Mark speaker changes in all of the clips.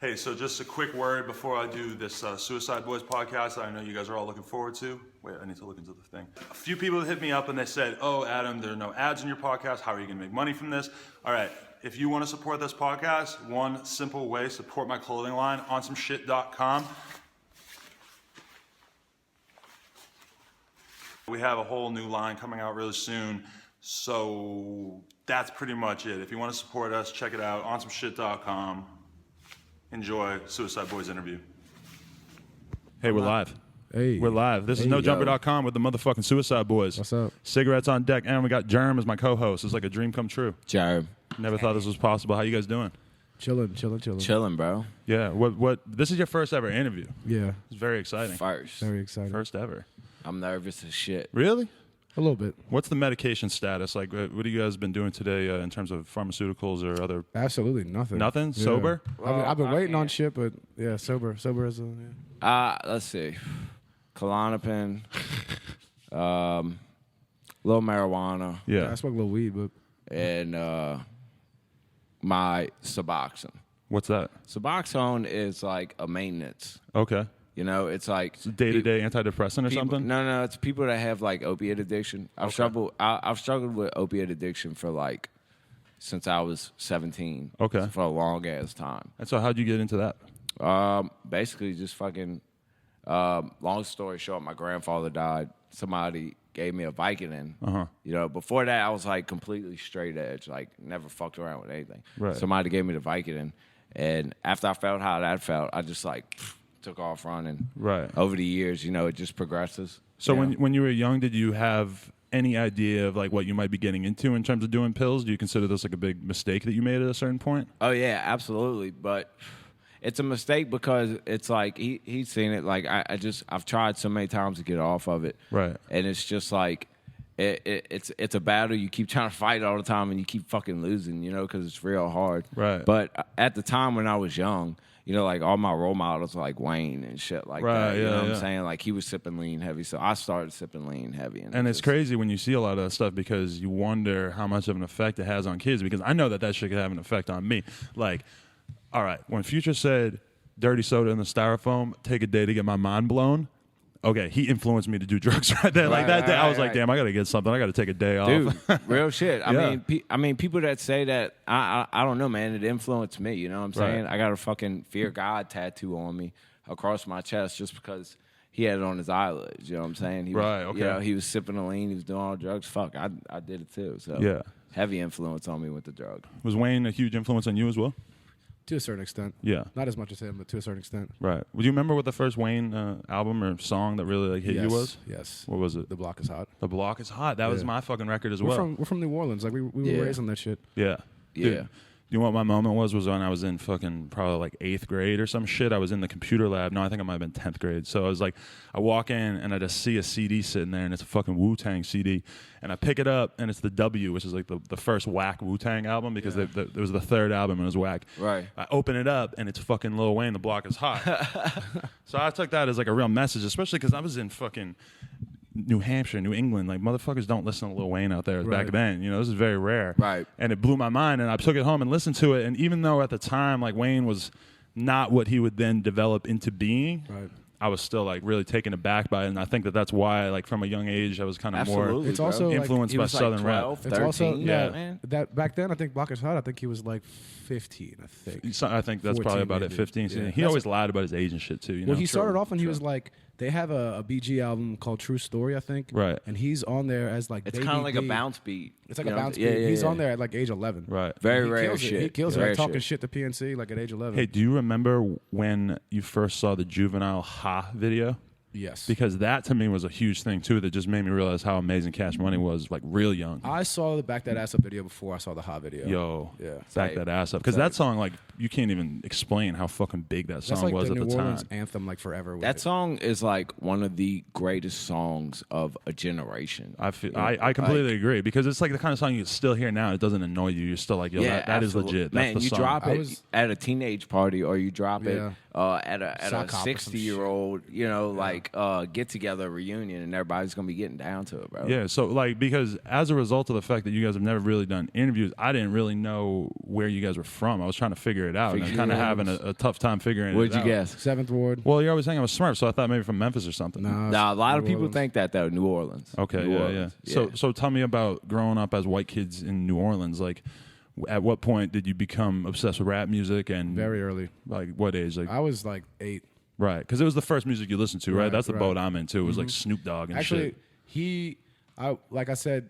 Speaker 1: Hey, so just a quick word before I do this Suicide Boys podcast that I know you guys are all looking forward to. Wait, I need to look into the thing. A few people hit me up and they said, oh, Adam, there are no ads in your podcast. How are you going to make money from this? All right, if you want to support this podcast, one simple way, support my clothing line, ONSOMESHIT.com. We have a whole new line coming out really soon. So that's pretty much it. If you want to support us, check it out, ONSOMESHIT.com. Enjoy Suicide Boys interview. Hey, we're live.
Speaker 2: Hey.
Speaker 1: We're live. This is NoJumper.com with the motherfucking Suicide Boys.
Speaker 2: What's up?
Speaker 1: Cigarettes on deck. And we got Germ as my co-host. It's like a dream come true.
Speaker 3: Germ.
Speaker 1: Never thought this was possible. How you guys doing?
Speaker 2: Chilling.
Speaker 3: Chilling, bro.
Speaker 1: Yeah. What? This is your first ever interview.
Speaker 2: Yeah.
Speaker 1: It's very exciting.
Speaker 3: First.
Speaker 2: Very excited.
Speaker 1: First ever.
Speaker 3: I'm nervous as shit.
Speaker 1: Really?
Speaker 2: A little bit.
Speaker 1: What's the medication status? Like, what have you guys been doing today in terms of pharmaceuticals or other?
Speaker 2: Absolutely nothing.
Speaker 1: Nothing?
Speaker 2: Yeah.
Speaker 1: Sober?
Speaker 2: I've been waiting on shit, but yeah, sober as a yeah.
Speaker 3: Let's see. Klonopin, little marijuana,
Speaker 1: Yeah.
Speaker 2: I smoke a little weed, but
Speaker 3: and my Suboxone.
Speaker 1: What's that?
Speaker 3: Suboxone is like a maintenance.
Speaker 1: Okay.
Speaker 3: You know, it's like
Speaker 1: Day-to-day antidepressant or something?
Speaker 3: No, it's people that have like opiate addiction. I've struggled with opiate addiction for like since I was 17.
Speaker 1: Okay.
Speaker 3: For a long ass time.
Speaker 1: And so how'd you get into that?
Speaker 3: Basically just fucking. Long story short, my grandfather died. Somebody gave me a Vicodin. You know, before that, I was like completely straight edge, like never fucked around with anything.
Speaker 1: Right.
Speaker 3: Somebody gave me the Vicodin, and after I felt how that felt, I just like took off running.
Speaker 1: Right.
Speaker 3: Over the years, you know, it just progresses.
Speaker 1: So
Speaker 3: you know?
Speaker 1: when you were young, did you have any idea of like what you might be getting into in terms of doing pills? Do you consider this like a big mistake that you made at a certain point?
Speaker 3: Oh yeah, absolutely, but. It's a mistake because it's like he's seen it. Like I've tried so many times to get off of it,
Speaker 1: right?
Speaker 3: And it's just like it's a battle you keep trying to fight all the time, and you keep fucking losing, you know, because it's real hard,
Speaker 1: right?
Speaker 3: But at the time when I was young, you know, like all my role models were like Wayne and shit like that. You know what I'm saying? Like he was sipping lean heavy, so I started sipping lean heavy.
Speaker 1: And it's crazy when you see a lot of that stuff because you wonder how much of an effect it has on kids. Because I know that shit could have an effect on me, like. All right, when Future said dirty soda in the styrofoam, take a day to get my mind blown, okay, he influenced me to do drugs right there. Like that day, I was like, damn, I got to get something. I got to take a day off.
Speaker 3: Dude, real shit. I mean, people that say that, I don't know, man, it influenced me, you know what I'm saying?
Speaker 1: Right.
Speaker 3: I got a fucking Fear God tattoo on me across my chest just because he had it on his eyelids, you know what I'm saying? He was,
Speaker 1: okay.
Speaker 3: You know, he was sipping the lean, he was doing all the drugs. Fuck, I did it too. So
Speaker 1: yeah, heavy
Speaker 3: influence on me with the drug.
Speaker 1: Was Wayne a huge influence on you as well?
Speaker 2: to a certain extent.
Speaker 1: Yeah.
Speaker 2: Not as much as him, but to a certain extent.
Speaker 1: Right. Would you remember what the first Wayne album or song that really like hit you was?
Speaker 2: Yes.
Speaker 1: What was it?
Speaker 2: The Block is Hot.
Speaker 1: The Block is Hot. That was my fucking record as well.
Speaker 2: We're from New Orleans. Like we were raised on that shit.
Speaker 1: Yeah.
Speaker 3: Yeah.
Speaker 1: Dude, you know what my moment was when I was in fucking probably like 8th grade or some shit. I was in the computer lab. No, I think I might have been 10th grade. So I was like, I walk in and I just see a CD sitting there and it's a fucking Wu-Tang CD. And I pick it up and it's the W, which is like the first whack Wu-Tang album because it was the third album and it was whack.
Speaker 3: Right.
Speaker 1: I open it up and it's fucking Lil Wayne, The Block is Hot. So I took that as like a real message, especially because I was in fucking New Hampshire, New England, like motherfuckers don't listen to Lil Wayne out there back then. You know, this is very rare.
Speaker 3: Right.
Speaker 1: And it blew my mind, and I took it home and listened to it. And even though at the time, like Wayne was not what he would then develop into being, I was still like really taken aback by it. And I think that's why, like from a young age, I was kind of more
Speaker 2: It's also
Speaker 1: influenced by Southern
Speaker 3: 12,
Speaker 1: rap.
Speaker 3: 13,
Speaker 2: It's also
Speaker 3: man.
Speaker 2: that back then. I think Block is Hot. I think he was like 15. I think.
Speaker 1: So I think that's
Speaker 2: 14
Speaker 1: probably about
Speaker 2: maybe.
Speaker 1: it. 15.
Speaker 2: Yeah.
Speaker 1: He always lied about his age and shit too. You know?
Speaker 2: Well, he started off and he was like, they have a BG album called True Story, I think.
Speaker 1: Right.
Speaker 2: And he's on there as like
Speaker 3: It's
Speaker 2: Baby
Speaker 3: kind of like
Speaker 2: D.
Speaker 3: a bounce beat.
Speaker 2: It's like
Speaker 3: you
Speaker 2: a
Speaker 3: know?
Speaker 2: bounce beat.
Speaker 3: Yeah,
Speaker 2: He's
Speaker 3: yeah.
Speaker 2: on there at like age 11.
Speaker 1: Right.
Speaker 3: Very
Speaker 2: He
Speaker 3: rare
Speaker 2: kills it.
Speaker 3: shit.
Speaker 2: He kills it.
Speaker 3: Rare
Speaker 2: Like talking
Speaker 3: shit.
Speaker 2: shit to PNC like at age 11.
Speaker 1: Hey, do you remember when you first saw the Juvenile Ha video?
Speaker 2: Yes.
Speaker 1: Because that to me was a huge thing too that just made me realize how amazing Cash Money was like real young.
Speaker 2: I saw the Back That Ass Up video before I saw the Hot video.
Speaker 1: Yo,
Speaker 2: Yeah.
Speaker 1: back that ass up. Because that song, like, you can't even explain how fucking big that
Speaker 2: That's
Speaker 1: song
Speaker 2: like
Speaker 1: was
Speaker 2: the
Speaker 1: at
Speaker 2: New
Speaker 1: the
Speaker 2: Orleans
Speaker 1: time.
Speaker 2: anthem, like forever. With
Speaker 3: That
Speaker 2: it.
Speaker 3: song is like one of the greatest songs of a generation.
Speaker 1: I completely agree because it's like the kind of song you still hear now. It doesn't annoy you. You're still like, yo, that is
Speaker 3: absolutely.
Speaker 1: legit.
Speaker 3: Man,
Speaker 1: That's the
Speaker 3: you
Speaker 1: song.
Speaker 3: drop it at a teenage party or you drop it at a
Speaker 2: Sock hop or some
Speaker 3: 60-year-old, get together reunion, and everybody's gonna be getting down to it, bro.
Speaker 1: Yeah, so like because as a result of the fact that you guys have never really done interviews, I didn't really know where you guys were from. I was trying to figure it out, and I'm kind of having a tough time figuring it out.
Speaker 3: What'd you guess?
Speaker 2: 7th Ward.
Speaker 1: Well, you're always saying I was Smurf, so I thought maybe from Memphis or something.
Speaker 3: Nah, a lot of people think that though. New Orleans.
Speaker 1: Okay,
Speaker 3: New
Speaker 1: yeah.
Speaker 3: Orleans.
Speaker 1: So tell me about growing up as white kids in New Orleans. Like, at what point did you become obsessed with rap music? And
Speaker 2: Very early.
Speaker 1: Like, what age? Like,
Speaker 2: I was like 8.
Speaker 1: right, because it was the first music you listened to, right?
Speaker 2: Right,
Speaker 1: That's the
Speaker 2: right.
Speaker 1: boat I'm into. It was like Snoop Dogg and
Speaker 2: Actually,
Speaker 1: shit.
Speaker 2: like I said,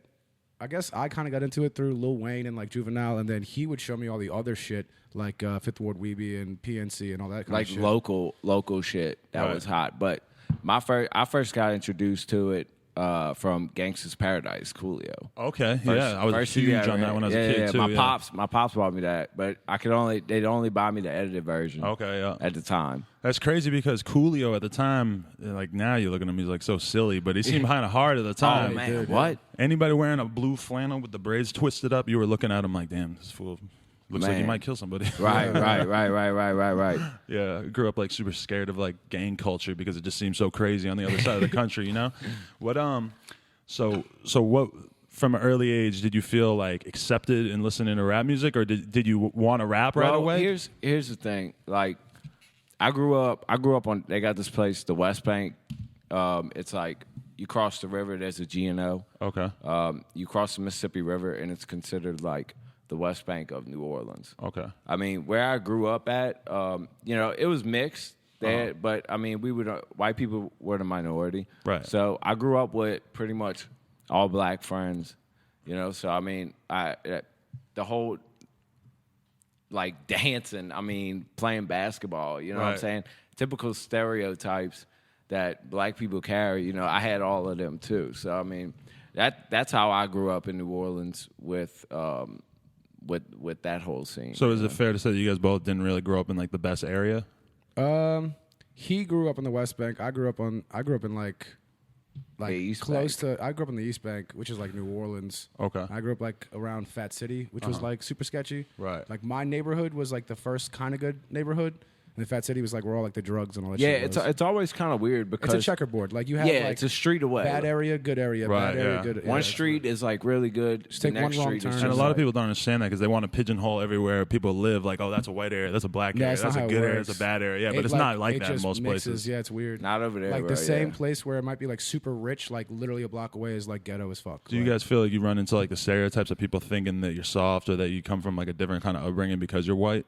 Speaker 2: I guess I kind of got into it through Lil Wayne and like Juvenile, and then he would show me all the other shit like 5th Ward Weeby and PNC and all that kind
Speaker 3: Like
Speaker 2: of shit.
Speaker 3: local shit that
Speaker 1: Right.
Speaker 3: was hot. But I first got introduced to it from Gangsta's Paradise, Coolio.
Speaker 1: Okay, yeah, I was huge on that when I was a kid too.
Speaker 3: My pops bought me that, but they'd only buy me the edited version.
Speaker 1: Okay, yeah.
Speaker 3: At the time.
Speaker 1: That's crazy because Coolio at the time, like now you look at him, he's like so silly, but he seemed kind of hard at the time.
Speaker 3: Oh man, what?
Speaker 1: Anybody wearing a blue flannel with the braids twisted up, you were looking at him like, damn, this fool looks like he
Speaker 3: Man.
Speaker 1: might kill somebody.
Speaker 3: Right.
Speaker 1: Yeah, I grew up like super scared of like gang culture because it just seemed so crazy on the other side of the country, you know? What so what from an early age did you feel like accepted in listening to rap music, or did you want to rap right
Speaker 3: Well,
Speaker 1: away?
Speaker 3: Here's the thing. Like I grew up on they got this place, the West Bank. It's like you cross the river, there's a G&O.
Speaker 1: Okay.
Speaker 3: You cross the Mississippi River and it's considered like the West Bank of New Orleans.
Speaker 1: Okay.
Speaker 3: I mean, where I grew up at, it was mixed there, but I mean, white people were the minority.
Speaker 1: Right.
Speaker 3: So I grew up with pretty much all black friends, so I mean, the whole like dancing, I mean, playing basketball, you know what I'm
Speaker 1: Right.
Speaker 3: saying? Typical stereotypes that black people carry, I had all of them too. So I mean, that's how I grew up in New Orleans with that whole scene.
Speaker 1: So is it fair to say that you guys both didn't really grow up in like the best area?
Speaker 2: He grew up on the West Bank. I grew up in like
Speaker 3: East
Speaker 2: close to. I grew up on the East Bank, which is like New Orleans.
Speaker 1: Okay.
Speaker 2: I grew up like around Fat City, which was like super sketchy.
Speaker 1: Right.
Speaker 2: Like my neighborhood was like the first kind of good neighborhood, and Fat City was like where all like the drugs and all that.
Speaker 3: Yeah,
Speaker 2: shit
Speaker 3: it's always kind of weird because
Speaker 2: it's a checkerboard. Like you have like
Speaker 3: it's a street away.
Speaker 2: bad area, good area,
Speaker 1: Right,
Speaker 2: bad area,
Speaker 1: yeah.
Speaker 2: good.
Speaker 3: One
Speaker 2: yeah,
Speaker 3: street is like really good.
Speaker 2: Just
Speaker 3: the
Speaker 2: take one
Speaker 3: next
Speaker 2: wrong
Speaker 3: street
Speaker 2: turn.
Speaker 3: is
Speaker 1: And a
Speaker 3: just
Speaker 1: lot of
Speaker 3: like-
Speaker 1: people don't understand that because they want to pigeonhole everywhere people live. Like, oh, that's a white area, that's a black
Speaker 2: Yeah,
Speaker 1: area,
Speaker 2: it's
Speaker 1: that's
Speaker 2: not
Speaker 1: a
Speaker 2: how it
Speaker 1: good area,
Speaker 2: works.
Speaker 1: that's a bad area. Yeah, but
Speaker 2: It,
Speaker 1: it's not like
Speaker 2: it
Speaker 1: that in
Speaker 2: just
Speaker 1: most
Speaker 2: mixes.
Speaker 1: places.
Speaker 2: Yeah, it's weird.
Speaker 3: Not over there.
Speaker 2: Like
Speaker 3: bro,
Speaker 2: the same
Speaker 3: yeah.
Speaker 2: place where it might be like super rich, like literally a block away, is like ghetto as fuck.
Speaker 1: Do you
Speaker 2: Like,
Speaker 1: guys feel like you run into like the stereotypes of people thinking that you're soft or that you come from like a different kind of upbringing because you're white?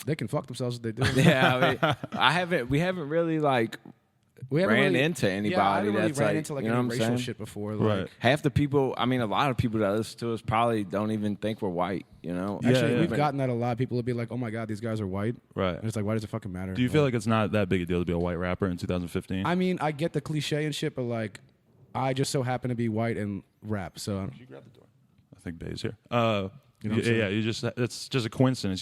Speaker 2: They can fuck themselves if they do.
Speaker 3: Yeah, I mean, we haven't really like
Speaker 2: We haven't
Speaker 3: ran
Speaker 2: really,
Speaker 3: into
Speaker 2: yeah, I
Speaker 3: anybody
Speaker 2: haven't really
Speaker 3: that's
Speaker 2: ran
Speaker 3: like,
Speaker 2: into like
Speaker 3: you know
Speaker 2: any
Speaker 3: what I'm
Speaker 2: racial
Speaker 3: saying?
Speaker 2: shit before.
Speaker 1: Right.
Speaker 2: Like,
Speaker 3: Half the people, I mean, a lot of people that listen to us probably don't even think we're white.
Speaker 2: actually,
Speaker 1: yeah.
Speaker 2: we've gotten that a lot. People will be like, "Oh my god, these guys are white,"
Speaker 1: Right.
Speaker 2: and it's like, why does it fucking matter?
Speaker 1: Do you feel like it's not that big a deal to be a white rapper in 2015?
Speaker 2: I mean, I get the cliche and shit, but like, I just so happen to be white and rap. So
Speaker 1: You grab the door. I think Bay's here.
Speaker 2: You know what I'm
Speaker 1: yeah,
Speaker 2: saying?
Speaker 1: it's just a coincidence.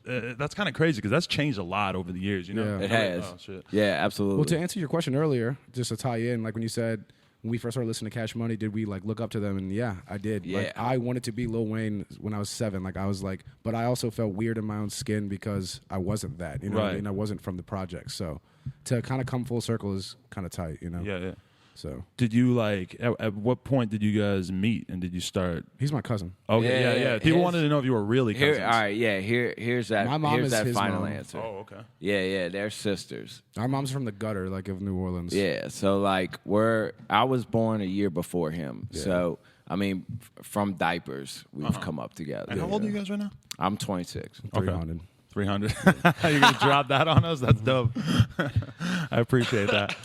Speaker 1: That's kind of crazy because that's changed a lot over the years.
Speaker 2: Yeah.
Speaker 3: It has.
Speaker 1: Oh, shit.
Speaker 3: Yeah, absolutely.
Speaker 2: well, to answer your question earlier, just to tie in, like when you said when we first started listening to Cash Money, did we like look up to them? And yeah, I did.
Speaker 3: Yeah.
Speaker 2: Like, I wanted to be Lil Wayne when I was 7. Like I was like, but I also felt weird in my own skin because I wasn't that. You know what I
Speaker 1: Right.
Speaker 2: mean? I wasn't from the project. So to kind of come full circle is kind of tight. You know?
Speaker 1: Yeah.
Speaker 2: So
Speaker 1: Did you like? At what point did you guys meet and did you start?
Speaker 2: he's my cousin.
Speaker 1: Okay, yeah. People
Speaker 3: His-
Speaker 1: wanted to know if you were really cousins.
Speaker 3: All right, yeah. Here's that.
Speaker 2: My mom
Speaker 3: here's
Speaker 2: is
Speaker 3: that
Speaker 2: his
Speaker 3: final
Speaker 2: mom.
Speaker 3: answer.
Speaker 1: Oh, okay.
Speaker 3: Yeah, they're sisters.
Speaker 2: Our mom's from the gutter, like of New Orleans.
Speaker 3: Yeah, so like I was born a year before him. So I mean, from diapers, we've come up together.
Speaker 1: And how old are you guys right now?
Speaker 3: I'm 26.
Speaker 2: 300.
Speaker 1: 300. You're gonna drop that on us? That's dope. I appreciate that.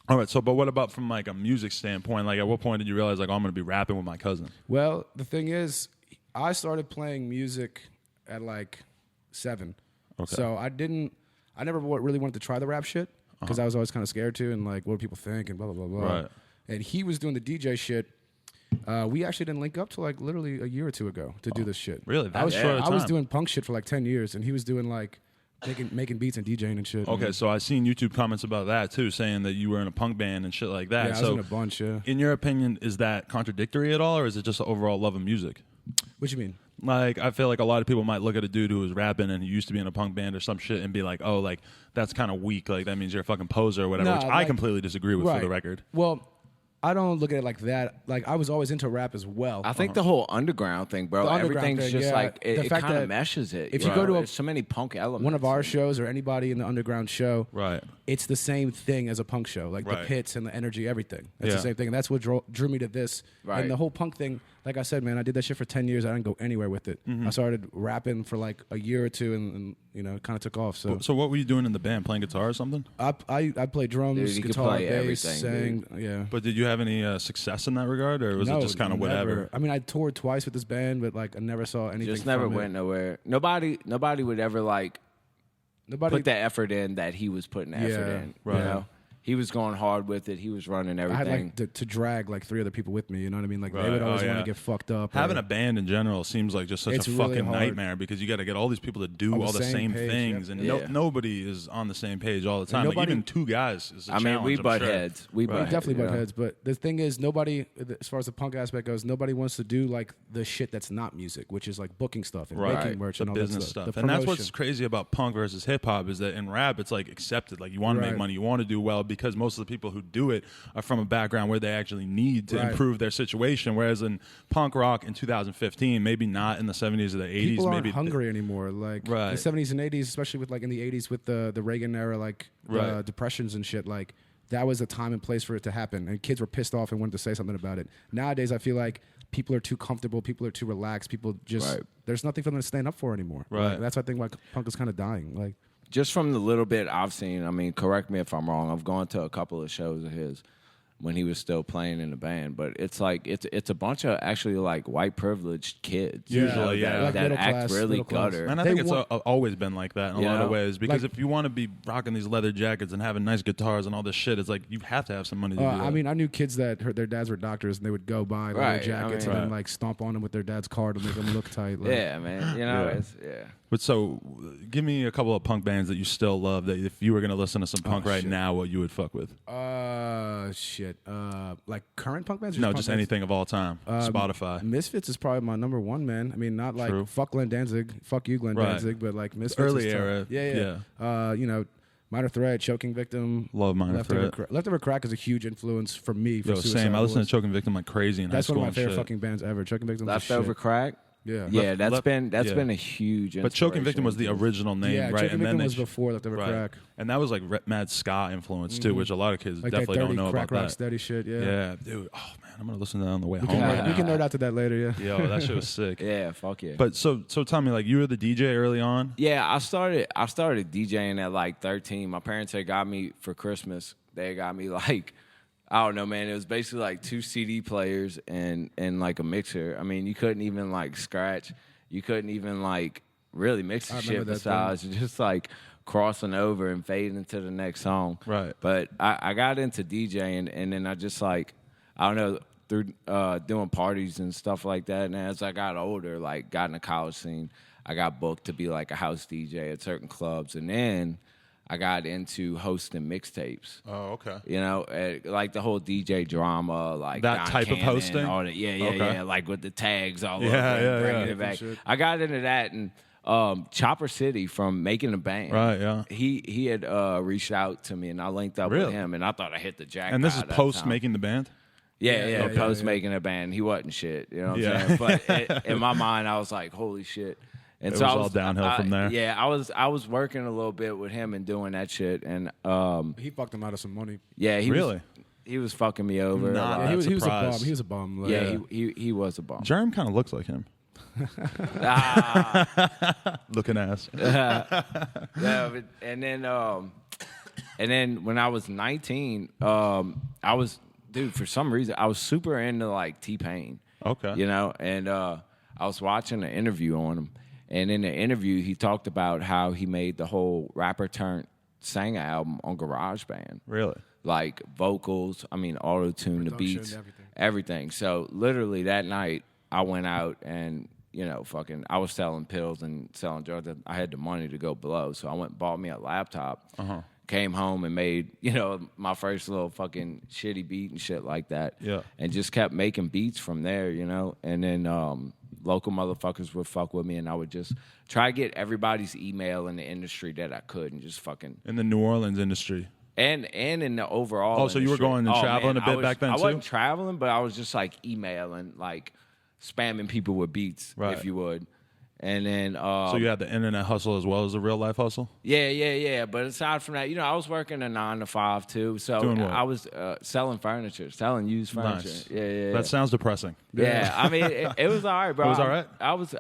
Speaker 1: All right. So, but what about from like a music standpoint? Like, at what point did you realize like, oh, I'm gonna be rapping with my cousin?
Speaker 2: Well, the thing is, I started playing music at like 7.
Speaker 1: Okay.
Speaker 2: So I never really wanted to try the rap shit because I was always kind of scared to and like, what do people think and blah, blah, blah, blah.
Speaker 1: Right.
Speaker 2: And he was doing the DJ shit. We actually didn't link up till like literally a year or two ago to do this shit.
Speaker 1: Really?
Speaker 2: I was
Speaker 1: That short a
Speaker 2: I was
Speaker 1: time?
Speaker 2: doing punk shit for like 10 years and he was doing like making beats and DJing and shit.
Speaker 1: Okay. So I seen YouTube comments about that too, saying that you were in a punk band and shit like that.
Speaker 2: Yeah, I was
Speaker 1: so,
Speaker 2: in a bunch, yeah.
Speaker 1: in your opinion, is that contradictory at all, or is it just an overall love of music?
Speaker 2: What you mean?
Speaker 1: Like, I feel like a lot of people might look at a dude who was rapping and he used to be in a punk band or some shit and be like, oh, like, that's kind of weak. Like, that means you're a fucking poser or whatever,
Speaker 2: Nah,
Speaker 1: which I
Speaker 2: like-
Speaker 1: completely disagree with, for
Speaker 2: Right.
Speaker 1: the record.
Speaker 2: Well, I don't look at it like that. Like, I was always into rap as well.
Speaker 3: I think the whole underground thing, bro.
Speaker 2: The underground
Speaker 3: Everything's
Speaker 2: thing,
Speaker 3: just
Speaker 2: yeah.
Speaker 3: like
Speaker 2: The
Speaker 3: it
Speaker 2: fact
Speaker 3: kind of
Speaker 2: that
Speaker 3: meshes it.
Speaker 2: if you go to
Speaker 3: there's so many punk elements.
Speaker 2: one of our shows or anybody in the underground show,
Speaker 1: Right.
Speaker 2: it's the same thing as a punk show. Like the
Speaker 1: Right.
Speaker 2: pits and the energy, everything. It's
Speaker 1: Yeah.
Speaker 2: the same thing. And that's what drew me to this.
Speaker 3: Right.
Speaker 2: And the whole punk thing, like I said, man, I did that shit for 10 years. I didn't go anywhere with it. I started rapping for like a year or two and you know, it kind of took off. So
Speaker 1: what were you doing in the band? Playing guitar or something?
Speaker 2: I play drums,
Speaker 3: Dude, you could
Speaker 2: guitar,
Speaker 3: play
Speaker 2: bass,
Speaker 3: everything,
Speaker 2: sang. Yeah.
Speaker 1: But did you have any success in that regard, or was it just kind of
Speaker 2: never.
Speaker 1: whatever?
Speaker 2: I mean, I toured twice with this band, but like I never saw anything.
Speaker 3: just never
Speaker 2: from
Speaker 3: went
Speaker 2: it.
Speaker 3: nowhere. Nobody would ever like
Speaker 2: Nobody
Speaker 3: put the effort in that he was putting the effort
Speaker 2: Yeah,
Speaker 3: in.
Speaker 1: right.
Speaker 3: You know, he was going hard with it. He was running
Speaker 2: I
Speaker 3: everything.
Speaker 2: had like to drag like 3 other people with me. You know what I mean? Like
Speaker 1: Right.
Speaker 2: they would always
Speaker 1: Oh,
Speaker 2: want
Speaker 1: yeah.
Speaker 2: to get fucked up.
Speaker 1: Having
Speaker 2: or-
Speaker 1: a band in general seems like just such
Speaker 2: It's
Speaker 1: a
Speaker 2: really
Speaker 1: fucking
Speaker 2: hard.
Speaker 1: nightmare because you got to get all these people to do
Speaker 2: On the
Speaker 1: all the
Speaker 2: same
Speaker 1: same
Speaker 2: page,
Speaker 1: things,
Speaker 2: yep.
Speaker 1: and
Speaker 3: Yeah.
Speaker 1: nobody is on the same page all the time. Like,
Speaker 2: nobody-
Speaker 1: even 2 guys is a
Speaker 3: I mean,
Speaker 1: challenge,
Speaker 3: we
Speaker 1: I'm
Speaker 3: butt
Speaker 1: sure.
Speaker 3: heads. We
Speaker 1: Right.
Speaker 3: butt
Speaker 2: We definitely
Speaker 3: you
Speaker 2: butt
Speaker 3: know?
Speaker 2: heads, but the thing is, nobody, as far as the punk aspect goes, nobody wants to do like the shit that's not music, which is like booking stuff and
Speaker 1: Right.
Speaker 2: making merch
Speaker 1: The
Speaker 2: and all
Speaker 1: business
Speaker 2: that stuff.
Speaker 1: stuff.
Speaker 2: The
Speaker 1: And that's
Speaker 2: promotion.
Speaker 1: what's crazy about punk versus hip hop is that in rap it's like accepted. Like you want to make
Speaker 2: Right.
Speaker 1: money, you want to do well, because most of the people who do it are from a background where they actually need to
Speaker 2: Right.
Speaker 1: improve their situation. Whereas in punk rock in 2015, maybe not in the 70s or the 80s,
Speaker 2: People aren't
Speaker 1: maybe
Speaker 2: hungry anymore. Like
Speaker 1: Right.
Speaker 2: the 70s and 80s, especially with like in the 80s with the Reagan era, like
Speaker 1: Right.
Speaker 2: depressions and shit. Like that was a time and place for it to happen, and kids were pissed off and wanted to say something about it. Nowadays, I feel like people are too comfortable, people are too relaxed, people just
Speaker 3: Right.
Speaker 2: there's nothing for them to stand up for anymore.
Speaker 1: Right.
Speaker 2: Like, that's why I think like punk is kind of dying. Like
Speaker 3: Just from the little bit I've seen, I mean, correct me if I'm wrong. I've gone to a couple of shows of his when he was still playing in the band, but it's like it's a bunch of actually like white privileged kids,
Speaker 2: Yeah.
Speaker 1: Usually, yeah.
Speaker 3: that,
Speaker 2: Like
Speaker 3: that
Speaker 2: middle
Speaker 3: act
Speaker 2: class,
Speaker 3: really
Speaker 2: middle class.
Speaker 3: gutter.
Speaker 1: And I
Speaker 2: They
Speaker 1: think it's
Speaker 2: want-
Speaker 1: always been like that in a
Speaker 3: You
Speaker 1: lot of
Speaker 3: know?
Speaker 1: ways. Because
Speaker 2: Like-
Speaker 1: if you want to be rocking these leather jackets and having nice guitars and all this shit, it's like you have to have some money to do that.
Speaker 2: I mean, I knew kids that their dads were doctors, and they would go buy leather
Speaker 3: Right, I
Speaker 2: jackets
Speaker 3: mean-
Speaker 2: and then
Speaker 1: Right.
Speaker 2: like stomp on them with their dad's car to make them look tight. Like,
Speaker 3: Yeah, man. You know,
Speaker 1: Yeah.
Speaker 3: it's
Speaker 1: But so, give me a couple of punk bands that you still love. That if you were gonna listen to some punk right
Speaker 2: shit.
Speaker 1: now, what you would fuck with?
Speaker 2: Shit. Like current punk bands? Or
Speaker 1: No,
Speaker 2: punk
Speaker 1: just
Speaker 2: bands?
Speaker 1: anything of all time. Spotify.
Speaker 2: Misfits is probably my number one, man. I mean, not like
Speaker 1: True.
Speaker 2: fuck Glenn Danzig, fuck you, Glenn
Speaker 1: Right.
Speaker 2: Danzig, but like Misfits.
Speaker 1: Early
Speaker 2: is tough.
Speaker 1: era,
Speaker 2: Yeah. You know, Minor Threat, Choking Victim.
Speaker 1: Love Minor
Speaker 2: Leftover
Speaker 1: Threat.
Speaker 2: Leftover Crack is a huge influence for me. For
Speaker 1: Yo,
Speaker 2: Suicide
Speaker 1: same. I listened
Speaker 2: Boys.
Speaker 1: to Choking Victim like crazy in
Speaker 2: That's
Speaker 1: high
Speaker 2: one
Speaker 1: school
Speaker 2: of my
Speaker 1: and
Speaker 2: favorite
Speaker 1: shit.
Speaker 2: fucking bands ever. Choking Victim.
Speaker 3: Leftover Crack.
Speaker 2: Yeah.
Speaker 3: Yeah, that's
Speaker 1: Left-
Speaker 3: been
Speaker 1: yeah.
Speaker 3: a huge.
Speaker 1: But Choking Victim was the
Speaker 3: inspiration.
Speaker 1: original name,
Speaker 2: Yeah,
Speaker 1: right?
Speaker 2: Choking
Speaker 1: And
Speaker 2: Victim
Speaker 1: then
Speaker 2: was
Speaker 1: they
Speaker 2: before Leftover
Speaker 1: right.
Speaker 2: Crack.
Speaker 1: And that was like mad ska influence too, which a lot of kids
Speaker 2: Like
Speaker 1: definitely
Speaker 2: that
Speaker 1: don't
Speaker 2: dirty
Speaker 1: know
Speaker 2: crack
Speaker 1: about
Speaker 2: rock
Speaker 1: that.
Speaker 2: steady shit. Yeah.
Speaker 1: Yeah, dude. Oh man, I'm gonna listen to that on the way
Speaker 2: We
Speaker 1: home
Speaker 2: can,
Speaker 1: right
Speaker 2: we can
Speaker 1: now.
Speaker 2: nerd out to that later. Yeah.
Speaker 1: Yo, that shit was sick.
Speaker 3: Yeah, fuck yeah.
Speaker 1: But so tell me, like, you were the DJ early on.
Speaker 3: Yeah, I started DJing at like 13. My parents had got me for Christmas. They got me like, I don't know, man. It was basically like 2 CD players and like a mixer. I mean, you couldn't even like scratch. You couldn't even like really mix the
Speaker 2: I
Speaker 3: shit
Speaker 2: remember that
Speaker 3: besides just like crossing over and fading into the next song.
Speaker 1: Right.
Speaker 3: But I got into DJing and then I just like, I don't know, through doing parties and stuff like that. And as I got older, like got in the college scene, I got booked to be like a house DJ at certain clubs. And then I got into hosting mixtapes.
Speaker 1: Oh, okay.
Speaker 3: You know, like the whole DJ drama, like
Speaker 1: That
Speaker 3: Don
Speaker 1: type of
Speaker 3: Cannon,
Speaker 1: hosting?
Speaker 3: all that. Yeah,
Speaker 1: Okay.
Speaker 3: yeah, like with the tags all
Speaker 1: Yeah,
Speaker 3: over,
Speaker 1: yeah,
Speaker 3: and bringing
Speaker 1: yeah.
Speaker 3: it back.
Speaker 2: Shit.
Speaker 3: I got into that, and Chopper City from Making a Band.
Speaker 1: Right, yeah.
Speaker 3: He had reached out to me, and I linked up
Speaker 1: Really?
Speaker 3: with him, and I thought I hit the jackpot.
Speaker 1: And this is
Speaker 3: that
Speaker 1: post
Speaker 3: time.
Speaker 1: making the band.
Speaker 3: Yeah,
Speaker 2: Okay.
Speaker 3: post
Speaker 2: Yeah.
Speaker 3: Making a Band. He wasn't shit. You know what
Speaker 1: Yeah.
Speaker 3: I'm saying? But in my mind, I was like, holy shit. And
Speaker 1: It
Speaker 3: so
Speaker 1: was
Speaker 3: I
Speaker 1: all downhill from there.
Speaker 3: Yeah, I was working a little bit with him and doing that shit, and
Speaker 2: He fucked them out of some money.
Speaker 3: yeah,
Speaker 1: Really?
Speaker 3: he was fucking me over.
Speaker 1: Not
Speaker 3: a
Speaker 2: Yeah,
Speaker 3: lot.
Speaker 2: he was a bum.
Speaker 1: surprised.
Speaker 2: He was a bum. Like,
Speaker 3: Yeah, he was a bum.
Speaker 1: Jerm kind of looks like him. Looking ass.
Speaker 3: Yeah, but, and then when I was 19, I was for some reason I was super into like T-Pain.
Speaker 1: Okay.
Speaker 3: You know, and I was watching an interview on him, and in the interview he talked about how he made the whole rapper turned singer album on GarageBand.
Speaker 1: Really?
Speaker 3: Like vocals, I mean auto-tune, the
Speaker 2: Production,
Speaker 3: beats,
Speaker 2: everything.
Speaker 3: So literally that night I went out and I was selling pills and selling drugs. I had the money to go blow, so I went and bought me a laptop. Came home and made my first little fucking shitty beat and shit like that.
Speaker 1: Yeah.
Speaker 3: And just kept making beats from there, and then local motherfuckers would fuck with me, and I would just try to get everybody's email in the industry that I could, and just fucking
Speaker 1: In the New Orleans industry.
Speaker 3: and in the overall.
Speaker 1: Oh, so you were
Speaker 3: industry.
Speaker 1: going and traveling
Speaker 3: man,
Speaker 1: a bit back then,
Speaker 3: I
Speaker 1: too?
Speaker 3: wasn't traveling, but I was just like emailing, like spamming people with beats,
Speaker 1: Right.
Speaker 3: if you would. And then,
Speaker 1: So you had the internet hustle as well as the real life hustle?
Speaker 3: yeah. But aside from that, I was working a 9 to 5 too. So
Speaker 1: Doing what?
Speaker 3: I was selling furniture, selling used furniture.
Speaker 1: Nice.
Speaker 3: Yeah.
Speaker 1: That sounds depressing.
Speaker 3: Yeah, I mean, it was all right, bro.
Speaker 1: It was all right?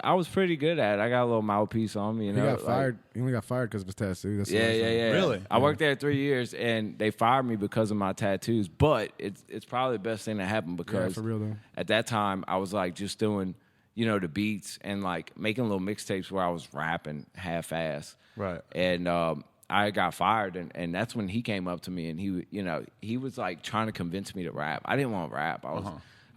Speaker 3: I was pretty good at it. I got a little mouthpiece on me. You
Speaker 2: He
Speaker 3: know,
Speaker 2: got fired. He only got fired because of his tattoo. That's
Speaker 3: Yeah.
Speaker 1: Really?
Speaker 3: I worked there 3 years, and they fired me because of my tattoos. But it's probably the best thing that happened because
Speaker 2: for real, though.
Speaker 3: at that time I was like just doing, the beats and like making little mixtapes where I was rapping half-ass.
Speaker 1: Right.
Speaker 3: And I got fired, and that's when he came up to me, and he was like trying to convince me to rap. I didn't want to rap.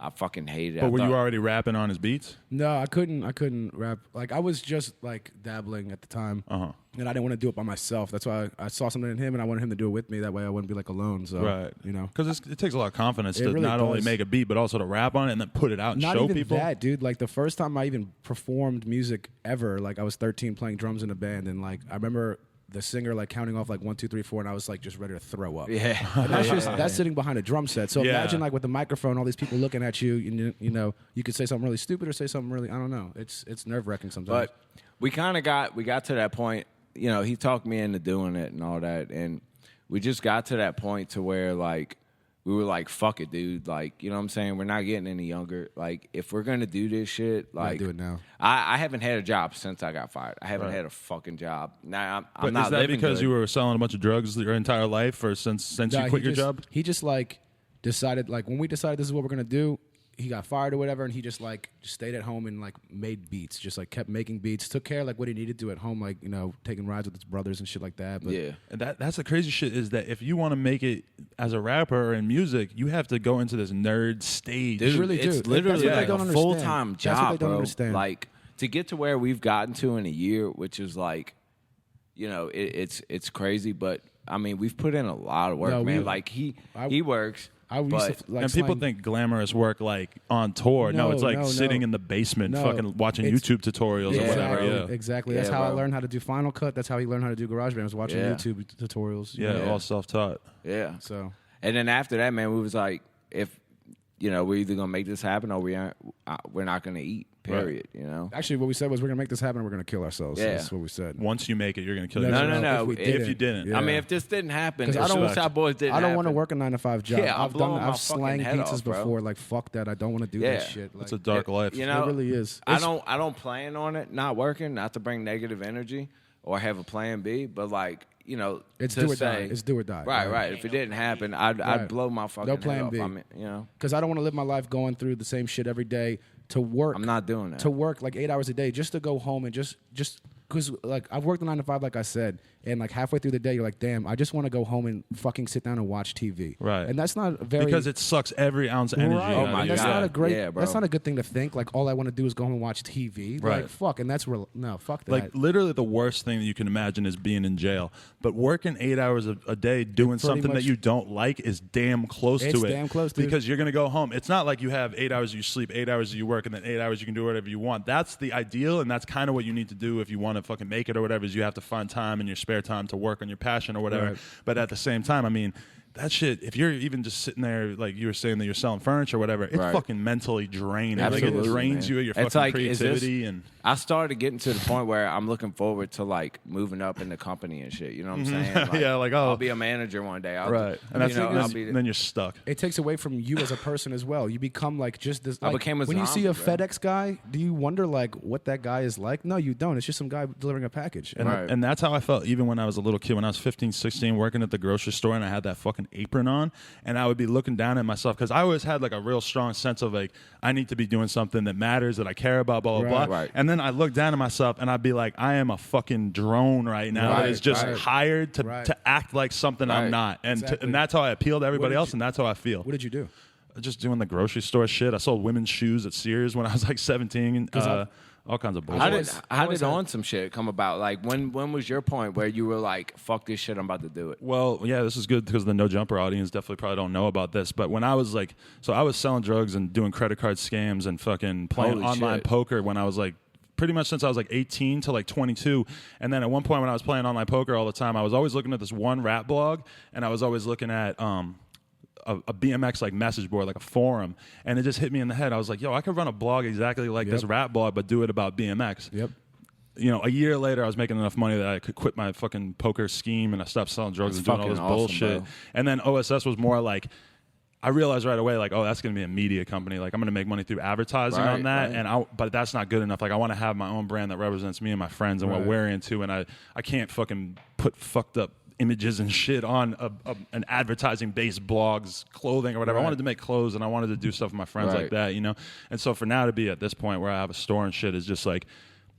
Speaker 3: I fucking hated it.
Speaker 1: But
Speaker 3: I
Speaker 1: were you
Speaker 3: thought-
Speaker 1: already rapping on his beats?
Speaker 2: No, I couldn't rap. Like I was just like dabbling at the time, and I didn't want to do it by myself. That's why I saw something in him, and I wanted him to do it with me. That way, I wouldn't be like alone. So,
Speaker 1: Right.
Speaker 2: you know,
Speaker 1: Because it takes a lot of confidence
Speaker 2: It
Speaker 1: to
Speaker 2: really
Speaker 1: not only
Speaker 2: does.
Speaker 1: make a beat, but also to rap on it and then put it out and
Speaker 2: not
Speaker 1: show
Speaker 2: even
Speaker 1: people.
Speaker 2: that, dude. Like the first time I even performed music ever, like I was 13 playing drums in a band, and like I remember the singer like counting off like 1, 2, 3, 4, and I was like just ready to throw up.
Speaker 3: Yeah.
Speaker 2: And that's sitting behind a drum set. So
Speaker 1: Yeah.
Speaker 2: imagine like with the microphone, all these people looking at you. You could say something really stupid or say something really, I don't know. It's nerve wracking sometimes.
Speaker 3: But we got to that point, he talked me into doing it and all that, and we just got to that point to where like we were like, fuck it, dude. Like, you know what I'm saying? We're not getting any younger. Like, if we're gonna do this shit, like
Speaker 2: do it now.
Speaker 3: I haven't had a job since I got fired. I haven't had a fucking job. Now I'm
Speaker 1: But
Speaker 3: not
Speaker 1: is that
Speaker 3: living
Speaker 1: because
Speaker 3: good.
Speaker 1: you were selling a bunch of drugs your entire life, or since
Speaker 2: Nah,
Speaker 1: you quit your
Speaker 2: just,
Speaker 1: job?
Speaker 2: He just like decided like when we decided this is what we're gonna do, he got fired or whatever, and he just like stayed at home and like made beats, just like kept making beats, took care of like what he needed to at home, like taking rides with his brothers and shit like that. But
Speaker 3: Yeah.
Speaker 1: And that's the crazy shit is that if you want to make it as a rapper or in music, you have to go into this nerd stage.
Speaker 3: Dude,
Speaker 2: really do.
Speaker 3: it's
Speaker 2: That's
Speaker 3: literally
Speaker 2: what they
Speaker 3: like
Speaker 2: don't
Speaker 3: a
Speaker 2: understand.
Speaker 3: full-time
Speaker 2: That's what
Speaker 3: job,
Speaker 2: they don't
Speaker 3: bro.
Speaker 2: understand.
Speaker 3: Like, to get to where we've gotten to in a year, which is like, it's crazy, but I mean, we've put in a lot of work,
Speaker 2: No,
Speaker 3: man. Like he works,
Speaker 2: I used
Speaker 3: but
Speaker 2: to like
Speaker 1: And people
Speaker 2: slang-
Speaker 1: think glamorous work like on tour. No,
Speaker 2: No,
Speaker 1: it's like
Speaker 2: no,
Speaker 1: sitting
Speaker 2: no.
Speaker 1: in the basement,
Speaker 2: No,
Speaker 1: fucking watching
Speaker 2: it's-
Speaker 1: YouTube tutorials or whatever.
Speaker 3: bro.
Speaker 1: Yeah,
Speaker 2: Exactly.
Speaker 3: Yeah,
Speaker 2: That's how I
Speaker 3: bro.
Speaker 2: learned how to do Final Cut. That's how he learned how to do GarageBand. Was watching
Speaker 3: Yeah.
Speaker 2: YouTube tutorials.
Speaker 1: yeah, all self-taught.
Speaker 3: yeah.
Speaker 2: So
Speaker 3: And then after that, man, we was like, if we're either gonna make this happen or we're not gonna eat. Period.
Speaker 2: actually, what we said was we're gonna make this happen. We're gonna kill ourselves.
Speaker 3: Yeah.
Speaker 2: That's what we said.
Speaker 1: Once you make it, you're gonna kill
Speaker 2: No,
Speaker 1: yourself.
Speaker 3: No.
Speaker 2: If
Speaker 1: you didn't.
Speaker 2: Yeah.
Speaker 3: I mean, if this didn't happen,
Speaker 2: 'Cause
Speaker 3: if
Speaker 2: I don't-
Speaker 3: Suicide Boys didn't
Speaker 2: I don't want to
Speaker 3: happen,
Speaker 2: work a 9 to 5 job.
Speaker 3: Yeah, I'm blowing my
Speaker 2: I've
Speaker 3: fucking
Speaker 2: slanged
Speaker 3: head
Speaker 2: pizzas
Speaker 3: off, bro.
Speaker 2: before. Like fuck that. I don't want to do this shit. Like,
Speaker 1: It's a dark life.
Speaker 3: you
Speaker 2: it
Speaker 3: know,
Speaker 2: really is.
Speaker 3: I
Speaker 2: It's-
Speaker 3: don't plan on it not working, not to bring negative energy or have a plan B, but like,
Speaker 2: It's
Speaker 3: to
Speaker 2: do or die.
Speaker 3: say-
Speaker 2: It's do or die.
Speaker 3: Right. If it didn't happen, I'd
Speaker 2: Right.
Speaker 3: blow my fucking
Speaker 2: No plan
Speaker 3: head off.
Speaker 2: B.
Speaker 3: I mean,
Speaker 2: Because I don't want to live my life going through the same shit every day to work.
Speaker 3: I'm not doing that.
Speaker 2: To work like 8 hours a day just to go home and just because like I've worked a 9 to 5 like I said, and like halfway through the day you're like, damn, I just want to go home and fucking sit down and watch TV.
Speaker 1: Right.
Speaker 2: And that's not very
Speaker 1: Because it sucks every ounce of energy.
Speaker 2: Right.
Speaker 1: out
Speaker 3: Oh my
Speaker 1: of you.
Speaker 2: That's
Speaker 3: God.
Speaker 2: not a great.
Speaker 3: Yeah, bro.
Speaker 2: That's not a good thing to think. Like all I want to do is go home and watch TV.
Speaker 1: Right.
Speaker 2: Like fuck, and that's real. No, fuck that.
Speaker 1: Like literally the worst thing that you can imagine is being in jail. But working 8 hours a day doing
Speaker 2: Pretty
Speaker 1: something that
Speaker 2: much-
Speaker 1: you don't like is damn close
Speaker 2: It's
Speaker 1: to it.
Speaker 2: damn close, dude.
Speaker 1: Because you're gonna go home. It's not like you have 8 hours you sleep, 8 hours you work, and then 8 hours you can do whatever you want. That's the ideal, and that's kind of what you need to do if you want to fucking make it or whatever. Is you have to find time in your spare time to work on your passion or whatever.
Speaker 2: Right.
Speaker 1: But at the same time, I mean. That shit, if you're even just sitting there, like you were saying that you're selling furniture or whatever, it's
Speaker 3: Right.
Speaker 1: fucking mentally draining. Like
Speaker 3: Absolutely,
Speaker 1: it drains
Speaker 3: man.
Speaker 1: you of your
Speaker 3: It's
Speaker 1: fucking
Speaker 3: like, is this-
Speaker 1: creativity and
Speaker 3: I started getting to the point where I'm looking forward to like moving up in the company and shit. You know what I'm saying?
Speaker 1: Yeah, like, oh.
Speaker 3: I'll be a manager one day.
Speaker 1: right. And that's
Speaker 3: I'll be
Speaker 1: then you're stuck.
Speaker 2: it takes away from you as a person as well. You become like just this.
Speaker 3: I
Speaker 2: Like,
Speaker 3: became a
Speaker 2: when you see a
Speaker 3: zombie, bro.
Speaker 2: FedEx guy, do you wonder like what that guy is like? No, you don't. It's just some guy delivering a package.
Speaker 1: And,
Speaker 3: Right.
Speaker 1: and that's how I felt even when I was a little kid. When I was 15, 16, working at the grocery store and I had that fucking apron on, and I would be looking down at myself because I always had like a real strong sense of like, I need to be doing something that matters, that I care about, blah, blah,
Speaker 2: Right.
Speaker 1: blah.
Speaker 3: Right.
Speaker 1: And then I look down at myself and I'd be like, I am a fucking drone right now that
Speaker 2: Right,
Speaker 1: is just
Speaker 2: right.
Speaker 1: hired to,
Speaker 2: Right.
Speaker 1: to act like something
Speaker 3: Right.
Speaker 1: I'm not. And,
Speaker 2: Exactly.
Speaker 1: and that's how I appeal to everybody
Speaker 2: did
Speaker 1: else,
Speaker 2: you-
Speaker 1: and that's how I feel.
Speaker 2: What did you do?
Speaker 1: Just doing the grocery store shit. I sold women's shoes at Sears when I was like 17. all kinds of bullshit.
Speaker 3: How did On Some Shit come about? Like, when was your point where you were like, fuck this shit, I'm about to do it?
Speaker 1: Well, yeah, this is good because the No Jumper audience definitely probably don't know about this. But when I was like, so I was selling drugs and doing credit card scams and fucking playing
Speaker 3: Holy
Speaker 1: online
Speaker 3: shit.
Speaker 1: poker when I was like, pretty much since I was like 18 to like 22. And then at one point when I was playing online poker all the time, I was always looking at this one rap blog, and I was always looking at a BMX like message board, like a forum, and it just hit me in the head. I was like, yo, I could run a blog exactly like this rap blog, but do it about BMX.
Speaker 2: Yep.
Speaker 1: You know, a year later, I was making enough money that I could quit my fucking poker scheme, and I stopped selling drugs and doing all this
Speaker 3: fucking awesome,
Speaker 1: bullshit.
Speaker 3: bro.
Speaker 1: And then OSS was more like, I realized right away, like, oh, that's going to be a media company. Like, I'm going to make money through advertising on that, but that's not good enough. Like, I want to have my own brand that represents me and my friends and what we're into, and I can't fucking put fucked up images and shit on an advertising-based blog's clothing or whatever. I wanted to make clothes, and I wanted to do stuff with my friends like that, you know? And so for now to be at this point where I have a store and shit is just like,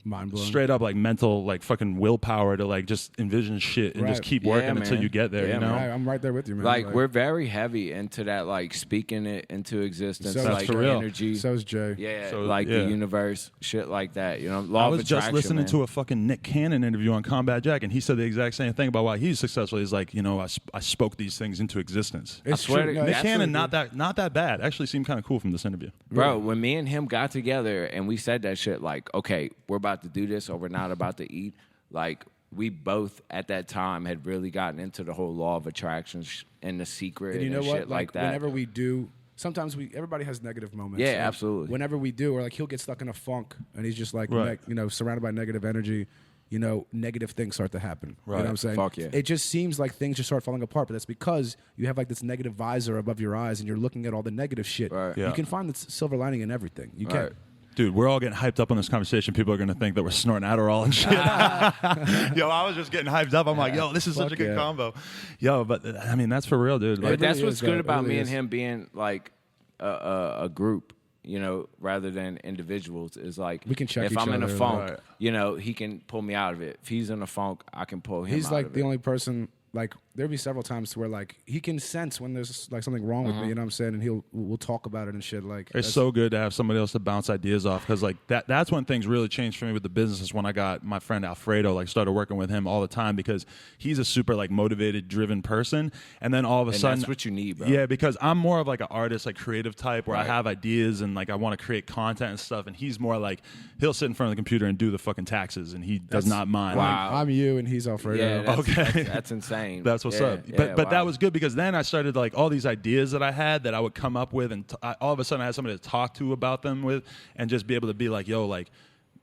Speaker 2: mind-blowing.
Speaker 1: Straight up like mental, like fucking willpower to like just envision shit and just keep working until you get there, you know?
Speaker 2: Right, I'm right there with you, man.
Speaker 3: Like, we're very heavy into that, like, speaking it into existence,
Speaker 2: So
Speaker 3: like
Speaker 1: for real.
Speaker 3: energy.
Speaker 2: So is Jay.
Speaker 3: Yeah,
Speaker 1: So,
Speaker 3: like
Speaker 1: yeah.
Speaker 3: the universe, shit like that. You know, law
Speaker 1: I
Speaker 3: of
Speaker 1: was just
Speaker 3: attraction,
Speaker 1: listening
Speaker 3: man.
Speaker 1: to a fucking Nick Cannon interview on Combat Jack, and he said the exact same thing about why he's successful. He's like, you know, I spoke these things into existence.
Speaker 2: It's
Speaker 3: swear
Speaker 2: true.
Speaker 3: to-
Speaker 2: No,
Speaker 1: Nick
Speaker 2: it's
Speaker 1: Cannon,
Speaker 2: true,
Speaker 1: not that bad. Actually seemed kind of cool from this interview.
Speaker 3: Bro, when me and him got together and we said that shit, like, okay, we're about to do this or we're not about to eat, like, we both at that time had really gotten into the whole law of attraction and the secret
Speaker 2: And you know
Speaker 3: and
Speaker 2: what?
Speaker 3: shit like that.
Speaker 2: Whenever we do, sometimes everybody has negative moments.
Speaker 3: Yeah,
Speaker 2: Like,
Speaker 3: absolutely.
Speaker 2: Whenever we do, or like he'll get stuck in a funk, and he's just like,
Speaker 1: Right.
Speaker 2: you know, surrounded by negative energy. You know, negative things start to happen. You know
Speaker 1: Right.
Speaker 2: what I'm saying?
Speaker 3: Fuck yeah.
Speaker 2: It just seems like things just start falling apart, but that's because you have like this negative visor above your eyes, and you're looking at all the negative shit.
Speaker 3: Right.
Speaker 1: Yeah.
Speaker 2: You can find the silver lining in everything. You can.
Speaker 3: Right.
Speaker 1: Dude, we're all getting hyped up on this conversation. People are going to think that we're snorting Adderall and shit. Yo, I was just getting hyped up. I'm like, yo, this is such a
Speaker 2: Fuck
Speaker 1: good
Speaker 2: yeah.
Speaker 1: combo. Yo, but I mean, that's for real, dude.
Speaker 3: But
Speaker 1: Like,
Speaker 3: that's
Speaker 2: really
Speaker 3: what's
Speaker 2: is,
Speaker 3: good
Speaker 2: though. It
Speaker 3: about
Speaker 2: really
Speaker 3: me and
Speaker 2: is.
Speaker 3: him being like a group, you know, rather than individuals. Is like,
Speaker 2: We can check
Speaker 3: if
Speaker 2: each
Speaker 3: I'm in a
Speaker 2: other,
Speaker 3: funk,
Speaker 1: right.
Speaker 3: you know, he can pull me out of it. If he's in a funk, I can pull him
Speaker 2: He's
Speaker 3: out
Speaker 2: like
Speaker 3: of
Speaker 2: the
Speaker 3: it.
Speaker 2: only person. Like there'll be several times where like he can sense when there's like something wrong with me. You know what I'm saying? And we'll talk about it and shit. Like
Speaker 1: it's
Speaker 2: that's-
Speaker 1: so good to have somebody else to bounce ideas off because like that's when things really changed for me with the business is when I got my friend Alfredo, like started working with him all the time because he's a super like motivated, driven person. And then all of a
Speaker 3: And
Speaker 1: sudden,
Speaker 3: that's what you need, bro.
Speaker 1: Yeah, because I'm more of like an artist, like creative type where I
Speaker 3: Right.
Speaker 1: have ideas and like I want to create content and stuff. And he's more like he'll sit in front of the computer and do the fucking taxes and he does not mind.
Speaker 3: Wow.
Speaker 2: I'm you and he's Alfredo.
Speaker 3: Yeah, that's,
Speaker 1: Okay.
Speaker 3: that's insane.
Speaker 1: That's what's
Speaker 3: Yeah,
Speaker 1: up.
Speaker 3: yeah,
Speaker 1: But
Speaker 3: wow.
Speaker 1: that was good because then I started like all these ideas that I had that I would come up with, and all of a sudden I had somebody to talk to about them with, and just be able to be like, yo, like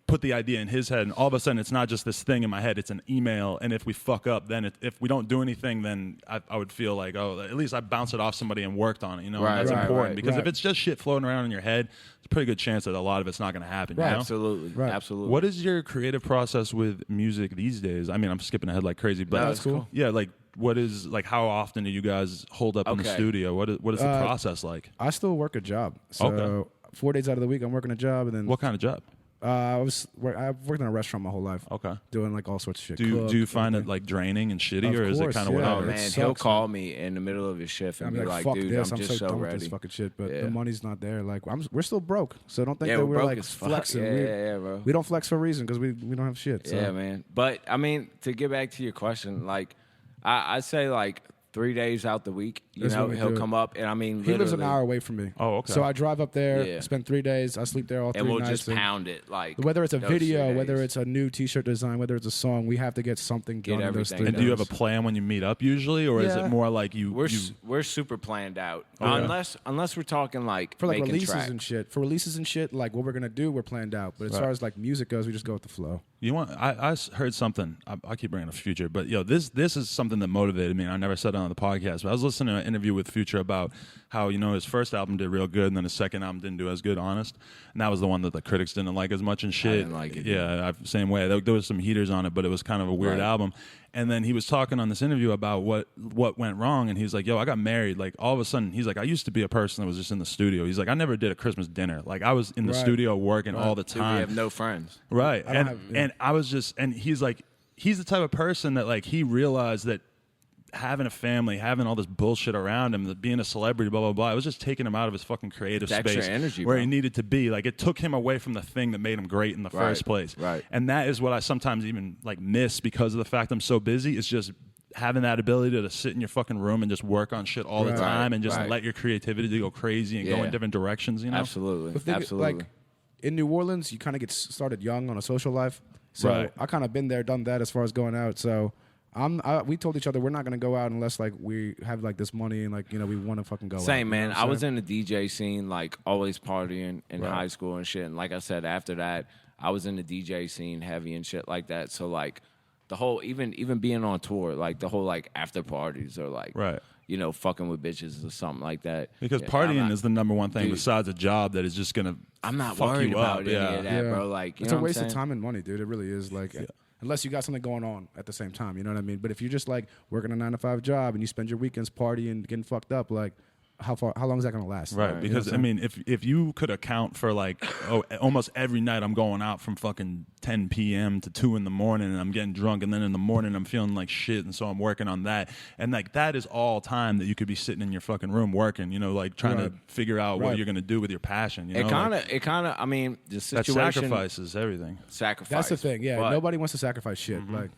Speaker 1: put the idea in his head, and all of a sudden it's not just this thing in my head; it's an email. And if we fuck up, then if we don't do anything, then I would feel like, oh, at least I bounced it off somebody and worked on it. You know,
Speaker 3: Right,
Speaker 1: and that's
Speaker 3: right,
Speaker 1: important
Speaker 3: right.
Speaker 1: because if
Speaker 2: Right.
Speaker 1: it's just shit floating around in your head, it's a pretty good chance that a lot of it's not going to happen.
Speaker 2: Right.
Speaker 1: You know?
Speaker 3: Absolutely.
Speaker 2: Right.
Speaker 3: Absolutely.
Speaker 1: What is your creative process with music these days? I mean, I'm skipping ahead like crazy, but
Speaker 3: No, that's cool.
Speaker 1: Yeah, like what is like how often do you guys hold up in the
Speaker 3: Okay.
Speaker 1: studio? What is the process like?
Speaker 2: I still work a job. So
Speaker 1: Okay.
Speaker 2: 4 days out of the week I'm working a job, and then
Speaker 1: What kind of job?
Speaker 2: I've worked in a restaurant my whole life.
Speaker 1: Okay.
Speaker 2: Doing like all sorts of shit.
Speaker 1: Do you
Speaker 2: Cook,
Speaker 1: find
Speaker 2: everything.
Speaker 1: it like draining and shitty,
Speaker 2: Of
Speaker 1: or is it
Speaker 2: course,
Speaker 1: kind of
Speaker 2: yeah.
Speaker 3: Oh
Speaker 1: whatever?
Speaker 3: man,
Speaker 2: It
Speaker 3: he'll
Speaker 2: sucks,
Speaker 3: call me in the middle of his shift and
Speaker 2: I'm
Speaker 3: be
Speaker 2: like,
Speaker 3: like,
Speaker 2: fuck
Speaker 3: dude,
Speaker 2: this.
Speaker 3: I'm just so
Speaker 2: done with
Speaker 3: ready.
Speaker 2: this fucking shit. But
Speaker 3: Yeah.
Speaker 2: the money's not there. Like we're still broke, so don't think
Speaker 3: Yeah,
Speaker 2: that
Speaker 3: we're
Speaker 2: we're
Speaker 3: broke
Speaker 2: like
Speaker 3: as fuck.
Speaker 2: flexing.
Speaker 3: Yeah,
Speaker 2: we,
Speaker 3: yeah, bro.
Speaker 2: we don't flex for a reason because we don't have shit. So.
Speaker 3: Yeah, man. But I mean, to get back to your question, like I say like 3 days out the week, you
Speaker 2: That's
Speaker 3: know,
Speaker 2: when we
Speaker 3: he'll
Speaker 2: do it.
Speaker 3: come up and I mean
Speaker 2: He lives an
Speaker 3: literally-
Speaker 2: hour away from me.
Speaker 1: Oh, okay.
Speaker 2: So I drive up there,
Speaker 3: Yeah.
Speaker 2: spend 3 days. I sleep there all 3
Speaker 3: and we'll
Speaker 2: nights.
Speaker 3: just
Speaker 2: and
Speaker 3: pound it like
Speaker 2: whether it's a
Speaker 3: those
Speaker 2: video,
Speaker 3: 3
Speaker 2: whether
Speaker 3: days.
Speaker 2: it's a new T-shirt design, whether it's a song, we have to get something
Speaker 3: Get
Speaker 2: done in those
Speaker 3: everything
Speaker 2: 3
Speaker 1: And
Speaker 2: days.
Speaker 1: do you have a plan when you meet up usually, or is
Speaker 2: Yeah.
Speaker 1: it more like you?
Speaker 3: we're super planned out.
Speaker 1: Okay.
Speaker 3: Unless we're talking like
Speaker 2: for like
Speaker 3: making
Speaker 2: releases
Speaker 3: track.
Speaker 2: and shit? For releases and shit, like what we're gonna do, we're planned out. But as
Speaker 1: Right.
Speaker 2: far as like music goes, we just go with the flow.
Speaker 1: You want? I heard something. I keep bringing up Future, but yo, this is something that motivated me. And I never said it on the podcast, but I was listening to an interview with Future about how his first album did real good, and then his second album didn't do as good. Honest, and that was the one that the critics didn't like as much and shit.
Speaker 3: didn't like it.
Speaker 1: Yeah, same way. There was some heaters on it, but it was kind of a weird
Speaker 3: Right.
Speaker 1: album. And then he was talking on this interview about what went wrong, and he's like, "Yo, I got married. Like all of a sudden, he's like, I used to be a person that was just in the studio. He's like, I never did a Christmas dinner. Like I was in the
Speaker 2: Right.
Speaker 1: studio working all the
Speaker 3: Dude, we
Speaker 1: time.
Speaker 3: have no friends.
Speaker 1: Right.
Speaker 2: I don't have- yeah.
Speaker 1: And I was just, and he's like, he's the type of person that like he realized that having a family, having all this bullshit around him, being a celebrity, blah, blah, blah. It was just taking him out of his fucking creative space
Speaker 3: energy,
Speaker 1: where
Speaker 3: bro.
Speaker 1: he needed to be. Like, it took him away from the thing that made him great in the first place.
Speaker 3: Right.
Speaker 1: And that is what I sometimes even, like, miss because of the fact I'm so busy. It's just having that ability to sit in your fucking room and just work on shit all the time and just let your creativity go crazy and go in different directions, you know?
Speaker 3: Absolutely.
Speaker 2: Like, in New Orleans, you kind of get started young on a social life. So I kind of been there, done that as far as going out. So we told each other we're not going to go out unless like we have like this money and like, you know, we want to fucking go out.
Speaker 3: Same, man.
Speaker 2: You know
Speaker 3: I was in the DJ scene, like always partying in high school and shit. And like I said, after that, I was in the DJ scene heavy and shit like that. So like the whole, even being on tour, like the whole like after parties or like, you know, fucking with bitches or something like that.
Speaker 1: Because partying is the number one thing besides a job that is just going to
Speaker 3: I'm not
Speaker 1: fuck
Speaker 3: worried
Speaker 1: you
Speaker 3: about
Speaker 1: up.
Speaker 3: any of that, bro. Like, you
Speaker 2: it's
Speaker 3: know
Speaker 2: a waste
Speaker 3: what I'm
Speaker 2: of
Speaker 3: saying?
Speaker 2: time and money, dude. It really is. Like, unless you got something going on at the same time, you know what I mean? But if you're just like working a 9-to-5 job and you spend your weekends partying, getting fucked up, like, how long is that going to last?
Speaker 1: Right, because
Speaker 2: you know
Speaker 1: I mean, if you could account for like almost every night I'm going out from fucking 10 p.m. to 2 in the morning and I'm getting drunk and then in the morning I'm feeling like shit and so I'm working on that and like that is all time that you could be sitting in your fucking room working, you know, like trying to figure out what you're gonna do with your passion. You know?
Speaker 3: It kind of. I mean, the situation
Speaker 1: that sacrifices everything.
Speaker 3: Sacrifice.
Speaker 2: That's the thing. Yeah,
Speaker 3: but
Speaker 2: nobody wants to sacrifice shit. Like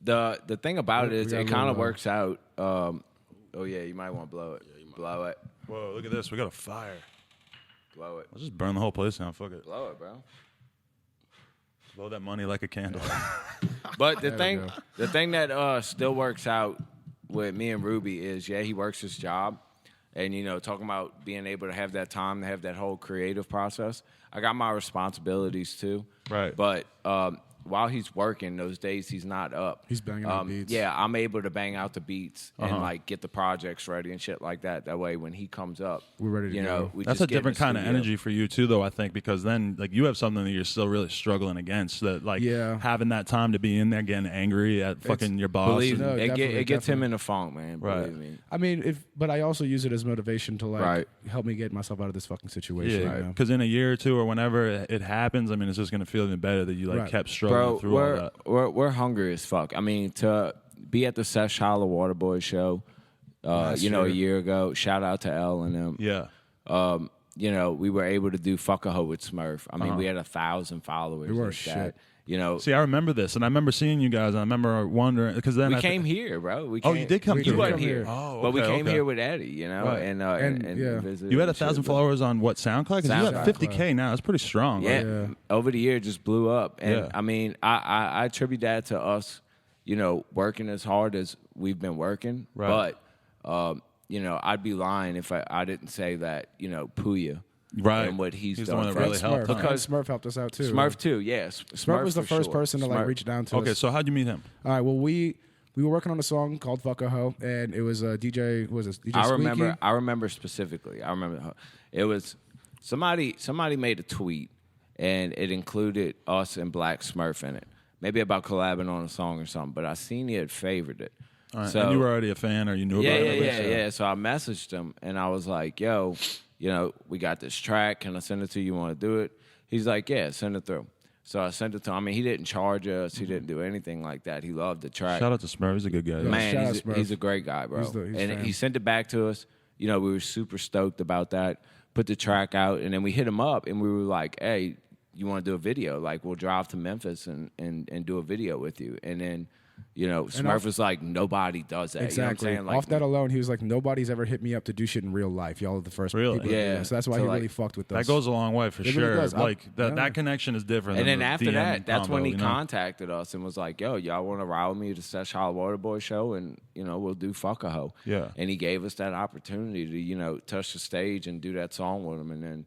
Speaker 3: the thing about it is,
Speaker 2: we got
Speaker 3: it
Speaker 2: a
Speaker 3: kind
Speaker 2: little,
Speaker 3: of works out. Oh yeah, you might want to blow it. Blow it.
Speaker 1: Whoa, look at this. We got a fire.
Speaker 3: Blow it.
Speaker 1: Let's just burn the whole place down. Fuck it.
Speaker 3: Blow it, bro.
Speaker 1: Blow that money like a candle.
Speaker 3: But the thing that still works out with me and Ruby is, he works his job. And, you know, talking about being able to have that time to have that whole creative process. I got my responsibilities, too.
Speaker 1: Right.
Speaker 3: But while he's working, those days he's not up.
Speaker 2: He's banging out beats.
Speaker 3: Yeah, I'm able to bang out the beats and, like, get the projects ready and shit like that. That way, when he comes up,
Speaker 2: we're ready to
Speaker 3: you know,
Speaker 2: go.
Speaker 3: we
Speaker 1: That's
Speaker 3: just
Speaker 1: a
Speaker 3: get in
Speaker 1: different
Speaker 3: the
Speaker 1: kind of
Speaker 3: studio.
Speaker 1: energy for you too, though. I think because then, like, you have something that you're still really struggling against. That, like, having that time to be in there, getting angry at fucking your boss.
Speaker 3: Believe
Speaker 1: and-
Speaker 3: me,
Speaker 2: No,
Speaker 3: it gets him
Speaker 2: definitely.
Speaker 3: in the funk, man.
Speaker 1: Right.
Speaker 3: Believe me.
Speaker 2: I mean, but I also use it as motivation to like help me get myself out of this fucking situation.
Speaker 1: Yeah,
Speaker 2: you know?
Speaker 1: because in a year or two or whenever it happens, I mean, it's just gonna feel even better that you like kept struggling through all that.
Speaker 3: We're hungry as fuck. I mean, to be at the Sesh Holla Waterboy show, you know, a year ago. Shout out to L and them.
Speaker 1: Yeah.
Speaker 3: You know, we were able to do Fuck a Hoe with Smurf. I mean, we had 1,000 followers.
Speaker 2: We were
Speaker 3: like
Speaker 2: shit.
Speaker 3: that. You know,
Speaker 1: See, I remember this, and I remember seeing you guys, and I remember wondering because then
Speaker 3: we came here, bro. We
Speaker 1: Oh,
Speaker 3: came,
Speaker 1: you did come
Speaker 2: we
Speaker 1: through
Speaker 3: You
Speaker 2: did
Speaker 3: weren't
Speaker 2: come
Speaker 3: here,
Speaker 2: here.
Speaker 1: Oh,
Speaker 3: but we
Speaker 1: okay,
Speaker 3: came
Speaker 1: okay.
Speaker 3: here with Eddie. You know,
Speaker 1: Right.
Speaker 3: and
Speaker 2: yeah.
Speaker 3: visited
Speaker 1: You had
Speaker 3: and shit,
Speaker 1: 1,000
Speaker 3: but-
Speaker 1: followers on what SoundCloud? Because you have
Speaker 3: SoundCloud.
Speaker 1: 50K now. That's pretty strong.
Speaker 3: Yeah.
Speaker 1: Like,
Speaker 3: Over the year, it just blew up. And
Speaker 1: Yeah.
Speaker 3: I mean, I attribute that to us, you know, working as hard as we've been working.
Speaker 1: Right.
Speaker 3: But, you know, I'd be lying if I didn't say that, you know, Pouya
Speaker 1: Right.
Speaker 3: and what he's
Speaker 1: the
Speaker 3: done
Speaker 1: one that
Speaker 3: for
Speaker 1: really
Speaker 3: us.
Speaker 1: helped.
Speaker 2: Smurf,
Speaker 1: huh?
Speaker 3: Because-
Speaker 2: Smurf helped us out too.
Speaker 3: Smurf too, yes.
Speaker 2: Smurf was the
Speaker 3: for
Speaker 2: first
Speaker 3: sure.
Speaker 2: person to like
Speaker 3: Smurf.
Speaker 2: reach down to
Speaker 1: Okay,
Speaker 2: us.
Speaker 1: so how'd you meet him?
Speaker 2: All right, well we were working on a song called "Fuck a Hoe," and it was a DJ. Who was this? DJ Squeaky?
Speaker 3: I remember specifically. I remember it was somebody made a tweet and it included us and Black Smurf in it. Maybe about collabing on a song or something. But I seen he had favored it.
Speaker 1: All right,
Speaker 3: So
Speaker 1: and you were already a fan, or you knew about it?
Speaker 3: yeah. So I messaged him and I was like, "Yo, you know, we got this track. Can I send it to you? You want to do it?" He's like, "Yeah, send it through." So I sent it to him. I mean, he didn't charge us. He didn't do anything like that. He loved the track.
Speaker 1: Shout out to Smurf. He's a good guy.
Speaker 2: Yeah.
Speaker 3: Man,
Speaker 2: shout out
Speaker 3: he's,
Speaker 2: Smurf.
Speaker 3: he's a great guy, bro.
Speaker 2: He's
Speaker 3: and
Speaker 2: fan.
Speaker 3: he sent it back to us. You know, we were super stoked about that. Put the track out, and then we hit him up, and we were like, "Hey, you want to do a video? Like, we'll drive to Memphis and do a video with you." And then, you know, Smurf
Speaker 2: off-
Speaker 3: was like, "Nobody does that."
Speaker 2: Exactly.
Speaker 3: You know what I'm saying? Like,
Speaker 2: Off that alone, he was like, "Nobody's ever hit me up to do shit in real life. Y'all are the first
Speaker 1: Really?
Speaker 2: people." to do
Speaker 3: Yeah.
Speaker 2: that." So that's why
Speaker 3: So,
Speaker 2: he
Speaker 3: like,
Speaker 2: really fucked with us.
Speaker 1: That goes a long way for
Speaker 2: It really
Speaker 1: sure.
Speaker 2: does.
Speaker 1: Like
Speaker 2: Yeah.
Speaker 1: that connection is different.
Speaker 3: and
Speaker 1: than
Speaker 3: then
Speaker 1: the
Speaker 3: after
Speaker 1: DM
Speaker 3: that, that's
Speaker 1: combo,
Speaker 3: when he
Speaker 1: you know?
Speaker 3: contacted us and was like, "Yo, y'all want to ride with me to Sesh Holla Waterboy show, and you know, we'll do Fuck a Hoe."
Speaker 1: Yeah.
Speaker 3: And he gave us that opportunity to, you know, touch the stage and do that song with him, and then,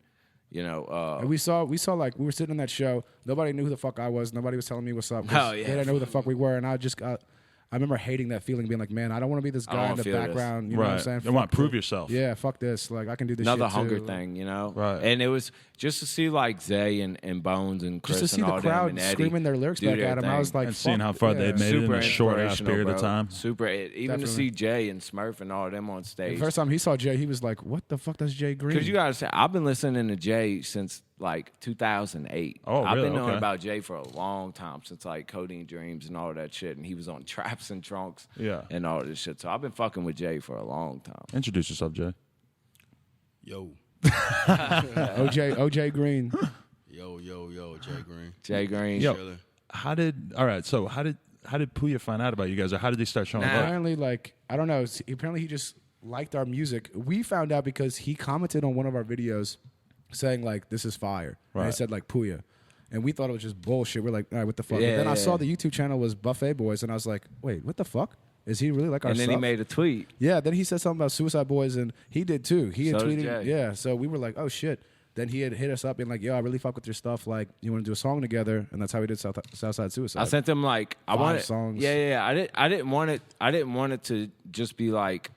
Speaker 3: you know,
Speaker 2: And we saw like we were sitting on that show. Nobody knew who the fuck I was. Nobody was telling me what's up. 'cause
Speaker 3: Oh, yeah.
Speaker 2: They didn't know who the fuck we were, and I remember hating that feeling, being like, man, I don't want to be this
Speaker 3: I
Speaker 2: guy
Speaker 3: don't
Speaker 2: in the
Speaker 3: feel this.
Speaker 2: background. You know what I'm
Speaker 1: Right.
Speaker 2: saying?
Speaker 1: You want to
Speaker 2: Fuck
Speaker 1: prove
Speaker 2: it.
Speaker 1: yourself.
Speaker 2: Yeah, fuck this. Like I can do this.
Speaker 3: another
Speaker 2: shit
Speaker 3: hunger
Speaker 2: too.
Speaker 3: thing, you know?
Speaker 1: Right.
Speaker 3: And it was just to see like Zay and Bones and Chris
Speaker 2: Just to see
Speaker 3: and
Speaker 2: the
Speaker 3: all them
Speaker 2: crowd
Speaker 3: and Eddie
Speaker 2: screaming their lyrics
Speaker 3: do
Speaker 2: back
Speaker 3: their
Speaker 2: at him. I
Speaker 3: thing.
Speaker 2: was like,
Speaker 1: And seeing
Speaker 2: fuck
Speaker 1: how far
Speaker 2: yeah.
Speaker 1: they've made it in a short ass
Speaker 3: inspirational,
Speaker 1: period of
Speaker 3: bro.
Speaker 1: time.
Speaker 3: Super. Even to
Speaker 2: Definitely.
Speaker 3: see Jay and Smurf and all them on
Speaker 2: The
Speaker 3: stage.
Speaker 2: first time he saw Jay, he was like, "What the fuck does Jay Green?"
Speaker 3: Because you gotta say, I've been listening to Jay since like 2008.
Speaker 1: Oh,
Speaker 3: I've
Speaker 1: really?
Speaker 3: been knowing
Speaker 1: Okay.
Speaker 3: about Jay for a long time, since like Codeine Dreams and all of that shit. And he was on Traps and Trunks and all this shit. So I've been fucking with Jay for a long time.
Speaker 1: Introduce yourself, Jay.
Speaker 4: Yo.
Speaker 2: OJ Green.
Speaker 4: Yo, Jay Green.
Speaker 3: Jay Green.
Speaker 1: Yo,
Speaker 4: Chiller.
Speaker 1: how did Pouya find out about you guys, or how did they start showing up?
Speaker 2: Apparently, like, I don't know. Apparently, he just liked our music. We found out because he commented on one of our videos saying, like, this is fire. And he
Speaker 1: Right.
Speaker 2: said, like, Pouya. And we thought it was just bullshit. We're like, all right, what the fuck?
Speaker 3: Yeah,
Speaker 2: But then I
Speaker 3: yeah.
Speaker 2: saw the YouTube channel was Buffet Boys, and I was like, wait, what the fuck? Is he really like our
Speaker 3: And then
Speaker 2: stuff?
Speaker 3: he made a tweet.
Speaker 2: Yeah, then he said something about Suicide Boys, and he did too. He had
Speaker 3: So did
Speaker 2: tweeted,
Speaker 3: Jay.
Speaker 2: yeah. So we were like, oh shit. Then he had hit us up and like, yo, I really fuck with your stuff. Like, you want to do a song together? And that's how we did Southside Suicide.
Speaker 3: I sent him like I
Speaker 2: 5
Speaker 3: wanted
Speaker 2: songs.
Speaker 3: Yeah. I didn't want it to just be like,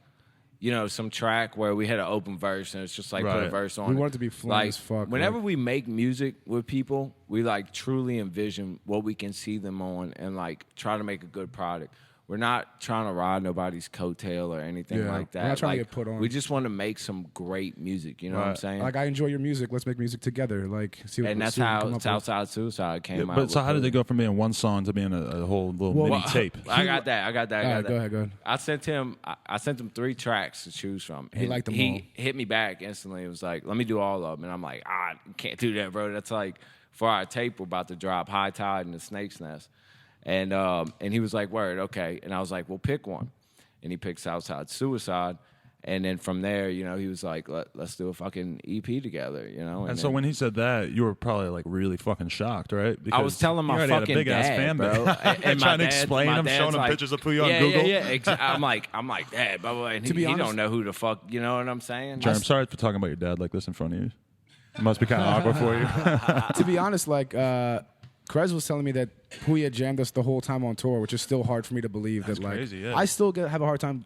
Speaker 3: you know, some track where we had an open verse and it's just like put a
Speaker 1: Right.
Speaker 3: verse on.
Speaker 2: We
Speaker 3: it.
Speaker 2: want it to be fun
Speaker 3: like,
Speaker 2: as fuck,
Speaker 3: Whenever
Speaker 2: like-
Speaker 3: we make music with people, we like truly envision what we can see them on and like try to make a good product. We're not trying to ride nobody's coattail or anything
Speaker 2: Yeah.
Speaker 3: like that.
Speaker 2: We're not trying to
Speaker 3: Like,
Speaker 2: get put on.
Speaker 3: We just want to make some great music. You know what I'm
Speaker 1: Right.
Speaker 3: saying?
Speaker 2: like, I enjoy your music. Let's make music together. Like, see what,
Speaker 3: and that's
Speaker 2: see what we
Speaker 3: how
Speaker 2: come up with.
Speaker 3: Southside Suicide came out.
Speaker 1: But so
Speaker 3: with
Speaker 1: how did
Speaker 3: Pouya.
Speaker 1: they go from being one song to being a whole little mini tape?
Speaker 3: I got that.
Speaker 2: All right, go ahead.
Speaker 3: I sent him 3 tracks to choose from.
Speaker 2: He
Speaker 3: And
Speaker 2: liked them all.
Speaker 3: He hit me back instantly. It was like, let me do all of them. And I'm like, can't do that, bro. That's like for our tape we're about to drop, High Tide and the Snake's Nest. And he was like, word, okay. And I was like, well, pick one. And he picked Southside Suicide. And then from there, you know, he was like, let's do a fucking EP together, you know.
Speaker 1: And so
Speaker 3: then-
Speaker 1: when he said that, you were probably like really fucking shocked, right?
Speaker 3: I was telling
Speaker 1: you
Speaker 3: my
Speaker 1: already had a
Speaker 3: fucking
Speaker 1: big ass
Speaker 3: dad,
Speaker 1: fan
Speaker 3: bro.
Speaker 1: base.
Speaker 3: And
Speaker 1: trying to
Speaker 3: my dad-
Speaker 1: explain
Speaker 3: my
Speaker 1: him,
Speaker 3: dad's
Speaker 1: showing him
Speaker 3: like,
Speaker 1: pictures of Pouya on
Speaker 3: yeah,
Speaker 1: Google.
Speaker 3: Yeah. I'm like, Dad, blah. And
Speaker 2: To be
Speaker 3: he
Speaker 2: honest-
Speaker 3: don't know who the fuck, you know what I'm saying?
Speaker 1: Jerry, I'm sorry for talking about your dad like this in front of you. It must be kind of awkward for you.
Speaker 2: To be honest, like, Krez was telling me that Pouya jammed us the whole time on tour, which is still hard for me to believe.
Speaker 1: That's
Speaker 2: that, like,
Speaker 1: crazy, yeah.
Speaker 2: I still have a hard time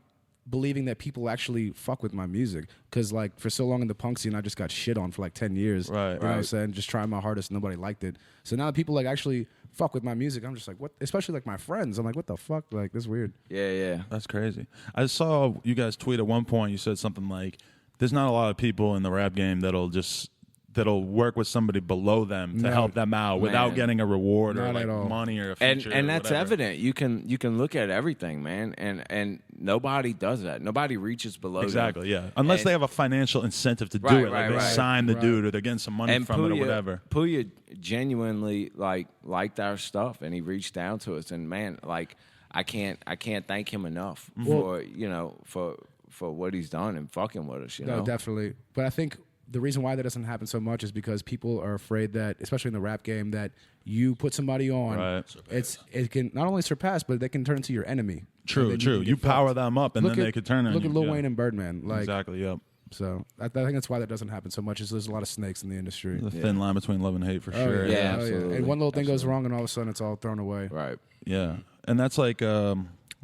Speaker 2: believing that people actually fuck with my music. Because, like, for so long in the punk scene, I just got shit on for like 10 years.
Speaker 1: Right.
Speaker 2: You know what I'm saying? Just trying my hardest, nobody liked it. So now that people like actually fuck with my music, I'm just like, what? Especially like my friends. I'm like, what the fuck? Like, this is weird.
Speaker 3: Yeah.
Speaker 1: That's crazy. I saw you guys tweet at one point. You said something like, "There's not a lot of people in the rap game that'll work with somebody below them to
Speaker 2: No.
Speaker 1: help them out without
Speaker 3: Man.
Speaker 1: getting a reward or
Speaker 2: Not
Speaker 1: like
Speaker 2: at all.
Speaker 1: money or a
Speaker 3: And
Speaker 1: feature. or
Speaker 3: that's
Speaker 1: whatever.
Speaker 3: evident. You can look at everything, man. And nobody does that. Nobody reaches below them.
Speaker 1: Exactly, yeah. Unless
Speaker 3: And-
Speaker 1: they have a financial incentive to do
Speaker 3: Right,
Speaker 1: it, like
Speaker 3: right,
Speaker 1: they
Speaker 3: right.
Speaker 1: sign the
Speaker 2: Right.
Speaker 1: dude or they're getting some money
Speaker 3: And
Speaker 1: from it or whatever.
Speaker 3: Pouya genuinely liked our stuff, and he reached down to us. And man, like I can't thank him enough for for what he's done and fucking with us. You
Speaker 2: No,
Speaker 3: know,
Speaker 2: definitely. But I think the reason why that doesn't happen so much is because people are afraid that, especially in the rap game, that you put somebody on,
Speaker 1: Right.
Speaker 2: it can not only surpass, but they can turn into your enemy.
Speaker 1: True,
Speaker 2: And then
Speaker 1: true.
Speaker 2: can
Speaker 1: You
Speaker 2: get
Speaker 1: power
Speaker 2: fucked.
Speaker 1: them up and
Speaker 2: Look
Speaker 1: then
Speaker 2: at-
Speaker 1: they could turn on
Speaker 2: Look
Speaker 1: you.
Speaker 2: at Lil
Speaker 1: Yeah.
Speaker 2: Wayne and Birdman. Like,
Speaker 1: Exactly, yep.
Speaker 2: So I think that's why that doesn't happen so much. Is there's a lot of snakes in the industry.
Speaker 1: The thin line between love and hate for sure.
Speaker 3: yeah.
Speaker 2: Oh,
Speaker 3: absolutely.
Speaker 2: And one little thing goes wrong, and all of a sudden it's all thrown away.
Speaker 3: right?
Speaker 1: Yeah, and that's like,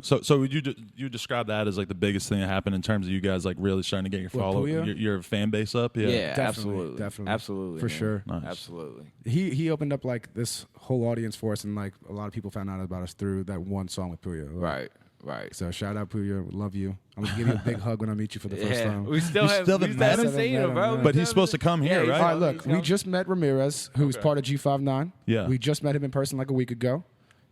Speaker 1: so would you describe that as like the biggest thing that happened in terms of you guys like really starting to get your
Speaker 2: What,
Speaker 1: follow
Speaker 2: Pouya?
Speaker 1: your fan base up? Yeah,
Speaker 3: Yeah,
Speaker 2: Definitely,
Speaker 3: absolutely,
Speaker 2: definitely. For
Speaker 3: man.
Speaker 2: sure.
Speaker 1: Nice.
Speaker 3: Absolutely.
Speaker 2: He opened up like this whole audience for us, and like a lot of people found out about us through that one song with Pouya. Like,
Speaker 3: Right.
Speaker 2: So shout out Pouya, love you. I'm gonna give you a big hug when I meet you for the first
Speaker 3: Yeah,
Speaker 2: time.
Speaker 3: we still
Speaker 1: You
Speaker 3: have
Speaker 1: still
Speaker 3: we
Speaker 1: haven't
Speaker 3: still
Speaker 1: met
Speaker 3: haven't
Speaker 2: him?
Speaker 3: seen him, bro.
Speaker 1: But he's supposed to come here,
Speaker 3: he's
Speaker 1: right?
Speaker 2: All right,
Speaker 3: coming,
Speaker 2: look,
Speaker 3: he's
Speaker 2: we
Speaker 3: coming.
Speaker 2: just met Ramirez, who's part of G59.
Speaker 1: Yeah.
Speaker 2: We just met him in person like a week ago.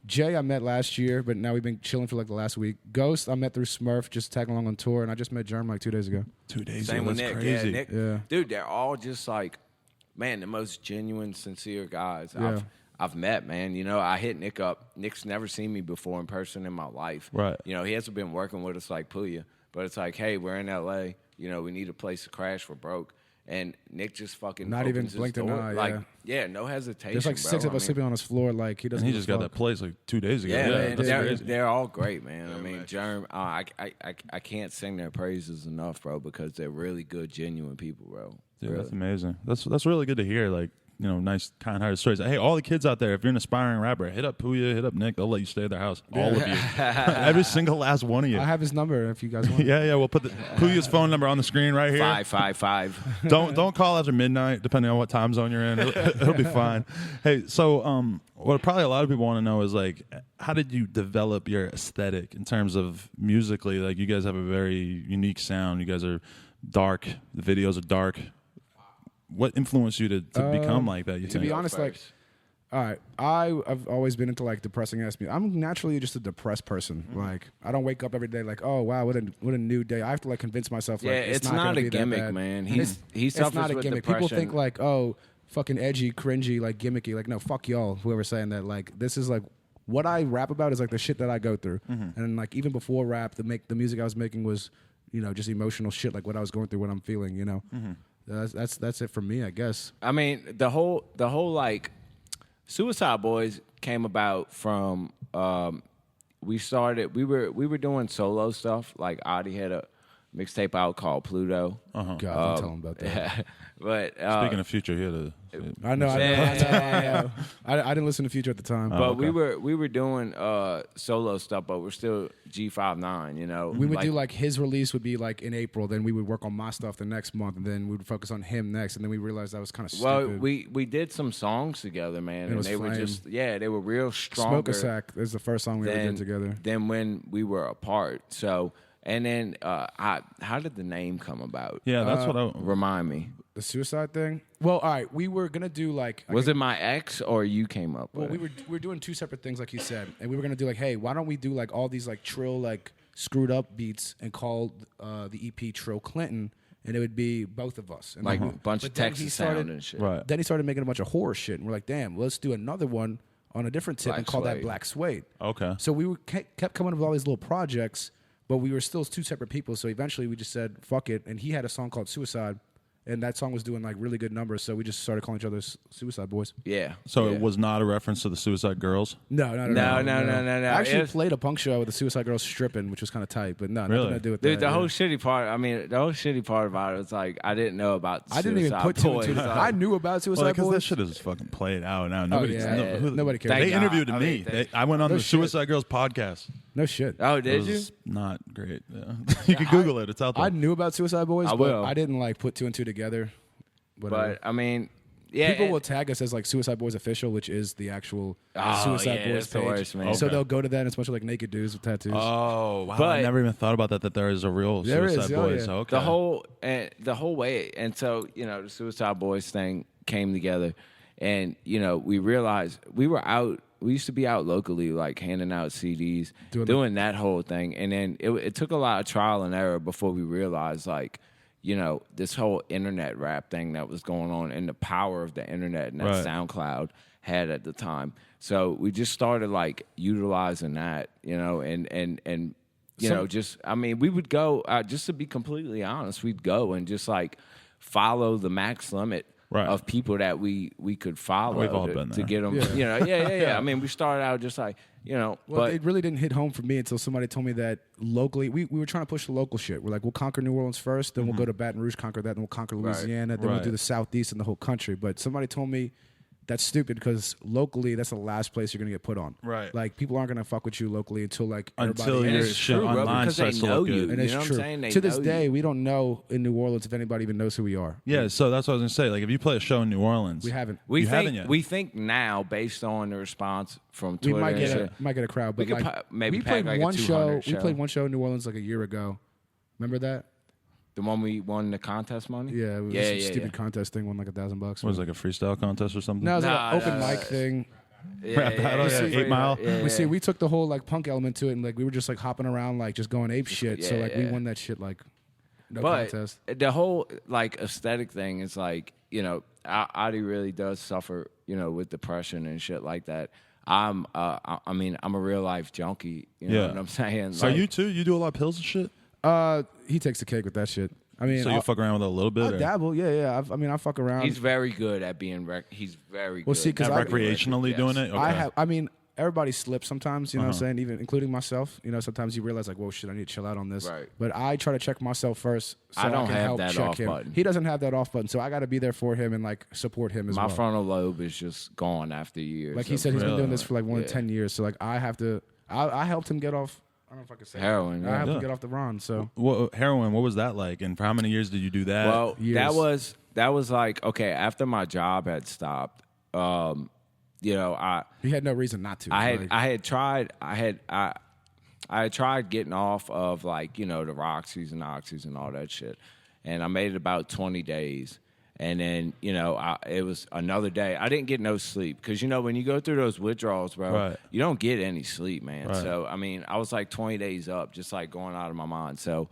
Speaker 2: Jay, I met last year, but now we've been chilling for like the last week. Ghost, I met through Smurf, just tagging along on tour, and I just met Germ like 2 days ago.
Speaker 1: 2 days
Speaker 3: Same
Speaker 1: ago.
Speaker 3: with
Speaker 1: That's
Speaker 3: Nick.
Speaker 1: crazy.
Speaker 3: Yeah, Nick.
Speaker 2: Yeah.
Speaker 3: Dude, they're all just like, man, the most genuine, sincere guys
Speaker 2: Yeah.
Speaker 3: I've met, man. You know, I hit Nick up. Nick's never seen me before in person in my life.
Speaker 1: Right.
Speaker 3: You know, he hasn't been working with us like Pouya, but it's like, hey, we're in L.A. You know, we need a place to crash for broke. And Nick just fucking
Speaker 2: Not even
Speaker 3: opens his
Speaker 2: blinked an
Speaker 3: door.
Speaker 2: eye,
Speaker 3: Like,
Speaker 2: yeah.
Speaker 3: no hesitation.
Speaker 2: There's like
Speaker 3: bro.
Speaker 2: 6 of
Speaker 3: I
Speaker 2: us
Speaker 3: mean,
Speaker 2: sleeping on his floor, like he doesn't.
Speaker 1: And he
Speaker 2: give
Speaker 1: just
Speaker 2: a
Speaker 1: got
Speaker 2: fuck.
Speaker 1: that place like 2 days ago.
Speaker 3: Yeah, man,
Speaker 1: that's crazy.
Speaker 3: they're all great, man. I mean, Germ, I can't sing their praises enough, bro, because they're really good, genuine people, bro.
Speaker 1: Dude,
Speaker 3: Really.
Speaker 1: that's amazing. That's really good to hear. Like, you know, nice, kind-hearted stories. Hey, all the kids out there, if you're an aspiring rapper, hit up Pouya, hit up Nick. They'll let you stay at their house. All of you, every single last one of you.
Speaker 2: I have his number if you guys want.
Speaker 1: Yeah. We'll put Pouya's phone number on the screen right here.
Speaker 3: 555.
Speaker 1: Don't call after midnight, depending on what time zone you're in. It'll be fine. Hey, so what probably a lot of people want to know is like, how did you develop your aesthetic in terms of musically? Like, you guys have a very unique sound. You guys are dark. The videos are dark. what influenced you to become like that? You
Speaker 2: To
Speaker 1: think?
Speaker 2: be honest, like, all right, I've always been into like depressing ass music. I'm naturally just a depressed person. Like, I don't wake up every day like, oh wow, what a new day. I have to like convince myself like,
Speaker 3: it's
Speaker 2: not
Speaker 3: not
Speaker 2: gonna
Speaker 3: a
Speaker 2: be that
Speaker 3: gimmick,
Speaker 2: bad.
Speaker 3: man.
Speaker 2: It's
Speaker 3: suffers
Speaker 2: not a
Speaker 3: with
Speaker 2: gimmick.
Speaker 3: depression.
Speaker 2: People think like, oh, fucking edgy, cringy, like gimmicky. Like, no, fuck y'all. Whoever's saying that, like, this is like what I rap about is like the shit that I go through. And like even before rap, the music I was making was, you know, just emotional shit, like what I was going through, what I'm feeling. You know, that's it for me, I guess.
Speaker 3: I mean, the whole like Suicide Boys came about from we were doing solo stuff. Like Adi had a mixtape out called Pluto.
Speaker 2: God, don't tell him about that.
Speaker 3: But
Speaker 1: Speaking of Future, he had a.
Speaker 2: I know. I didn't listen to Future at the time.
Speaker 3: But we were doing solo stuff, but we're still G59, you know.
Speaker 2: We would do like his release would be like in April, then we would work on my stuff the next month, and then we would focus on him next, and then we realized that was kind of
Speaker 3: well,
Speaker 2: stupid.
Speaker 3: we did some songs together, man, and
Speaker 2: was
Speaker 3: they were
Speaker 2: flame.
Speaker 3: just they were real strong.
Speaker 2: Smoke a Sack is the first song we ever did together.
Speaker 3: Than when we were apart. So, and then how did the name come about?
Speaker 1: Yeah, that's what I.
Speaker 3: Remind me.
Speaker 2: The Suicide thing. Well, all right, we were gonna do like.
Speaker 3: Was it my ex or you came up with
Speaker 2: Well, we were doing two separate things, like you said, and we were gonna do like, hey, why don't we do like all these like trill, like screwed up beats and call the EP Trill Clinton, and it would be both of us, and
Speaker 3: like a
Speaker 2: then
Speaker 3: bunch of
Speaker 2: then he
Speaker 3: Texas
Speaker 2: started-
Speaker 3: sound and shit.
Speaker 1: Right.
Speaker 2: Then he started making a bunch of horror shit, and we're like, damn, let's do another one on a different tip
Speaker 3: Black
Speaker 2: and call that
Speaker 3: Suede.
Speaker 2: Black Suede.
Speaker 1: Okay.
Speaker 2: So we kept coming up with all these little projects, but we were still two separate people. So eventually we just said, fuck it. And he had a song called Suicide, and that song was doing like really good numbers. So we just started calling each other Suicide Boys.
Speaker 3: Yeah.
Speaker 1: So
Speaker 3: yeah.
Speaker 1: it was not a reference to the Suicide Girls.
Speaker 2: No.
Speaker 3: No.
Speaker 2: I actually
Speaker 3: It was-
Speaker 2: played a punk show with the Suicide Girls stripping, which was kind of tight, but no,
Speaker 1: Really?
Speaker 2: nothing to do with
Speaker 3: Dude,
Speaker 2: that.
Speaker 3: the whole
Speaker 2: yeah.
Speaker 3: shitty part. I mean, the whole shitty part about it was like I didn't know about.
Speaker 2: I didn't even
Speaker 3: Suicide
Speaker 2: put two and
Speaker 3: Boys.
Speaker 2: two. I knew about Suicide
Speaker 1: Well, because that
Speaker 2: Boys.
Speaker 1: shit is fucking played out now. Nobody,
Speaker 2: yeah. Nobody cares.
Speaker 1: They
Speaker 3: Thank
Speaker 1: interviewed
Speaker 3: God. I
Speaker 1: me.
Speaker 3: mean,
Speaker 1: I went on
Speaker 2: No
Speaker 1: the
Speaker 2: shit.
Speaker 1: Suicide Girls podcast.
Speaker 2: No shit.
Speaker 3: Oh,
Speaker 1: It
Speaker 3: did you?
Speaker 1: was not great. Yeah. You can Google it. It's out there.
Speaker 2: I knew about Suicide Boys,
Speaker 3: I
Speaker 2: but
Speaker 3: will.
Speaker 2: I didn't like put two and two together. Whatever.
Speaker 3: But I mean, yeah.
Speaker 2: People
Speaker 3: and-
Speaker 2: will tag us as like Suicide Boys Official, which is the actual Suicide
Speaker 3: yeah,
Speaker 2: Boys
Speaker 3: that's the
Speaker 2: page.
Speaker 3: worst, man.
Speaker 2: So
Speaker 1: Okay.
Speaker 2: they'll go to that, and it's a bunch of like naked dudes with tattoos.
Speaker 1: Oh, wow. I
Speaker 3: But-
Speaker 1: never even thought about that there is a real
Speaker 2: There is,
Speaker 1: Suicide
Speaker 2: oh,
Speaker 1: Boys.
Speaker 2: yeah.
Speaker 1: Okay.
Speaker 3: the whole way, and so the Suicide Boys thing came together, and we realized we were out. We used to be out locally, like handing out CDs, doing that whole thing, and then it took a lot of trial and error before we realized, like, this whole internet rap thing that was going on, and the power of the internet and that
Speaker 1: Right.
Speaker 3: SoundCloud had at the time. So we just started like utilizing that, and just I mean, we would go just to be completely honest, we'd go and just like follow the max limit
Speaker 1: Right.
Speaker 3: of people that we could follow
Speaker 1: We've all
Speaker 3: to,
Speaker 1: been
Speaker 3: to
Speaker 1: there.
Speaker 3: get them. Yeah. I mean, we started out just like
Speaker 2: Well,
Speaker 3: but
Speaker 2: it really didn't hit home for me until somebody told me that locally, we were trying to push the local shit. We're like, we'll conquer New Orleans first, then we'll go to Baton Rouge, conquer that, then we'll conquer Louisiana, then we'll
Speaker 1: Right.
Speaker 2: do the Southeast and the whole country. But somebody told me that's stupid because locally, that's the last place you're going to get put on.
Speaker 1: Right.
Speaker 2: Like, people aren't going to fuck with you locally until like
Speaker 1: Until
Speaker 2: everybody
Speaker 1: your
Speaker 3: And
Speaker 2: is.
Speaker 3: it's
Speaker 1: shit
Speaker 3: true, bro,
Speaker 1: online
Speaker 3: because they
Speaker 1: starts to
Speaker 3: know
Speaker 1: look
Speaker 3: you.
Speaker 1: good.
Speaker 2: And
Speaker 3: You
Speaker 2: it's
Speaker 3: know what I'm
Speaker 2: true.
Speaker 3: saying? They
Speaker 2: To this
Speaker 3: know
Speaker 2: day,
Speaker 3: you.
Speaker 2: we don't know in New Orleans if anybody even knows who we are.
Speaker 1: Yeah, so that's what I was going to say. Like, if you play a show in New Orleans.
Speaker 2: We haven't.
Speaker 1: You haven't yet.
Speaker 3: We think now, based on the response from
Speaker 2: We
Speaker 3: Twitter,
Speaker 2: might
Speaker 3: and
Speaker 2: get
Speaker 3: shit,
Speaker 2: a crowd, but
Speaker 3: could
Speaker 2: like
Speaker 3: maybe
Speaker 2: we
Speaker 3: pack
Speaker 2: played
Speaker 3: like a
Speaker 2: one show.
Speaker 3: 200
Speaker 2: We
Speaker 3: show.
Speaker 2: played one show in New Orleans like a year ago. Remember that?
Speaker 3: the one we won the contest money.
Speaker 2: Yeah, it was a stupid contest thing. Won like $1,000.
Speaker 1: What was it, like a freestyle contest or something?
Speaker 2: No, it was like
Speaker 3: Nah,
Speaker 2: an open
Speaker 3: nah,
Speaker 2: mic
Speaker 3: nah.
Speaker 2: thing.
Speaker 1: Rap battle,
Speaker 3: yeah,
Speaker 1: yeah, 8 Mile.
Speaker 2: We took the whole like punk element to it, and like we were just like hopping around, like just going ape shit. So like we
Speaker 3: yeah.
Speaker 2: won that shit like no
Speaker 3: But
Speaker 2: contest.
Speaker 3: the whole like aesthetic thing is like Adi really does suffer with depression and shit like that. I'm I mean I'm a real life junkie. You know
Speaker 1: Yeah.
Speaker 3: what I'm saying?
Speaker 1: So
Speaker 3: Like,
Speaker 1: you too? You do a lot of pills and shit?
Speaker 2: He takes the cake with that shit. I mean,
Speaker 1: So you
Speaker 2: I'll,
Speaker 1: fuck around with it a little bit?
Speaker 2: I'll
Speaker 1: or-
Speaker 2: dabble. Yeah. I fuck around.
Speaker 3: he's very good at being he's very good.
Speaker 2: Well, see, 'cause I-
Speaker 1: Recreationally
Speaker 3: Yes.
Speaker 1: doing it? Okay.
Speaker 2: I mean, everybody slips sometimes, you know what I'm saying? Even including myself. Sometimes you realize like, whoa, shit, I need to chill out on this.
Speaker 3: Right.
Speaker 2: But I try to check myself first so
Speaker 3: I don't
Speaker 2: can
Speaker 3: have
Speaker 2: help
Speaker 3: that
Speaker 2: check
Speaker 3: off
Speaker 2: him.
Speaker 3: button.
Speaker 2: He doesn't have that off button, so I got to be there for him and like support him as
Speaker 3: My
Speaker 2: well.
Speaker 3: frontal lobe is just gone after years.
Speaker 2: Like he
Speaker 3: of
Speaker 2: said, he's been
Speaker 1: Really?
Speaker 2: doing this for like more than
Speaker 3: Yeah.
Speaker 2: 10 years. So like I have to. I helped him get off. I don't know if I can say
Speaker 3: Heroin,
Speaker 2: That.
Speaker 3: yeah.
Speaker 2: I helped
Speaker 1: Yeah.
Speaker 2: him get off the Ron. So
Speaker 1: Heroin, what was that like? And for how many years did you do that?
Speaker 3: Well,
Speaker 2: years.
Speaker 3: that was like okay after my job had stopped. I
Speaker 2: he had no reason not to.
Speaker 3: I
Speaker 2: Like,
Speaker 3: had tried getting off of like the Roxys and Oxys and all that shit, and I made it about 20 days, And then, it was another day. I didn't get no sleep because, when you go through those withdrawals, bro,
Speaker 1: Right.
Speaker 3: you don't get any sleep, man.
Speaker 1: Right.
Speaker 3: So, I mean, I was like 20 days up, just like going out of my mind. So,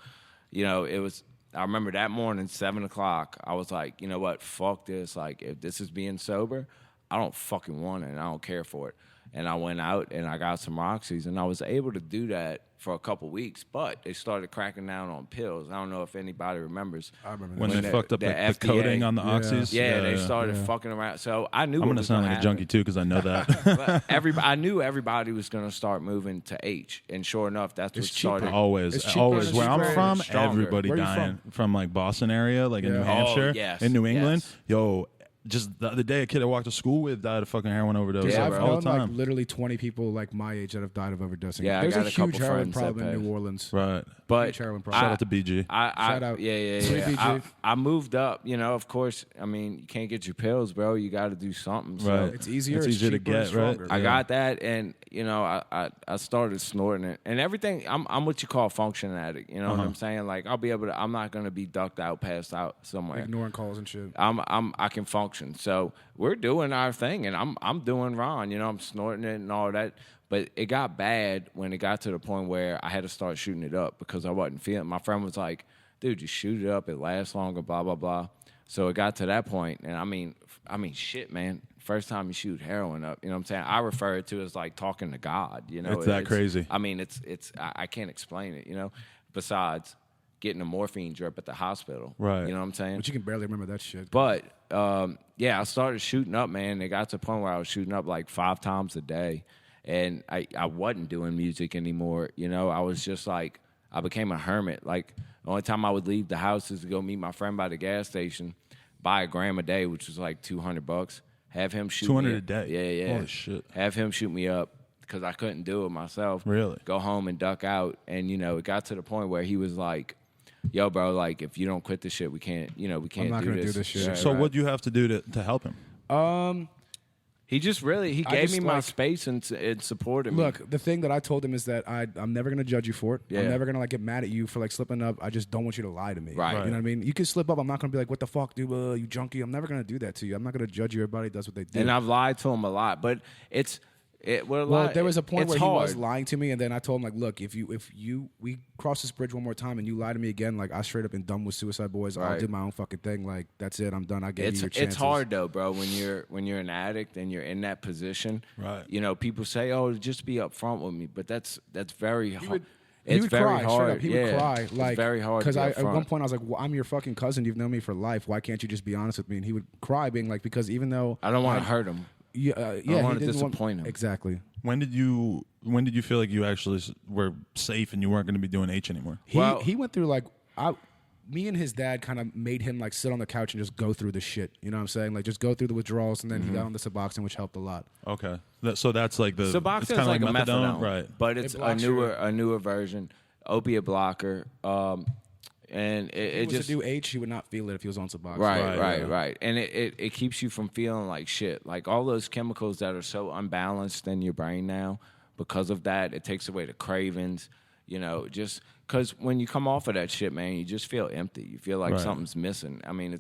Speaker 3: it was, I remember that morning, 7 o'clock, I was like, you know what, fuck this. Like, if this is being sober, I don't fucking want it and I don't care for it. And I went out and I got some Roxy's, and I was able to do that for a couple weeks, but they started cracking down on pills. I don't know if anybody remers.
Speaker 2: I remember
Speaker 1: When they fucked up the
Speaker 3: FDA
Speaker 1: coating on the oxys.
Speaker 3: Yeah, they started fucking around. So I knew
Speaker 1: I'm
Speaker 3: going
Speaker 1: gonna
Speaker 3: to
Speaker 1: sound like a junkie too because I know that.
Speaker 3: But I knew everybody was going to start moving to H, and sure enough, that's what
Speaker 2: It's cheaper.
Speaker 3: started.
Speaker 1: Always,
Speaker 2: It's cheaper
Speaker 1: always.
Speaker 2: and
Speaker 1: Where I'm
Speaker 3: cheaper
Speaker 1: from,
Speaker 3: and stronger.
Speaker 1: everybody
Speaker 2: Where you
Speaker 1: dying from like Boston area, like in
Speaker 2: Yeah.
Speaker 1: New
Speaker 2: Oh,
Speaker 1: Hampshire,
Speaker 3: yes,
Speaker 1: in New England.
Speaker 3: yes.
Speaker 1: Yo, just the other day, a kid I walked to school with died of fucking heroin overdose.
Speaker 3: Yeah,
Speaker 2: I've
Speaker 3: bro.
Speaker 1: all
Speaker 2: known
Speaker 1: the time.
Speaker 2: like literally 20 people like my age that have died of overdosing.
Speaker 3: Yeah, I
Speaker 2: There's
Speaker 3: got
Speaker 2: a
Speaker 3: a
Speaker 2: huge
Speaker 3: couple
Speaker 2: heroin
Speaker 3: friends that
Speaker 2: problem in
Speaker 3: passed.
Speaker 2: New Orleans.
Speaker 1: Right.
Speaker 3: But
Speaker 2: Huge heroin problem.
Speaker 1: Shout out to BG.
Speaker 2: Shout out.
Speaker 3: Yeah.
Speaker 2: Sweet BG.
Speaker 3: I moved up. Of course. I mean, you can't get your pills, bro. You got to do something. So
Speaker 1: Right.
Speaker 2: It's easier.
Speaker 1: It's
Speaker 2: It's
Speaker 1: easier to
Speaker 2: cheaper, it's
Speaker 1: get, right?
Speaker 2: stronger.
Speaker 3: I
Speaker 1: Yeah.
Speaker 3: got that, and I started snorting it, and everything. I'm what you call a function addict. You know what I'm saying? Like I'll be able to. I'm not gonna be ducked out, passed out somewhere.
Speaker 2: Ignoring calls and shit.
Speaker 3: I can function. So we're doing our thing, and I'm doing Ron. I'm snorting it and all that. But it got bad when it got to the point where I had to start shooting it up because I wasn't feeling. My friend was like, "Dude, just shoot it up. It lasts longer." Blah blah blah. So it got to that point, and I mean, shit, man. First time you shoot heroin up, you know what I'm saying? I refer to it as like talking to God.
Speaker 1: It's that crazy.
Speaker 3: I mean, I can't explain it. Besides getting a morphine drip at the hospital.
Speaker 1: Right.
Speaker 3: You know what I'm saying?
Speaker 2: But you can barely remember that shit.
Speaker 3: But I started shooting up, man. It got to the point where I was shooting up like 5 times a day, and I wasn't doing music anymore. I was just like, I became a hermit. Like the only time I would leave the house is to go meet my friend by the gas station, buy a gram a day, which was like $200. Have him shoot
Speaker 1: 200
Speaker 3: me
Speaker 1: a day.
Speaker 3: Yeah.
Speaker 1: Holy shit.
Speaker 3: Have him shoot me up because I couldn't do it myself.
Speaker 1: Really?
Speaker 3: Go home and duck out, and it got to the point where he was like, "Yo, bro, like if you don't quit this shit, we can't. We can't.
Speaker 2: I'm not
Speaker 3: do
Speaker 2: gonna
Speaker 3: this.
Speaker 2: do this shit.
Speaker 3: Right,
Speaker 1: So
Speaker 3: right.
Speaker 1: what do you have to do to help him?
Speaker 3: He just really gave
Speaker 2: just
Speaker 3: me my
Speaker 2: like-
Speaker 3: space and supported me.
Speaker 2: Look, the thing that I told him is that I'm never gonna judge you for it.
Speaker 3: Yeah.
Speaker 2: I'm never gonna like get mad at you for like slipping up. I just don't want you to lie to me.
Speaker 3: Right.
Speaker 2: You know what I mean? You can slip up. I'm not gonna be like, what the fuck, dude? You junkie. I'm never gonna do that to you. I'm not gonna judge you. Everybody does what they do.
Speaker 3: And I've lied to him a lot, but
Speaker 2: Well, there was a point where
Speaker 3: it's
Speaker 2: he was
Speaker 3: hard.
Speaker 2: lying to me, and then I told him like, look, if we cross this bridge one more time and you lie to me again, like I straight up been done with Suicide Boys. I'll
Speaker 3: Right.
Speaker 2: do my own fucking thing. Like that's it. I'm done. I gave you your chances.
Speaker 3: It's hard though, bro. When you're an addict and you're in that position,
Speaker 1: Right.
Speaker 3: People say, "Oh, just be upfront with me," but that's very hard.
Speaker 2: He
Speaker 3: It's
Speaker 2: would
Speaker 3: very
Speaker 2: cry,
Speaker 3: hard.
Speaker 2: straight up. He would
Speaker 3: Yeah.
Speaker 2: cry,
Speaker 3: It's
Speaker 2: like
Speaker 3: very hard.
Speaker 2: Because
Speaker 3: to be
Speaker 2: at one
Speaker 3: upfront.
Speaker 2: point I was like, well, "I'm your fucking cousin. You've known me for life. Why can't you just be honest with me?" And he would cry, being like, "Because even though
Speaker 3: I don't want to hurt him.
Speaker 2: yeah,
Speaker 3: don't
Speaker 2: he
Speaker 3: wanna
Speaker 2: didn't
Speaker 3: disappoint him.
Speaker 2: Exactly.
Speaker 1: When did you feel like you actually were safe and you weren't going to be doing H anymore?
Speaker 2: He went through like me and his dad kind of made him like sit on the couch and just go through the shit. You know what I'm saying? Like just go through the withdrawals, and then he got on the Suboxone, which helped a lot.
Speaker 1: Okay. So that's like the
Speaker 3: Suboxone
Speaker 1: it's
Speaker 3: is
Speaker 1: kinda
Speaker 3: like a methadone,
Speaker 1: right?
Speaker 3: But it's a
Speaker 2: blocks your-
Speaker 3: newer version, opiate blocker, and
Speaker 2: If
Speaker 3: it
Speaker 2: he was
Speaker 3: just
Speaker 2: to do H, he would not feel it if he was on Suboxone.
Speaker 3: Right. And it keeps you from feeling like shit. Like all those chemicals that are so unbalanced in your brain now, because of that, it takes away the cravings, just because when you come off of that shit, man, you just feel empty. You feel like
Speaker 1: Right.
Speaker 3: something's missing. I mean,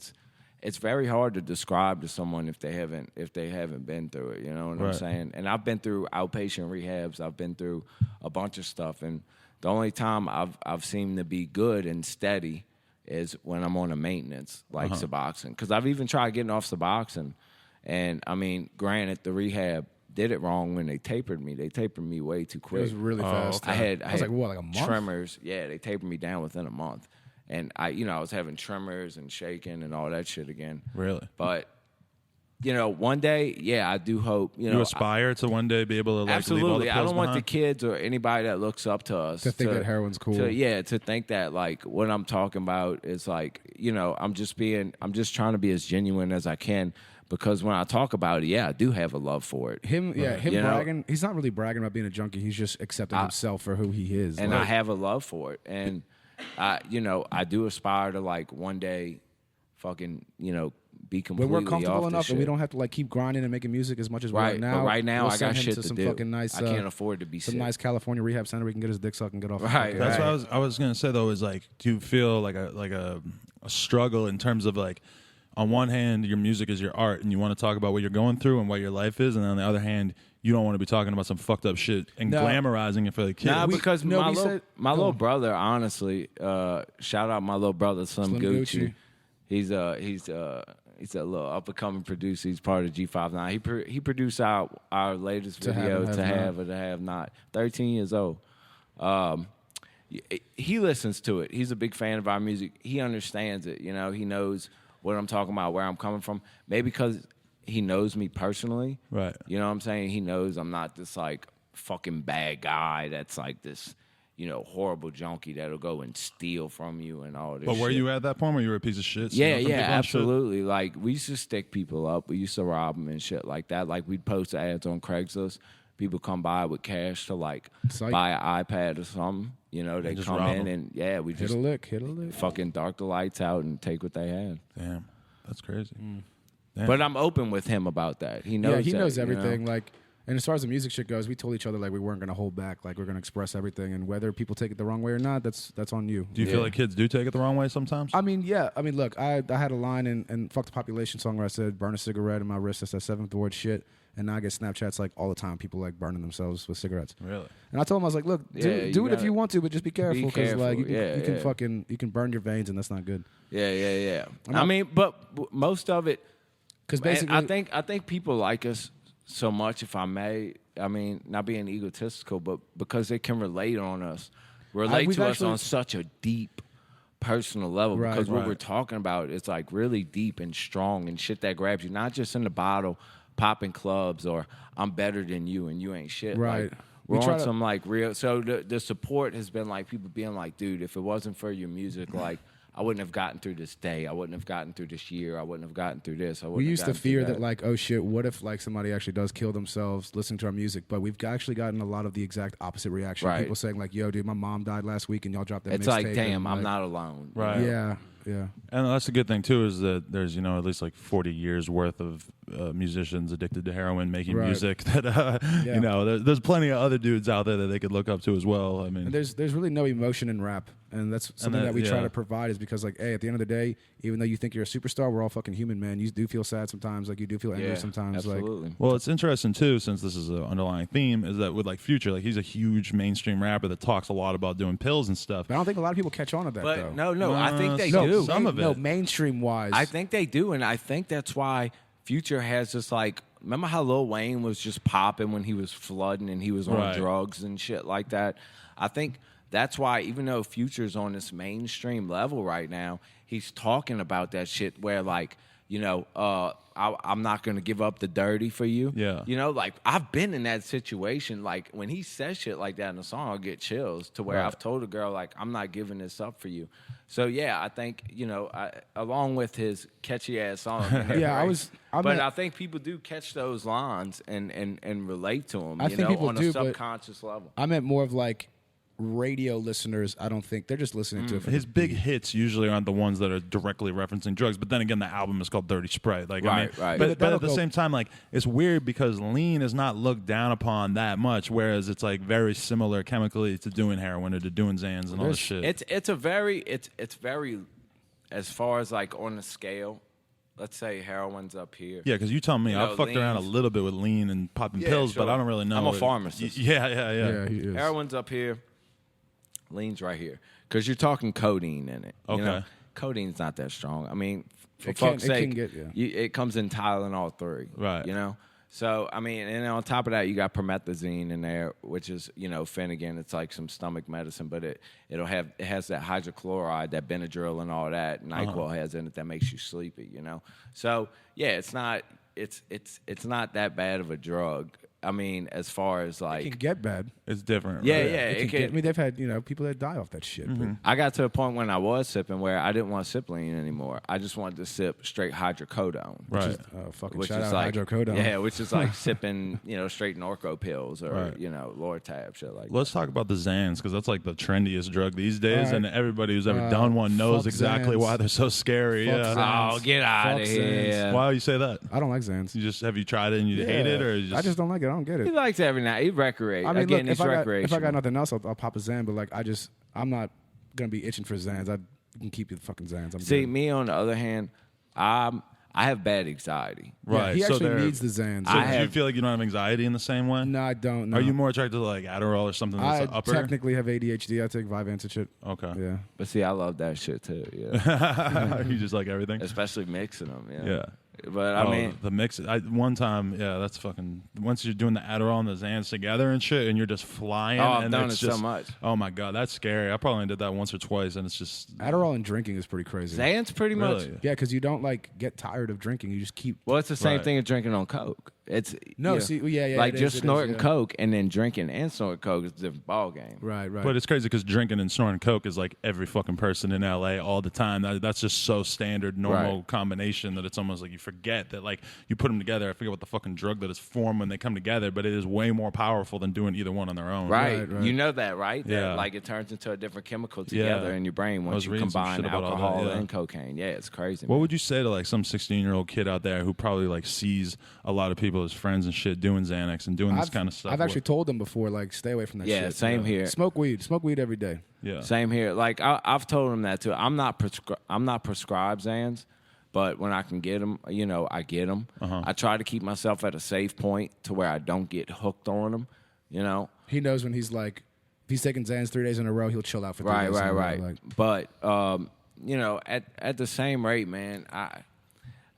Speaker 3: it's very hard to describe to someone if they haven't been through it. You know what I'm
Speaker 1: Right.
Speaker 3: saying? And I've been through outpatient rehabs. I've been through a bunch of stuff, and the only time I've seemed to be good and steady is when I'm on a maintenance like Suboxone. Because I've even tried getting off Suboxone, and I mean, granted, the rehab did it wrong when they tapered me. They tapered me way too
Speaker 2: It
Speaker 3: quick.
Speaker 2: was really fast.
Speaker 3: I
Speaker 2: was like, what, like a month?
Speaker 3: tremors. Yeah, they tapered me down within a month, and I was having tremors and shaking and all that shit again.
Speaker 1: Really?
Speaker 3: But one day, yeah, I do hope.
Speaker 1: You aspire to one day be able to like
Speaker 3: Absolutely.
Speaker 1: leave all the
Speaker 3: I
Speaker 1: pills
Speaker 3: don't want the
Speaker 1: behind?
Speaker 3: kids or anybody that looks up to us
Speaker 2: To think that heroin's cool.
Speaker 3: To think that like what I'm talking about is like, I'm just trying to be as genuine as I can, because when I talk about it, yeah, I do have a love for it.
Speaker 2: Him
Speaker 3: You know?
Speaker 2: bragging. He's not really bragging about being a junkie. He's just accepting himself for who he is.
Speaker 3: And
Speaker 2: Like,
Speaker 3: I have a love for it. And I do aspire to like one day fucking, be
Speaker 2: when
Speaker 3: completely
Speaker 2: we're
Speaker 3: off
Speaker 2: comfortable
Speaker 3: this
Speaker 2: enough
Speaker 3: shit.
Speaker 2: and we don't have to like keep grinding and making music as much as we are
Speaker 3: Right,
Speaker 2: now.
Speaker 3: but right now
Speaker 2: we'll
Speaker 3: I
Speaker 2: send
Speaker 3: got
Speaker 2: him
Speaker 3: shit
Speaker 2: to
Speaker 3: to
Speaker 2: some
Speaker 3: do.
Speaker 2: fucking nice.
Speaker 3: I can't afford to be
Speaker 2: some
Speaker 3: sick.
Speaker 2: nice California rehab center where he can get his dick sucked and get off. the
Speaker 3: Right,
Speaker 2: fucking-
Speaker 1: That's
Speaker 3: right.
Speaker 1: what I was gonna say though. Is like, do you feel like a struggle in terms of like on one hand, your music is your art, and you want to talk about what you're going through and what your life is, and on the other hand, you don't want to be talking about some fucked up shit and glamorizing it for the kids.
Speaker 3: Nah, because
Speaker 2: no,
Speaker 3: my little brother, honestly, shout out my little brother, Slim Gucci. He's a little up and coming producer. He's part of G59. He produced our latest video, To Have or To Have Not. 13 years old. He listens to it. He's a big fan of our music. He understands it. You know, he knows what I'm talking about, where I'm coming from. Maybe because he knows me personally.
Speaker 1: Right.
Speaker 3: You know what I'm saying? He knows I'm not this like fucking bad guy that's like this, you know, horrible junkie that'll go and steal from you and all this
Speaker 1: But were
Speaker 3: shit.
Speaker 1: you at that point where you were a piece of shit?
Speaker 3: Yeah,
Speaker 1: stealing from people and
Speaker 3: absolutely. Like, we used to stick people up. We used to rob them and shit like that. Like, we'd post ads on Craigslist. People come by with cash to, like, buy an iPad or something. You know, they
Speaker 1: just
Speaker 3: come
Speaker 1: rob
Speaker 3: in
Speaker 1: them.
Speaker 3: and, we
Speaker 2: Hit
Speaker 3: just
Speaker 2: a lick.
Speaker 3: fucking dark the lights out and take what they had.
Speaker 1: Damn, that's crazy. Damn.
Speaker 3: But I'm open with him about that. He knows
Speaker 2: he
Speaker 3: that,
Speaker 2: knows
Speaker 3: you know?
Speaker 2: everything. Like, and as far as the music shit goes, we told each other like we weren't going to hold back. Like, we're going to express everything, and whether people take it the wrong way or not, that's on you.
Speaker 1: Do you feel like kids do take it the wrong way sometimes?
Speaker 2: I mean, yeah. I mean, look, I had a line in Fuck the Population song where I said, burn a cigarette in my wrist. That's that seventh word shit. And now I get Snapchats like all the time. People like burning themselves with cigarettes.
Speaker 1: Really?
Speaker 2: And I told him, I was like, look, do it if you want to, but just be careful. Because like you can burn your veins, and that's not good.
Speaker 3: Yeah. I mean, but most of it,
Speaker 2: because basically,
Speaker 3: I think people like us so much, if I may. I mean, not being egotistical, but because they can relate to us on such a deep, personal level.
Speaker 2: Right,
Speaker 3: because what
Speaker 2: right.
Speaker 3: we're talking about is like really deep and strong and shit that grabs you, not just in the bottle, popping clubs, or I'm better than you and you ain't shit.
Speaker 2: Right.
Speaker 3: Like, we're on some like real. So the support has been like people being like, dude, if it wasn't for your music, like, I wouldn't have gotten through this day. I wouldn't have gotten through this year. I wouldn't have gotten through this.
Speaker 2: We used to fear that, like, oh shit, what if like somebody actually does kill themselves listening to our music? But we've actually gotten a lot of the exact opposite reaction.
Speaker 3: Right.
Speaker 2: People saying like, yo, dude, my mom died last week, and y'all dropped that.
Speaker 3: It's like, damn, I'm not alone.
Speaker 1: Right.
Speaker 2: Yeah. Yeah.
Speaker 1: And that's the good thing too, is that there's, you know, at least like 40 years worth of musicians addicted to heroin making music that you know, there's plenty of other dudes out there that they could look up to as well. I mean,
Speaker 2: and there's really no emotion in rap, and that's something that we try to provide, is because like, hey, at the end of the day, even though you think you're a superstar, we're all fucking human, man. You do feel sad sometimes, like you do feel angry sometimes.
Speaker 3: Absolutely.
Speaker 2: Like,
Speaker 1: well, it's interesting too, since this is an underlying theme, is that with like Future, like he's a huge mainstream rapper that talks a lot about doing pills and stuff.
Speaker 2: but I don't think a lot of people catch on to that, though.
Speaker 3: But no, I think they
Speaker 1: no,
Speaker 3: do.
Speaker 1: Some of it.
Speaker 2: No, mainstream wise,
Speaker 3: I think they do, and I think that's why Future has this like. Remember how Lil Wayne was just popping when he was flooding and he was on drugs and shit like that? I think that's why, even though Future's on this mainstream level right now, he's talking about that shit where, like, you know, I'm not going to give up the dirty for you.
Speaker 1: Yeah.
Speaker 3: You know, like, I've been in that situation. Like, when he says shit like that in a song, I'll get chills to where I've told a girl, like, I'm not giving this up for you. So, yeah, I think, you know, along with his catchy-ass song. I think people do catch those lines and relate to them, on a subconscious level.
Speaker 2: I meant more of, like, radio listeners. I don't think they're just listening to it for
Speaker 1: his big hits usually aren't the ones that are directly referencing drugs, but then again, the album is called Dirty Sprite. Like, I mean, but at the same time, like, it's weird because lean is not looked down upon that much, whereas it's like very similar chemically to doing heroin or to doing Xans and all this shit.
Speaker 3: It's very as far as like on the scale. Let's say heroin's up here.
Speaker 1: Yeah, because you tell me, I've fucked around a little bit with lean and popping pills, but I don't really know.
Speaker 3: I'm a pharmacist.
Speaker 1: Yeah,
Speaker 2: he is.
Speaker 3: Heroin's up here. Lean's right here. Because you're talking codeine in it.
Speaker 1: Okay.
Speaker 3: You know? Codeine's not that strong. I mean, for fuck's sake, it comes in Tylenol 3. Right. You know? So, I mean, and on top of that, you got promethazine in there, which is, you know, Finnegan. It's like some stomach medicine, but it has that hydrochloride, that Benadryl and all that. NyQuil has in it that makes you sleepy, you know? So, yeah, it's not that bad of a drug. I mean, as far as like...
Speaker 2: It can get bad.
Speaker 1: It's different.
Speaker 3: Yeah,
Speaker 1: right?
Speaker 3: yeah.
Speaker 2: It can get, I mean, they've had, you know, people that die off that shit.
Speaker 1: Mm-hmm.
Speaker 3: I got to a point when I was sipping where I didn't want to sip lean anymore. I just wanted to sip straight hydrocodone.
Speaker 1: Right.
Speaker 2: Which shout out like, hydrocodone.
Speaker 3: Yeah, which is like sipping, you know, straight Norco pills or, you know, Lortab, shit like that.
Speaker 1: Let's talk about the Xans, because that's like the trendiest drug these days, and everybody who's ever done one knows exactly why they're so scary.
Speaker 3: Oh, get out of here.
Speaker 1: Why do you say that?
Speaker 2: I don't like Xans.
Speaker 1: Have you tried it and you hate it? Or
Speaker 2: I just don't like it. I don't get it.
Speaker 3: He likes it every night. He recreates.
Speaker 2: I mean,
Speaker 3: again,
Speaker 2: look, if I got
Speaker 3: nothing
Speaker 2: nothing else, I'll pop a Xan. But like, I'm not gonna be itching for Xans. You can keep your fucking Xans.
Speaker 3: See, me on the other hand, I have bad anxiety.
Speaker 1: Right.
Speaker 2: Yeah, he
Speaker 1: so
Speaker 2: actually needs the Xans.
Speaker 1: So
Speaker 3: I
Speaker 1: do you
Speaker 3: have-
Speaker 1: feel like you don't have anxiety in the same way?
Speaker 2: No, I don't. No.
Speaker 1: Are you more attracted to like Adderall or something that's
Speaker 2: I
Speaker 1: upper?
Speaker 2: technically have ADHD. I take Vyvanse and shit.
Speaker 1: Okay.
Speaker 2: Yeah.
Speaker 3: But see, I love that shit too. Yeah,
Speaker 1: You just like everything?
Speaker 3: especially mixing them. Yeah.
Speaker 1: Yeah.
Speaker 3: But I mean,
Speaker 1: the mix. One time, yeah, that's fucking. Once you're doing the Adderall and the Xans together and shit, and you're just flying.
Speaker 3: Oh, I've
Speaker 1: and
Speaker 3: done
Speaker 1: it's
Speaker 3: it so
Speaker 1: just,
Speaker 3: much.
Speaker 1: Oh my god, that's scary. I probably did that once or twice, and it's just
Speaker 2: Adderall and drinking is pretty crazy.
Speaker 3: Xan's pretty much.
Speaker 1: really.
Speaker 2: Yeah, because you don't like get tired of drinking. You just keep.
Speaker 3: Well, it's the same
Speaker 1: Right.
Speaker 3: thing as drinking on Coke. It's
Speaker 2: No,
Speaker 3: you know,
Speaker 2: see, yeah,
Speaker 3: like
Speaker 2: it
Speaker 3: just
Speaker 2: is, it is,
Speaker 3: snorting
Speaker 2: yeah.
Speaker 3: Coke and then drinking and snorting Coke is a different ball game.
Speaker 2: Right.
Speaker 1: But it's crazy because drinking and snorting coke is like every fucking person in LA all the time. That's just so standard, normal
Speaker 3: Right.
Speaker 1: combination that it's almost like you forget that like you put them together. I forget what the fucking drug that is formed when they come together, but it is way more powerful than doing either one on their own.
Speaker 3: Right.
Speaker 2: Right.
Speaker 3: You know that, right? That,
Speaker 1: Yeah.
Speaker 3: like it turns into a different chemical
Speaker 1: Yeah.
Speaker 3: together in your brain
Speaker 1: I
Speaker 3: once
Speaker 1: was
Speaker 3: you
Speaker 1: reading some
Speaker 3: combine
Speaker 1: shit about all that,
Speaker 3: alcohol
Speaker 1: yeah.
Speaker 3: and cocaine. Yeah, it's crazy.
Speaker 1: What
Speaker 3: man.
Speaker 1: would you say to like some 16-year-old kid out there who probably like sees a lot of people as friends and shit doing Xanax and doing this kind of stuff?
Speaker 2: I've actually told them before, like, stay away from that shit.
Speaker 3: Yeah, same here.
Speaker 2: Smoke weed every day.
Speaker 1: yeah.
Speaker 3: Same here. Like I've told him that too. I'm not prescribed Xans, but when I can get them, you know, I get them.
Speaker 1: Uh-huh.
Speaker 3: I try to keep myself at a safe point to where I don't get hooked on them. You know.
Speaker 2: He knows when he's like, if he's taking Xans 3 days in a row, he'll chill out for 3 days. in a row,
Speaker 3: Right.
Speaker 2: Like,
Speaker 3: But you know, at the same rate, man,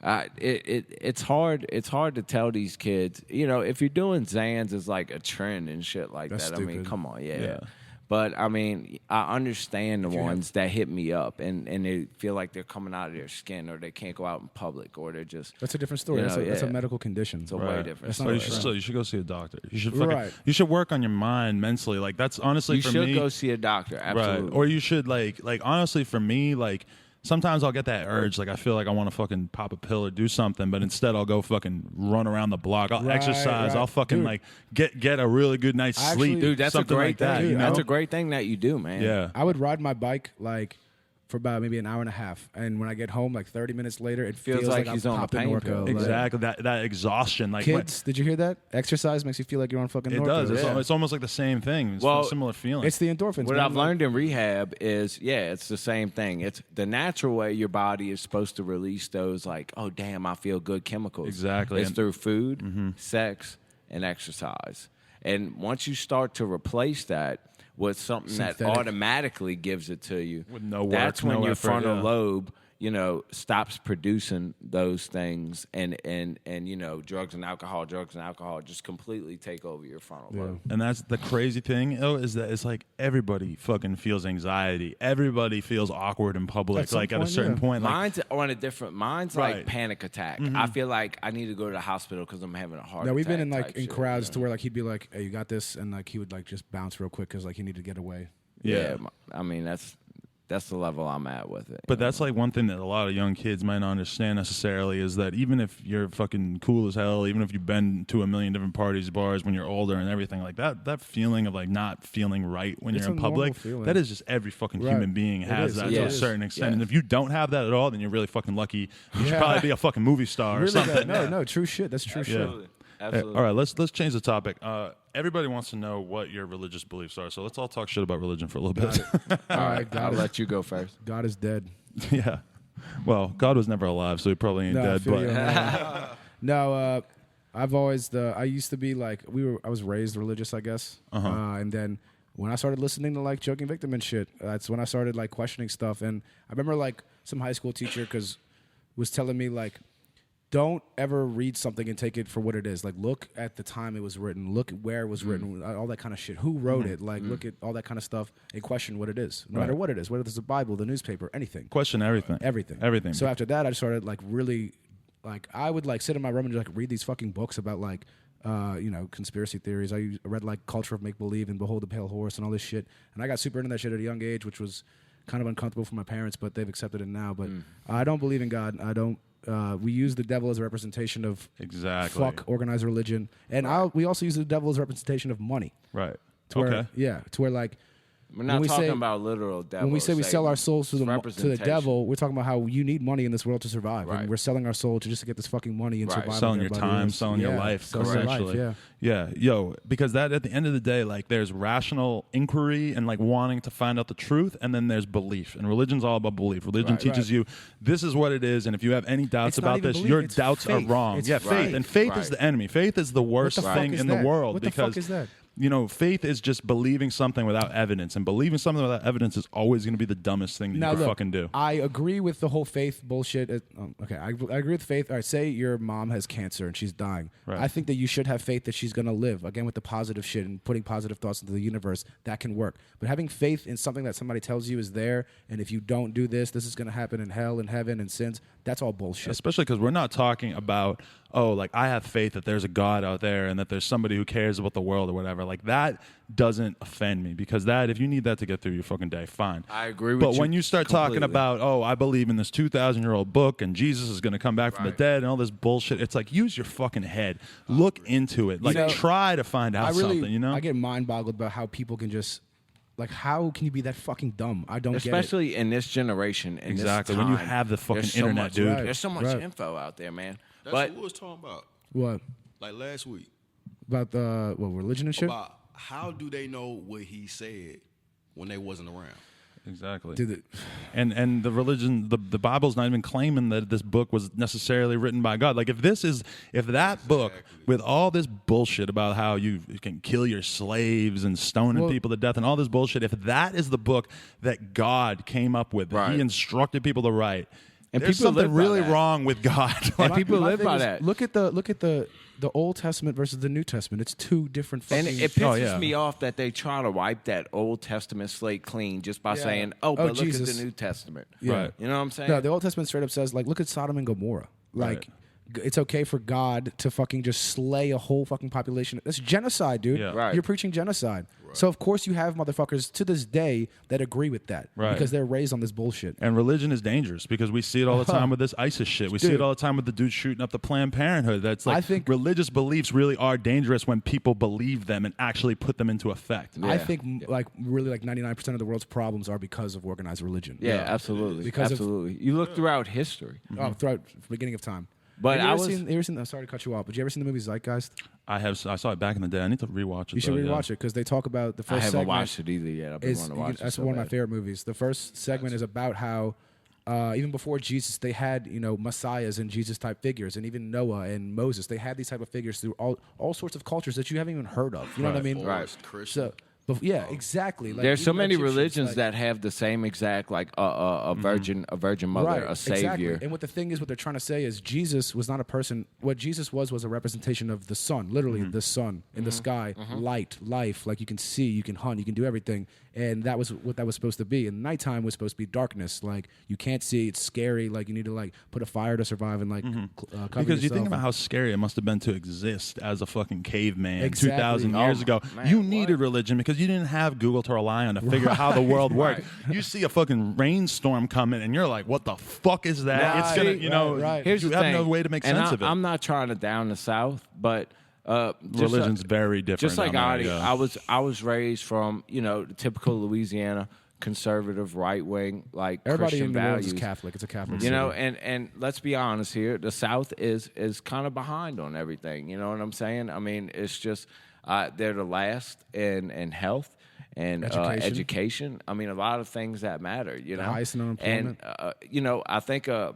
Speaker 3: it's hard to tell these kids, you know, if you're doing Xans as like a trend and shit like
Speaker 2: That's
Speaker 3: that. I mean,
Speaker 2: stupid.
Speaker 3: come on, yeah.
Speaker 1: Yeah.
Speaker 3: But I mean, I understand the ones that hit me up and they feel like they're coming out of their skin or they can't go out in public or they're just
Speaker 2: that's a different story.
Speaker 3: You
Speaker 2: that's,
Speaker 3: know,
Speaker 2: that's a
Speaker 3: yeah.
Speaker 2: medical condition.
Speaker 3: it's a way
Speaker 1: Right.
Speaker 3: different.
Speaker 2: That's
Speaker 1: But
Speaker 2: not
Speaker 1: you
Speaker 2: right.
Speaker 1: should still, you should go see a doctor. You should fucking,
Speaker 2: Right.
Speaker 1: you should work on your mind mentally. Like that's honestly
Speaker 3: You
Speaker 1: for
Speaker 3: should
Speaker 1: me.
Speaker 3: go see a doctor, absolutely.
Speaker 1: Right. Or you should like honestly for me, like sometimes I'll get that urge, like I feel like I want to fucking pop a pill or do something, but instead I'll go fucking run around the block. I'll
Speaker 2: Right,
Speaker 1: exercise.
Speaker 2: right.
Speaker 1: I'll fucking
Speaker 2: Dude.
Speaker 1: like get a really good night's
Speaker 2: Actually-
Speaker 1: sleep.
Speaker 3: Dude, that's
Speaker 1: something
Speaker 3: a great
Speaker 1: like that.
Speaker 3: thing.
Speaker 1: You know?
Speaker 3: That's a great thing that you do, man.
Speaker 1: Yeah.
Speaker 2: I would ride my bike like for about maybe an hour and a half, and when I get home, like 30 minutes later, it
Speaker 3: Feels
Speaker 2: feels
Speaker 3: like
Speaker 2: like
Speaker 3: he's
Speaker 2: I'm
Speaker 3: on a
Speaker 2: popping
Speaker 3: pain
Speaker 2: Norco.
Speaker 3: pill.
Speaker 2: Like,
Speaker 1: Exactly. That exhaustion. Like when-
Speaker 2: kids, did you hear that? Exercise makes you feel like you're on fucking
Speaker 1: it
Speaker 2: Norco.
Speaker 1: does. It's,
Speaker 3: Yeah.
Speaker 1: it's almost like the same thing. It's
Speaker 3: Well,
Speaker 1: a similar feeling.
Speaker 2: It's the endorphins.
Speaker 3: What
Speaker 2: man.
Speaker 3: I've learned in rehab is, yeah, it's the same thing. It's the natural way your body is supposed to release those, like, oh, damn, I feel good chemicals.
Speaker 1: Exactly.
Speaker 3: It's
Speaker 1: And-
Speaker 3: through food, sex, and exercise. And once you start to replace that with something that
Speaker 2: Synthetic.
Speaker 3: automatically gives it to you,
Speaker 1: With no work,
Speaker 3: that's when
Speaker 1: no
Speaker 3: your
Speaker 1: effort,
Speaker 3: frontal
Speaker 1: yeah.
Speaker 3: lobe, you know, stops producing those things, and you know, drugs and alcohol just completely take over your frontal lobe.
Speaker 1: And that's the crazy thing, is that it's like everybody fucking feels anxiety. Everybody feels awkward in public.
Speaker 2: At some
Speaker 1: Like at a
Speaker 2: point,
Speaker 1: certain
Speaker 2: yeah.
Speaker 1: point, like
Speaker 3: Mine's on a different. Mine's
Speaker 1: Right.
Speaker 3: like panic attack. I feel like I need to go to the hospital because I'm having a heart.
Speaker 2: No, we've been
Speaker 3: attack
Speaker 2: in like
Speaker 3: type
Speaker 2: in
Speaker 3: shit,
Speaker 2: crowds
Speaker 3: you
Speaker 2: to
Speaker 3: know?
Speaker 2: where like he'd be like, "Hey, you got this," and like he would like just bounce real quick because like he needed to get away.
Speaker 1: yeah.
Speaker 3: I mean that's the level I'm at with it.
Speaker 1: But that's like one thing that a lot of young kids might not understand necessarily is that even if you're fucking cool as hell, even if you've been to a million different parties, bars when you're older and everything like that feeling of like not feeling right when
Speaker 2: It's
Speaker 1: you're in
Speaker 2: a normal
Speaker 1: public,
Speaker 2: feeling.
Speaker 1: that is just every fucking
Speaker 2: Right.
Speaker 1: human being
Speaker 2: It
Speaker 1: has
Speaker 2: is.
Speaker 1: that
Speaker 2: It
Speaker 1: to a
Speaker 3: is.
Speaker 1: certain extent.
Speaker 3: Yeah.
Speaker 1: And if you don't have that at all, then you're really fucking lucky. You should
Speaker 2: Yeah.
Speaker 1: probably be a fucking movie star or
Speaker 2: Really?
Speaker 1: something.
Speaker 2: No, true shit. That's true shit.
Speaker 3: absolutely,
Speaker 1: Hey,
Speaker 3: absolutely.
Speaker 1: all right, let's change the topic. Everybody wants to know what your religious beliefs are, so let's all talk shit about religion for a little bit.
Speaker 2: All right,
Speaker 3: I'll
Speaker 2: God is,
Speaker 3: let you go first.
Speaker 2: God is dead.
Speaker 1: Yeah. Well, God was never alive, so he probably ain't
Speaker 2: No, I
Speaker 1: dead.
Speaker 2: feel
Speaker 1: But
Speaker 2: you on that. No, I've always I used to be like I was raised religious, I guess, and then when I started listening to like Joking Victim and shit, that's when I started like questioning stuff. And I remember like some high school teacher was telling me like, don't ever read something and take it for what it is. Like, look at the time it was written, look at where it was written, all that kind of shit. Who wrote it? Like, look at all that kind of stuff and question what it is, no matter
Speaker 1: Right.
Speaker 2: what it is, whether it's the Bible, the newspaper, anything.
Speaker 1: question everything.
Speaker 2: Everything. So after that, I started like really, like I would like sit in my room and just like read these fucking books about like, you know, conspiracy theories. I read like Culture of Make Believe and Behold the Pale Horse and all this shit. And I got super into that shit at a young age, which was kind of uncomfortable for my parents, but they've accepted it now. But I don't believe in God. I don't. We use the devil as a representation of
Speaker 1: Exactly.
Speaker 2: fuck organized religion, and we also use the devil as a representation of money.
Speaker 1: Right.
Speaker 2: To where,
Speaker 1: Okay.
Speaker 2: yeah, to where like
Speaker 3: We're not talking about literal devil.
Speaker 2: When we say we sell our souls to the
Speaker 3: representation.
Speaker 2: devil, we're talking about how you need money in this world to survive.
Speaker 3: Right.
Speaker 2: And we're selling our soul to just to get this fucking money and survive.
Speaker 1: Selling your time, selling your life, essentially. Yeah, yo, because that at the end of the day, like there's rational inquiry and like wanting to find out the truth, and then there's belief. And religion's all about belief. Religion teaches you this is what it is, and if you have any doubts about this,
Speaker 2: belief,
Speaker 1: your doubts
Speaker 2: faith.
Speaker 1: are wrong.
Speaker 2: It's
Speaker 1: faith. And faith is the enemy. Faith is the worst thing in the world.
Speaker 2: What the fuck is that?
Speaker 1: You know, faith is just believing something without evidence, and believing something without evidence is always going to be the dumbest thing that you can fucking do.
Speaker 2: I agree with the whole faith bullshit. Okay, I agree with faith. All right, say your mom has cancer and she's dying.
Speaker 1: Right.
Speaker 2: I think that you should have faith that she's going to live. Again, with the positive shit and putting positive thoughts into the universe, that can work. But having faith in something that somebody tells you is there, and if you don't do this, this is going to happen in hell and heaven and sins, that's all bullshit.
Speaker 1: Especially because we're not talking about, like I have faith that there's a God out there and that there's somebody who cares about the world or whatever. Like that doesn't offend me, because that, if you need that to get through your fucking day, fine.
Speaker 3: I agree with
Speaker 1: you. But
Speaker 3: you
Speaker 1: when you start
Speaker 3: completely.
Speaker 1: talking about, I believe in this 2,000-year-old book and Jesus is going to come back from the dead and all this bullshit, it's like, use your fucking head. Look into it. Like, try to find out something, you know?
Speaker 2: I get mind-boggled about how people can just... Like, how can you be that fucking dumb? I don't get it.
Speaker 3: Especially in this generation. In
Speaker 1: exactly.
Speaker 3: This time,
Speaker 1: when you have the fucking internet, dude.
Speaker 3: There's so much info out there, man.
Speaker 4: That's
Speaker 3: but
Speaker 4: what we was talking about.
Speaker 2: What?
Speaker 4: Like last week.
Speaker 2: About the religion and shit?
Speaker 4: About how do they know what he said when they wasn't around?
Speaker 1: Exactly.
Speaker 2: Dude,
Speaker 1: and the religion, the Bible's not even claiming that this book was necessarily written by God. Like if that book with all this bullshit about how you can kill your slaves and stoning people to death and all this bullshit, if that is the book that God came up with, that he instructed people to write, and there's something really wrong with God.
Speaker 3: And people live by that.
Speaker 2: Look at the Old Testament versus the New Testament. It's two different fucking...
Speaker 3: And it pisses me off that they try to wipe that Old Testament slate clean just by saying, but look at the New Testament.
Speaker 2: Yeah.
Speaker 1: Right.
Speaker 3: You know what I'm saying?
Speaker 2: No, the Old Testament straight up says, like, look at Sodom and Gomorrah. Like, it's okay for God to fucking just slay a whole fucking population. That's genocide, dude.
Speaker 1: Yeah.
Speaker 3: Right.
Speaker 2: You're preaching genocide. Right. So, of course, you have motherfuckers to this day that agree with that.
Speaker 1: Right.
Speaker 2: Because they're raised on this bullshit.
Speaker 1: And religion is dangerous because we see it all the time with this ISIS shit. We see it all the time with the dude shooting up the Planned Parenthood. That's like, I think religious beliefs really are dangerous when people believe them and actually put them into effect.
Speaker 2: Yeah. I think really 99% of the world's problems are because of organized religion.
Speaker 3: Yeah, absolutely. Absolutely. You look throughout history.
Speaker 2: Throughout the beginning of time.
Speaker 3: But
Speaker 2: I'm sorry to cut you off, but you ever seen the movie Zeitgeist?
Speaker 1: I saw it back in the day. I need to rewatch it.
Speaker 2: You should rewatch it because they talk about the first segment.
Speaker 3: I haven't watched it either yet. I've been wanting to watch it.
Speaker 2: That's one of my favorite movies. The first segment is about how even before Jesus, they had messiahs and Jesus type figures, and even Noah and Moses. They had these type of figures through all sorts of cultures that you haven't even heard of. You know what I mean?
Speaker 4: Right. Christian.
Speaker 2: So, yeah, exactly. Like,
Speaker 3: there's so many
Speaker 2: Egyptians,
Speaker 3: religions that have the same exact, like a virgin mother, a savior.
Speaker 2: Exactly. And what they're trying to say is Jesus was not a person. What Jesus was a representation of the sun, literally the sun in the sky, light, life. Like you can see, you can hunt, you can do everything. And that was what that was supposed to be. And nighttime was supposed to be darkness. Like you can't see, it's scary. Like you need to put a fire to survive and cover
Speaker 1: because you think
Speaker 2: yourself.
Speaker 1: about how scary it must have been to exist as a fucking caveman
Speaker 2: Exactly.
Speaker 1: 2,000 years ago.
Speaker 3: Man,
Speaker 1: you needed religion because you didn't have Google to rely on to figure out how the world worked. You see a fucking rainstorm coming and you're like, what the fuck is that? It's gonna,
Speaker 3: Here's
Speaker 1: you
Speaker 3: the
Speaker 1: have
Speaker 3: thing.
Speaker 1: no way to make sense of it.
Speaker 3: I'm not trying to down the South, but
Speaker 1: religion's very different.
Speaker 3: Just like
Speaker 1: down there,
Speaker 3: I was raised from the typical Louisiana conservative right wing
Speaker 2: Everybody
Speaker 3: Christian
Speaker 2: in the world
Speaker 3: values.
Speaker 2: is Catholic. It's a Catholic.
Speaker 3: You know,
Speaker 2: city.
Speaker 3: and let's be honest here, the South is kind of behind on everything. You know what I'm saying? I mean, it's just they're the last in health and education. I mean, a lot of things that matter. You know,
Speaker 2: the highest in unemployment.
Speaker 3: And I think a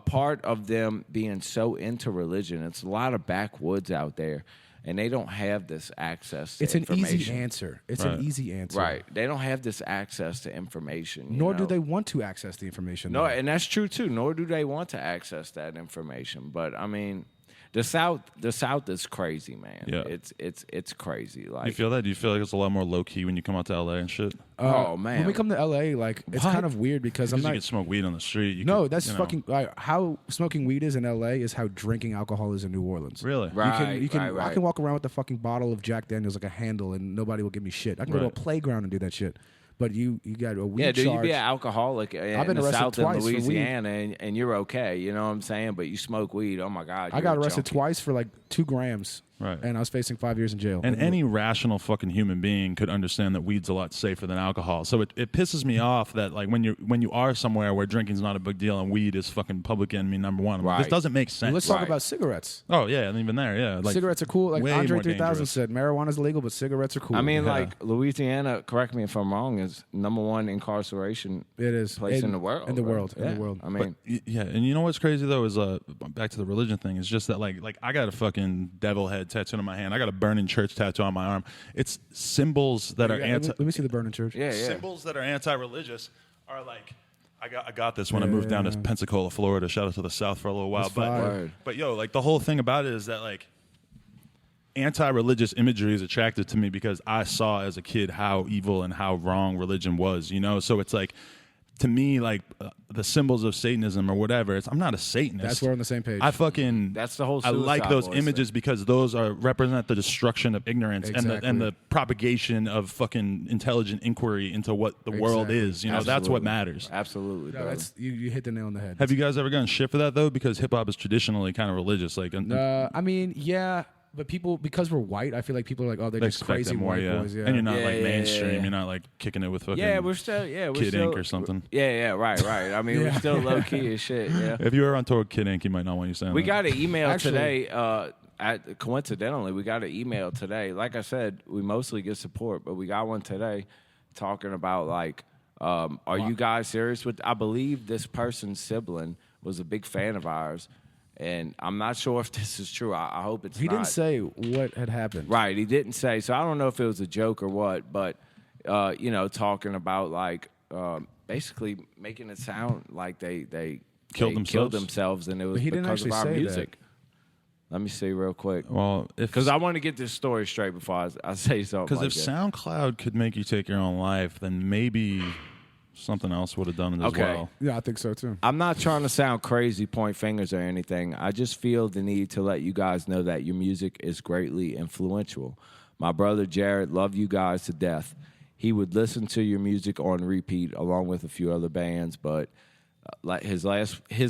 Speaker 3: part of them being so into religion, it's a lot of backwoods out there, and they don't have this access to information.
Speaker 2: It's an easy answer. It's an easy answer.
Speaker 3: Right. They don't have this access to information.
Speaker 2: Nor do they want to access the information.
Speaker 3: No, and that's true, too. Nor do they want to access that information. But, I mean... The South is crazy, man.
Speaker 1: Yeah.
Speaker 3: It's crazy. Like
Speaker 1: you feel that? Do you feel like it's a lot more low key when you come out to LA and shit?
Speaker 3: Oh man,
Speaker 2: when we come to LA, it's kind of weird because
Speaker 1: you can smoke weed on the street.
Speaker 2: Fucking how smoking weed is in LA is how drinking alcohol is in New Orleans.
Speaker 1: Really?
Speaker 3: Right.
Speaker 2: I can walk around with a fucking bottle of Jack Daniels like a handle and nobody will give me shit. I can go to a playground and do that shit. But you got a weed charge.
Speaker 3: You be an alcoholic in the South in Louisiana, and you're okay. You know what I'm saying? But you smoke weed. Oh my God!
Speaker 2: I got arrested twice for 2 grams.
Speaker 1: Right.
Speaker 2: And I was facing 5 years in jail.
Speaker 1: And any rational fucking human being could understand that weed's a lot safer than alcohol. So it pisses me off that like when you are somewhere where drinking's not a big deal and weed is fucking public enemy number one.
Speaker 3: Right.
Speaker 1: This doesn't make sense.
Speaker 2: Let's talk about cigarettes.
Speaker 1: Oh yeah, and even there, yeah. Like,
Speaker 2: Cigarettes are cool. Like
Speaker 1: way
Speaker 2: Andre
Speaker 1: more
Speaker 2: 3000
Speaker 1: dangerous.
Speaker 2: said, marijuana's legal, but cigarettes are cool.
Speaker 3: I mean, like Louisiana, correct me if I'm wrong, is #1 incarceration
Speaker 2: it is
Speaker 3: place in the world.
Speaker 2: In the
Speaker 3: right?
Speaker 2: world.
Speaker 3: Yeah.
Speaker 2: In the world.
Speaker 3: I mean,
Speaker 1: Yeah, and you know what's crazy though is back to the religion thing. Is just that like I got a fucking devil head tattooed on my hand. I got a burning church tattoo on my arm. It's symbols that are anti.
Speaker 2: Let me see the burning church.
Speaker 3: yeah.
Speaker 1: Symbols that are anti-religious are like. I got this when I moved down to Pensacola, Florida. Shout out to the South for a little while.
Speaker 2: That's fire.
Speaker 3: Word.
Speaker 1: But yo, like the whole thing about it is that like anti-religious imagery is attractive to me because I saw as a kid how evil and how wrong religion was, you know? So it's like, to me, like the symbols of Satanism or whatever, I'm not a Satanist.
Speaker 2: That's we're on the same page.
Speaker 3: That's the whole
Speaker 1: I like
Speaker 3: Suicide
Speaker 1: those
Speaker 3: Boys
Speaker 1: images
Speaker 3: thing.
Speaker 1: because those represent the destruction of ignorance and the propagation of fucking intelligent inquiry into what the world is. You know, that's what
Speaker 3: Absolutely.
Speaker 1: matters.
Speaker 3: Absolutely.
Speaker 2: No,
Speaker 3: brother.
Speaker 2: that's you hit the nail on the head.
Speaker 1: Have you guys ever gotten shit for that though? Because hip hop is traditionally kind of religious. Like,
Speaker 2: I mean, yeah, but people, because we're white, I feel like people are like, oh, they're
Speaker 1: they
Speaker 2: just
Speaker 1: expect
Speaker 2: crazy
Speaker 1: it more,
Speaker 2: white
Speaker 1: yeah.
Speaker 2: boys. Yeah.
Speaker 1: And you're not
Speaker 3: Yeah,
Speaker 1: like
Speaker 3: yeah,
Speaker 1: mainstream.
Speaker 3: yeah.
Speaker 1: You're not like kicking it with fucking
Speaker 3: we're still
Speaker 1: Kid Ink or something.
Speaker 3: Yeah, right. I mean, we're still low key as shit. Yeah.
Speaker 1: If you were on tour with Kid Ink, you might not want you saying
Speaker 3: We
Speaker 1: that.
Speaker 3: got an email
Speaker 2: Actually-
Speaker 3: today. Coincidentally, we got an email today. Like I said, we mostly get support, but we got one today talking about like, are you guys serious with? I believe this person's sibling was a big fan of ours, and I'm not sure if this is true. I hope it's
Speaker 2: He
Speaker 3: not.
Speaker 2: didn't say what had happened.
Speaker 3: Right, he didn't say. So I don't know if it was a joke or what, but talking about like basically making it sound like they
Speaker 1: Killed
Speaker 3: killed
Speaker 1: themselves?
Speaker 3: themselves, and it was
Speaker 2: But he didn't
Speaker 3: because of
Speaker 2: actually
Speaker 3: our
Speaker 2: say
Speaker 3: music. Let me see real quick,
Speaker 1: Well, if
Speaker 3: because I want to get this story straight before I say something.
Speaker 1: because
Speaker 3: Like
Speaker 1: if
Speaker 3: that.
Speaker 1: SoundCloud could make you take your own life, then maybe something else would have done it as
Speaker 3: Okay.
Speaker 1: well.
Speaker 2: Yeah, I think so too.
Speaker 3: I'm not trying to sound crazy, point fingers or anything. I just feel the need to let you guys know that your music is greatly influential. My brother Jared loved you guys to death. He would listen to your music on repeat along with a few other bands, but like his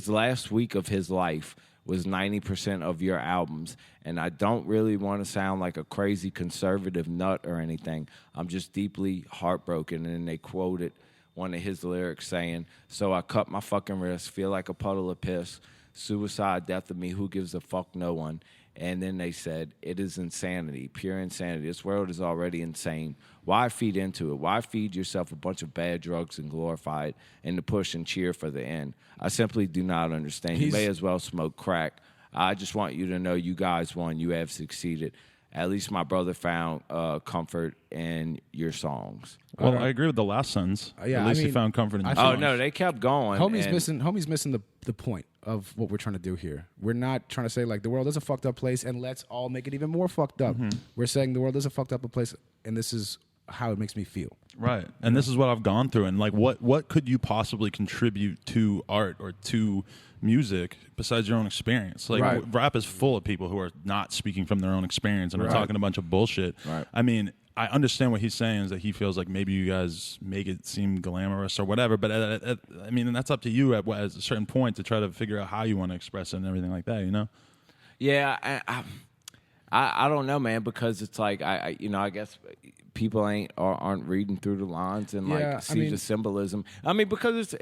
Speaker 3: last week of his life was 90% of your albums. And I don't really want to sound like a crazy conservative nut or anything. I'm just deeply heartbroken. And they quoted one of his lyrics saying, "So I cut my fucking wrist, feel like a puddle of piss, suicide, death of me, who gives a fuck, no one." And then they said, "It is insanity, pure insanity. This world is already insane. Why feed into it? Why feed yourself a bunch of bad drugs and glorify it and to push and cheer for the end? I simply do not understand. You may as well smoke crack. I just want you to know you guys won. You have succeeded. At least my brother found comfort in your songs."
Speaker 1: Well, I agree with the last sentence.
Speaker 2: Yeah,
Speaker 1: At least
Speaker 2: I
Speaker 1: he
Speaker 2: mean,
Speaker 1: found comfort in
Speaker 2: I
Speaker 1: your
Speaker 2: feel-
Speaker 3: Oh,
Speaker 1: songs.
Speaker 3: no, they kept going.
Speaker 2: Homie's missing the point of what we're trying to do here. We're not trying to say like the world is a fucked up place and let's all make it even more fucked up. We're saying the world is a fucked up place and this is how it makes me feel.
Speaker 1: Right. And this is what I've gone through. And like, what could you possibly contribute to art or to music besides your own experience? Like,
Speaker 2: Right.
Speaker 1: rap is full of people who are not speaking from their own experience and are talking a bunch of bullshit.
Speaker 3: Right.
Speaker 1: I mean, I understand what he's saying is that he feels like maybe you guys make it seem glamorous or whatever, but I mean, and that's up to you at a certain point to try to figure out how you want to express it and everything like that, you know?
Speaker 3: Yeah, I don't know, man, because it's like I guess people aren't reading through the lines and
Speaker 2: Yeah, I
Speaker 3: like see
Speaker 2: mean-
Speaker 3: the symbolism. I mean, because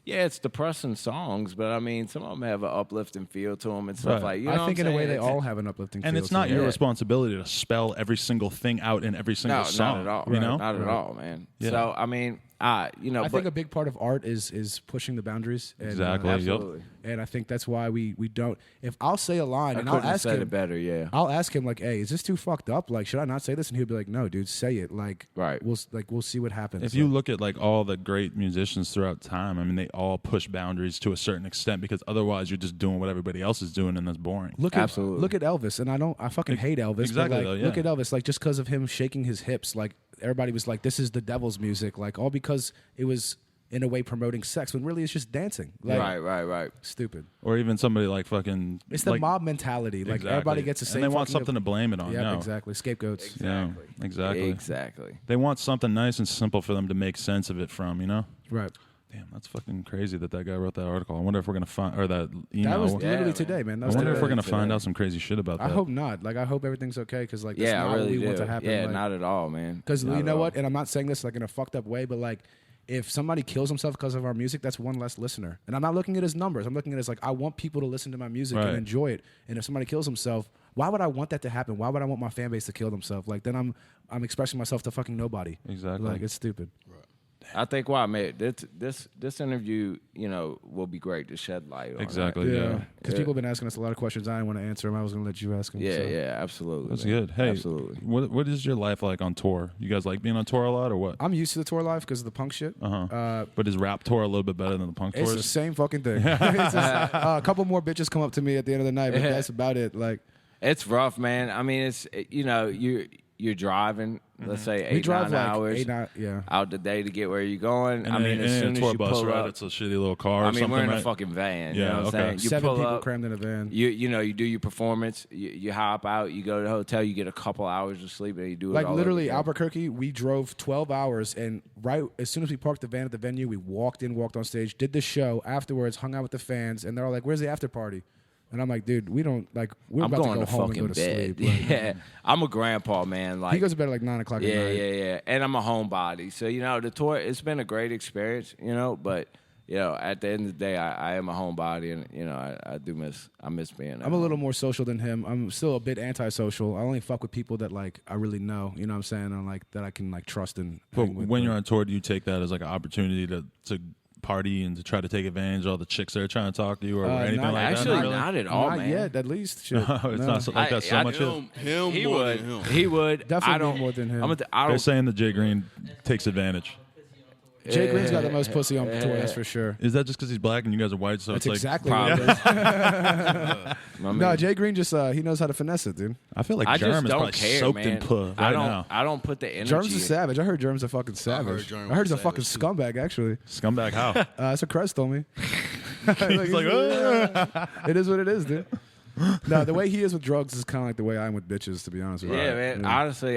Speaker 3: it's depressing songs, but I mean, some of them have an uplifting feel to them and stuff
Speaker 1: Right.
Speaker 3: like. You know
Speaker 2: I
Speaker 3: what
Speaker 2: think
Speaker 3: I'm
Speaker 2: in a way
Speaker 3: saying?
Speaker 2: they
Speaker 3: It's-
Speaker 2: all have an uplifting
Speaker 1: And
Speaker 2: feel
Speaker 1: it's
Speaker 2: to
Speaker 1: not
Speaker 2: it.
Speaker 1: your
Speaker 3: Yeah.
Speaker 1: responsibility to spell every single thing out in every single
Speaker 3: no,
Speaker 1: song.
Speaker 3: not at all.
Speaker 1: You know?
Speaker 3: Not at all, man.
Speaker 1: Yeah.
Speaker 3: So I mean,
Speaker 2: I
Speaker 3: but
Speaker 2: think a big part of art is pushing the boundaries. And,
Speaker 1: Exactly. Yep.
Speaker 3: absolutely.
Speaker 2: And I think that's why we don't. If I'll say a line
Speaker 3: I
Speaker 2: and I'll
Speaker 3: couldn't have
Speaker 2: ask
Speaker 3: said
Speaker 2: him,
Speaker 3: it better. Yeah.
Speaker 2: I'll ask him like, "Hey, is this too fucked up? Like, should I not say this?" And he'll be like, "No, dude, say it. Like,
Speaker 3: Right.
Speaker 2: We'll see what happens."
Speaker 1: If you look at like all the great musicians throughout time, I mean, they all push boundaries to a certain extent because otherwise you're just doing what everybody else is doing, and that's boring.
Speaker 3: Absolutely.
Speaker 2: look at Elvis, and I fucking hate Elvis.
Speaker 1: Exactly,
Speaker 2: But like,
Speaker 1: though, yeah.
Speaker 2: look at Elvis, like just because of him shaking his hips, like everybody was like, "This is the devil's music," like all because it was in a way promoting sex when really it's just dancing. Like,
Speaker 3: Right.
Speaker 2: Stupid.
Speaker 1: Or even somebody like fucking.
Speaker 2: It's the
Speaker 1: like,
Speaker 2: mob mentality. Like
Speaker 1: exactly.
Speaker 2: everybody gets the same.
Speaker 1: and they want
Speaker 2: fucking-
Speaker 1: something to blame it on.
Speaker 2: Yeah,
Speaker 1: no.
Speaker 2: exactly. Scapegoats.
Speaker 1: Yeah, exactly.
Speaker 3: Exactly.
Speaker 1: They want something nice and simple for them to make sense of it from. You know.
Speaker 2: Right.
Speaker 1: Damn, that's fucking crazy that guy wrote that article. I wonder if we're gonna find or that email.
Speaker 2: That was
Speaker 3: Yeah,
Speaker 2: literally
Speaker 3: man.
Speaker 2: today, man. That
Speaker 1: I
Speaker 2: was
Speaker 1: wonder if
Speaker 2: today.
Speaker 1: we're gonna find
Speaker 3: today.
Speaker 1: out some crazy shit about that.
Speaker 2: I hope not. Like, I hope everything's okay because, like, that's
Speaker 3: Yeah,
Speaker 2: not
Speaker 3: I really
Speaker 2: what we
Speaker 3: do.
Speaker 2: want to happen.
Speaker 3: Yeah,
Speaker 2: like,
Speaker 3: not at all, man.
Speaker 2: because
Speaker 3: Not
Speaker 2: you
Speaker 3: at
Speaker 2: know
Speaker 3: all.
Speaker 2: what? And I'm not saying this like in a fucked up way, but like, if somebody kills himself because of our music, that's one less listener. And I'm not looking at his numbers. I'm looking at it as like, I want people to listen to my music
Speaker 1: Right.
Speaker 2: and enjoy it. And if somebody kills himself, why would I want that to happen? Why would I want my fan base to kill themselves? Like, then I'm expressing myself to fucking nobody.
Speaker 1: Exactly.
Speaker 2: Like, it's stupid.
Speaker 3: I think why, man, this interview, you know, will be great to shed light on.
Speaker 1: Exactly.
Speaker 3: Right?
Speaker 1: Yeah.
Speaker 2: Because people have been asking us a lot of questions. I didn't want to answer them. I was going to let you ask them.
Speaker 3: Yeah,
Speaker 2: so.
Speaker 3: yeah, absolutely.
Speaker 1: That's
Speaker 3: man.
Speaker 1: good. Hey,
Speaker 3: absolutely.
Speaker 1: what is your life like on tour? You guys like being on tour a lot or what?
Speaker 2: I'm used to the tour life because of the punk shit.
Speaker 1: But is rap tour a little bit better than the punk
Speaker 2: It's the
Speaker 1: tours?
Speaker 2: same fucking thing. It's just, a couple more bitches come up to me at the end of the night, but that's about it. Like,
Speaker 3: It's rough, man. I mean, you know, you're driving, let's say
Speaker 2: we
Speaker 3: 8,
Speaker 2: drive
Speaker 3: 9
Speaker 2: like
Speaker 3: hours
Speaker 2: 8, 9, yeah.
Speaker 3: out the day to get where you're going.
Speaker 1: And
Speaker 3: I mean,
Speaker 1: then-
Speaker 3: as
Speaker 1: and
Speaker 3: soon
Speaker 1: a
Speaker 3: as
Speaker 1: tour
Speaker 3: you
Speaker 1: bus,
Speaker 3: pull
Speaker 1: right?
Speaker 3: up,
Speaker 1: It's a shitty little car.
Speaker 3: I
Speaker 1: or
Speaker 3: mean,
Speaker 1: something,
Speaker 3: we're in
Speaker 1: right?
Speaker 3: a fucking van. You
Speaker 1: Yeah,
Speaker 3: know what I'm
Speaker 1: okay.
Speaker 3: saying? You
Speaker 2: 7
Speaker 3: pull
Speaker 2: people
Speaker 3: up,
Speaker 2: crammed in a van.
Speaker 3: you know, you do your performance, you hop out, you go to the hotel, you get a couple hours of sleep, and you do it
Speaker 2: Like
Speaker 3: all
Speaker 2: literally,
Speaker 3: over again.
Speaker 2: Albuquerque, we drove 12 hours, and right as soon as we parked the van at the venue, we walked on stage, did the show. Afterwards, hung out with the fans, and they're all like, "Where's the after party?" And I'm like, "Dude, we don't like. We're
Speaker 3: I'm
Speaker 2: about
Speaker 3: going
Speaker 2: to
Speaker 3: to
Speaker 2: go home and
Speaker 3: fucking
Speaker 2: go to
Speaker 3: bed.
Speaker 2: sleep." Like,
Speaker 3: Yeah, I'm a grandpa, man. Like
Speaker 2: he goes to bed at like 9 o'clock at
Speaker 3: yeah,
Speaker 2: night.
Speaker 3: yeah, and I'm a homebody. So you know, the tour, it's been a great experience. You know, but you know, at the end of the day, I am a homebody, and you know, I miss being.
Speaker 2: I'm a little more social than him. I'm still a bit antisocial. I only fuck with people that like I really know. You know what I'm saying? And like that I can like trust and.
Speaker 1: But
Speaker 2: hang with,
Speaker 1: when you're on tour, do you take that as like an opportunity to party and to try to take advantage of all the chicks that are trying to talk to you or anything
Speaker 2: not-
Speaker 1: like
Speaker 3: actually
Speaker 1: that? Really?
Speaker 3: not at all,
Speaker 2: not
Speaker 3: man.
Speaker 2: yet, at least. Shit.
Speaker 1: No, it's not so, like that so much.
Speaker 4: Him
Speaker 3: He
Speaker 4: more
Speaker 3: would.
Speaker 4: than him.
Speaker 3: He would.
Speaker 2: Definitely
Speaker 3: I don't
Speaker 2: more than him.
Speaker 3: I
Speaker 1: They're
Speaker 3: don't.
Speaker 1: saying that Jay Green takes advantage.
Speaker 2: Jay Green's got the most pussy on tour, that's for sure.
Speaker 1: Is that just because he's black and you guys are white? So
Speaker 2: That's
Speaker 1: it's like
Speaker 2: exactly what it is.
Speaker 3: I mean,
Speaker 2: No, Jay Green just he knows how to finesse it, dude.
Speaker 1: I feel like
Speaker 3: I just
Speaker 1: Germ is
Speaker 3: don't
Speaker 1: probably
Speaker 3: care,
Speaker 1: soaked
Speaker 3: man.
Speaker 1: in puh
Speaker 3: I
Speaker 1: right
Speaker 3: don't.
Speaker 1: now.
Speaker 3: I don't put the energy.
Speaker 2: Germ's a savage. I heard Germ's a fucking savage.
Speaker 4: Germ
Speaker 2: I heard he's a
Speaker 4: was
Speaker 2: fucking
Speaker 4: savage,
Speaker 2: scumbag, actually.
Speaker 1: Scumbag how?
Speaker 2: That's what Krez told me.
Speaker 1: He's like,
Speaker 2: It is what it is, dude. No, the way he is with drugs is kind of like the way I am with bitches, to be honest with you.
Speaker 3: Yeah, man. Honestly,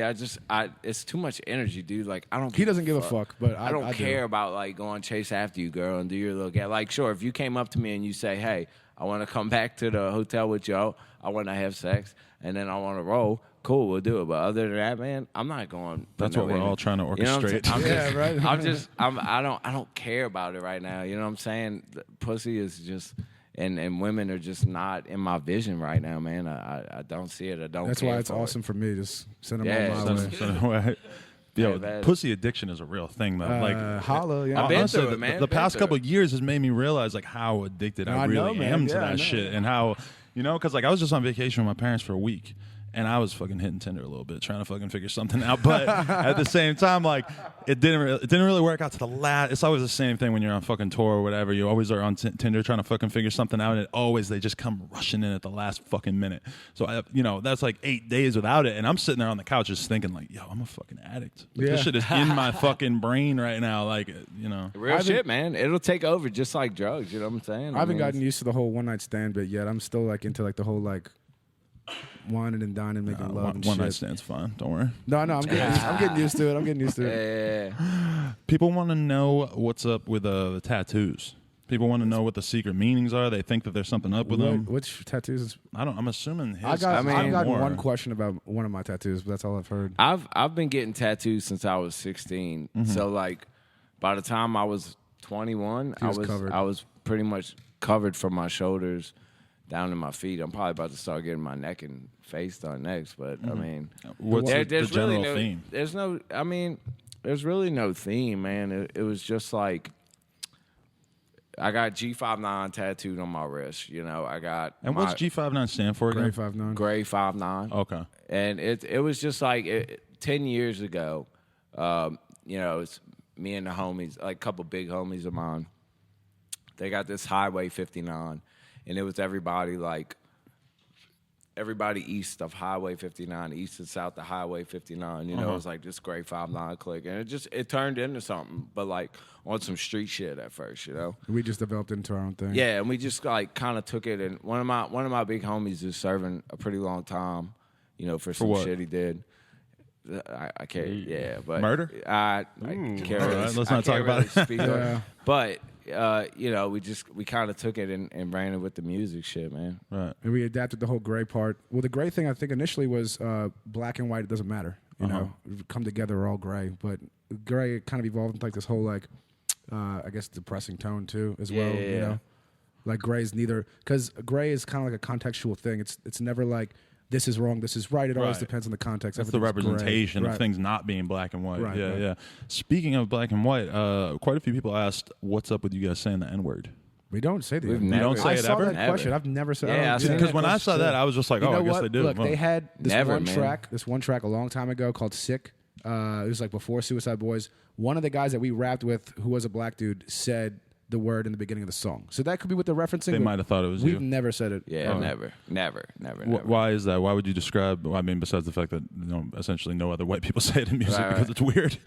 Speaker 3: it's too much energy, dude. Like I don't.
Speaker 2: He doesn't give a fuck, but
Speaker 3: I don't
Speaker 2: do.
Speaker 3: care about like going chase after you, girl, and do your little get. Like, sure, if you came up to me and you say, "Hey, I want to come back to the hotel with y'all. I want to have sex, and then I want to roll." Cool, we'll do it. But other than that, man, I'm not going.
Speaker 1: That's what we're all trying to
Speaker 3: You know what I'm
Speaker 1: orchestrate.
Speaker 3: saying?
Speaker 2: Yeah, right.
Speaker 3: I don't care about it right now. You know what I'm saying? The pussy is just. And women are just not in my vision right now, man. I don't see it. I don't.
Speaker 2: That's
Speaker 3: care
Speaker 2: why it's
Speaker 3: for it.
Speaker 2: awesome for me. Just send them
Speaker 3: Yeah,
Speaker 2: on my
Speaker 3: send
Speaker 2: way.
Speaker 3: them-
Speaker 1: Yo,
Speaker 3: Hey, man.
Speaker 1: pussy addiction is a real thing, though. Like,
Speaker 2: Holla, yeah.
Speaker 3: I've been
Speaker 1: honestly,
Speaker 3: through it, man.
Speaker 1: the
Speaker 3: Been
Speaker 1: past
Speaker 3: through
Speaker 1: couple
Speaker 3: it.
Speaker 1: of years has made me realize like how addicted I
Speaker 2: I
Speaker 1: really
Speaker 2: know, man.
Speaker 1: am to
Speaker 2: Yeah, I
Speaker 1: that
Speaker 2: know.
Speaker 1: shit, and how because like I was just on vacation with my parents for a week. And I was fucking hitting Tinder a little bit, trying to fucking figure something out. But at the same time, like it didn't really work out to the last. It's always the same thing when you're on fucking tour or whatever. You always are on Tinder trying to fucking figure something out, and they just come rushing in at the last fucking minute. So that's like 8 days without it, and I'm sitting there on the couch just thinking like, yo, I'm a fucking addict. Like,
Speaker 2: Yeah.
Speaker 1: This shit is in my fucking brain right now. Like
Speaker 3: Real shit, man. It'll take over just like drugs. You know what I'm saying?
Speaker 2: I haven't
Speaker 3: mean,
Speaker 2: gotten used to the whole one night stand bit yet. I'm still like into like the whole like whining and dining, making love and
Speaker 1: one
Speaker 2: shit.
Speaker 1: night stand's fine. Don't worry.
Speaker 2: No, I'm getting used to it. I'm getting used to it.
Speaker 3: Yeah.
Speaker 1: People want to know what's up with the tattoos. People want to know what the secret meanings are. They think that there's something up with them.
Speaker 2: Which tattoos?
Speaker 1: I'm assuming his.
Speaker 2: I've
Speaker 3: I mean,
Speaker 2: gotten
Speaker 1: more.
Speaker 2: one question about one of my tattoos, but that's all I've heard.
Speaker 3: I've been getting tattoos since I was 16. So like, by the time I was 21,
Speaker 2: He was covered.
Speaker 3: I was pretty much covered from my shoulders down to my feet. I'm probably about to start getting my neck and face done next. But I mean,
Speaker 1: What's the
Speaker 3: there's
Speaker 1: general
Speaker 3: really
Speaker 1: theme?
Speaker 3: There's really no theme, man. It was just like. I got G59 tattooed on my wrist. You know, I got.
Speaker 1: And what's G59 stand for again?
Speaker 2: Gray 5'9".
Speaker 3: Gray 5'9".
Speaker 1: Okay.
Speaker 3: And it was just like 10 years ago. It's me and the homies, like a couple big homies of mine. They got this Highway 59, and it was everybody east of Highway 59, east and south of Highway 59. You know, it was like this Gray 5'9" clique, and it turned into something, but like on some street shit at first, you know.
Speaker 2: We just developed into our own thing.
Speaker 3: Yeah, and we just like kind of took it. And one of my big homies is serving a pretty long time, you know, for some
Speaker 1: what?
Speaker 3: shit he did. I can't. Yeah, but
Speaker 1: Murder?
Speaker 3: I can't.
Speaker 1: All
Speaker 3: Really,
Speaker 1: right, let's
Speaker 3: I
Speaker 1: not talk
Speaker 3: can't
Speaker 1: about
Speaker 3: really
Speaker 1: it.
Speaker 3: speak on it.
Speaker 2: Yeah.
Speaker 3: But we kind of took it and ran it with the music shit, man.
Speaker 1: Right.
Speaker 2: And we adapted the whole gray part. Well, the gray thing I think initially was black and white. It doesn't matter. You know, we come together, we're all gray. But gray kind of evolved into like this whole like, I guess depressing tone too as well.
Speaker 3: Yeah.
Speaker 2: You know, like gray is neither because gray is kind of like a contextual thing. It's never like this is wrong, this is right. It always
Speaker 1: Right.
Speaker 2: depends on the context.
Speaker 1: That's the representation of
Speaker 2: Right.
Speaker 1: things not being black and white.
Speaker 2: Right,
Speaker 1: yeah,
Speaker 2: right.
Speaker 1: yeah. Speaking of black and white, quite a few people asked, "What's up with you guys saying the N-word?"
Speaker 2: We don't say the
Speaker 3: We've
Speaker 2: N-word.
Speaker 3: never-
Speaker 1: don't say
Speaker 2: I
Speaker 1: it
Speaker 2: saw
Speaker 1: ever?
Speaker 2: that
Speaker 3: Never.
Speaker 2: question. I've never said.
Speaker 3: Yeah, I've seen
Speaker 1: Because
Speaker 3: that
Speaker 1: when I
Speaker 3: question
Speaker 1: saw
Speaker 3: too.
Speaker 1: that, I was just like,
Speaker 2: You
Speaker 1: "Oh,
Speaker 2: know
Speaker 1: I guess
Speaker 2: what?
Speaker 1: they do."
Speaker 2: Look,
Speaker 1: Huh.
Speaker 2: they had this
Speaker 3: Never,
Speaker 2: one
Speaker 3: man.
Speaker 2: track. This one track a long time ago called "Sick." It was like before Suicide Boys. One of the guys that we rapped with, who was a black dude, said the word in the beginning of the song. So that could be what they're referencing.
Speaker 1: They
Speaker 2: but
Speaker 1: might have thought it was
Speaker 2: We've
Speaker 1: you.
Speaker 2: never said it.
Speaker 3: Yeah, never.
Speaker 1: Why is that? Why would you describe? I mean, besides the fact that essentially no other white people say it in music
Speaker 3: Right,
Speaker 1: because it's weird.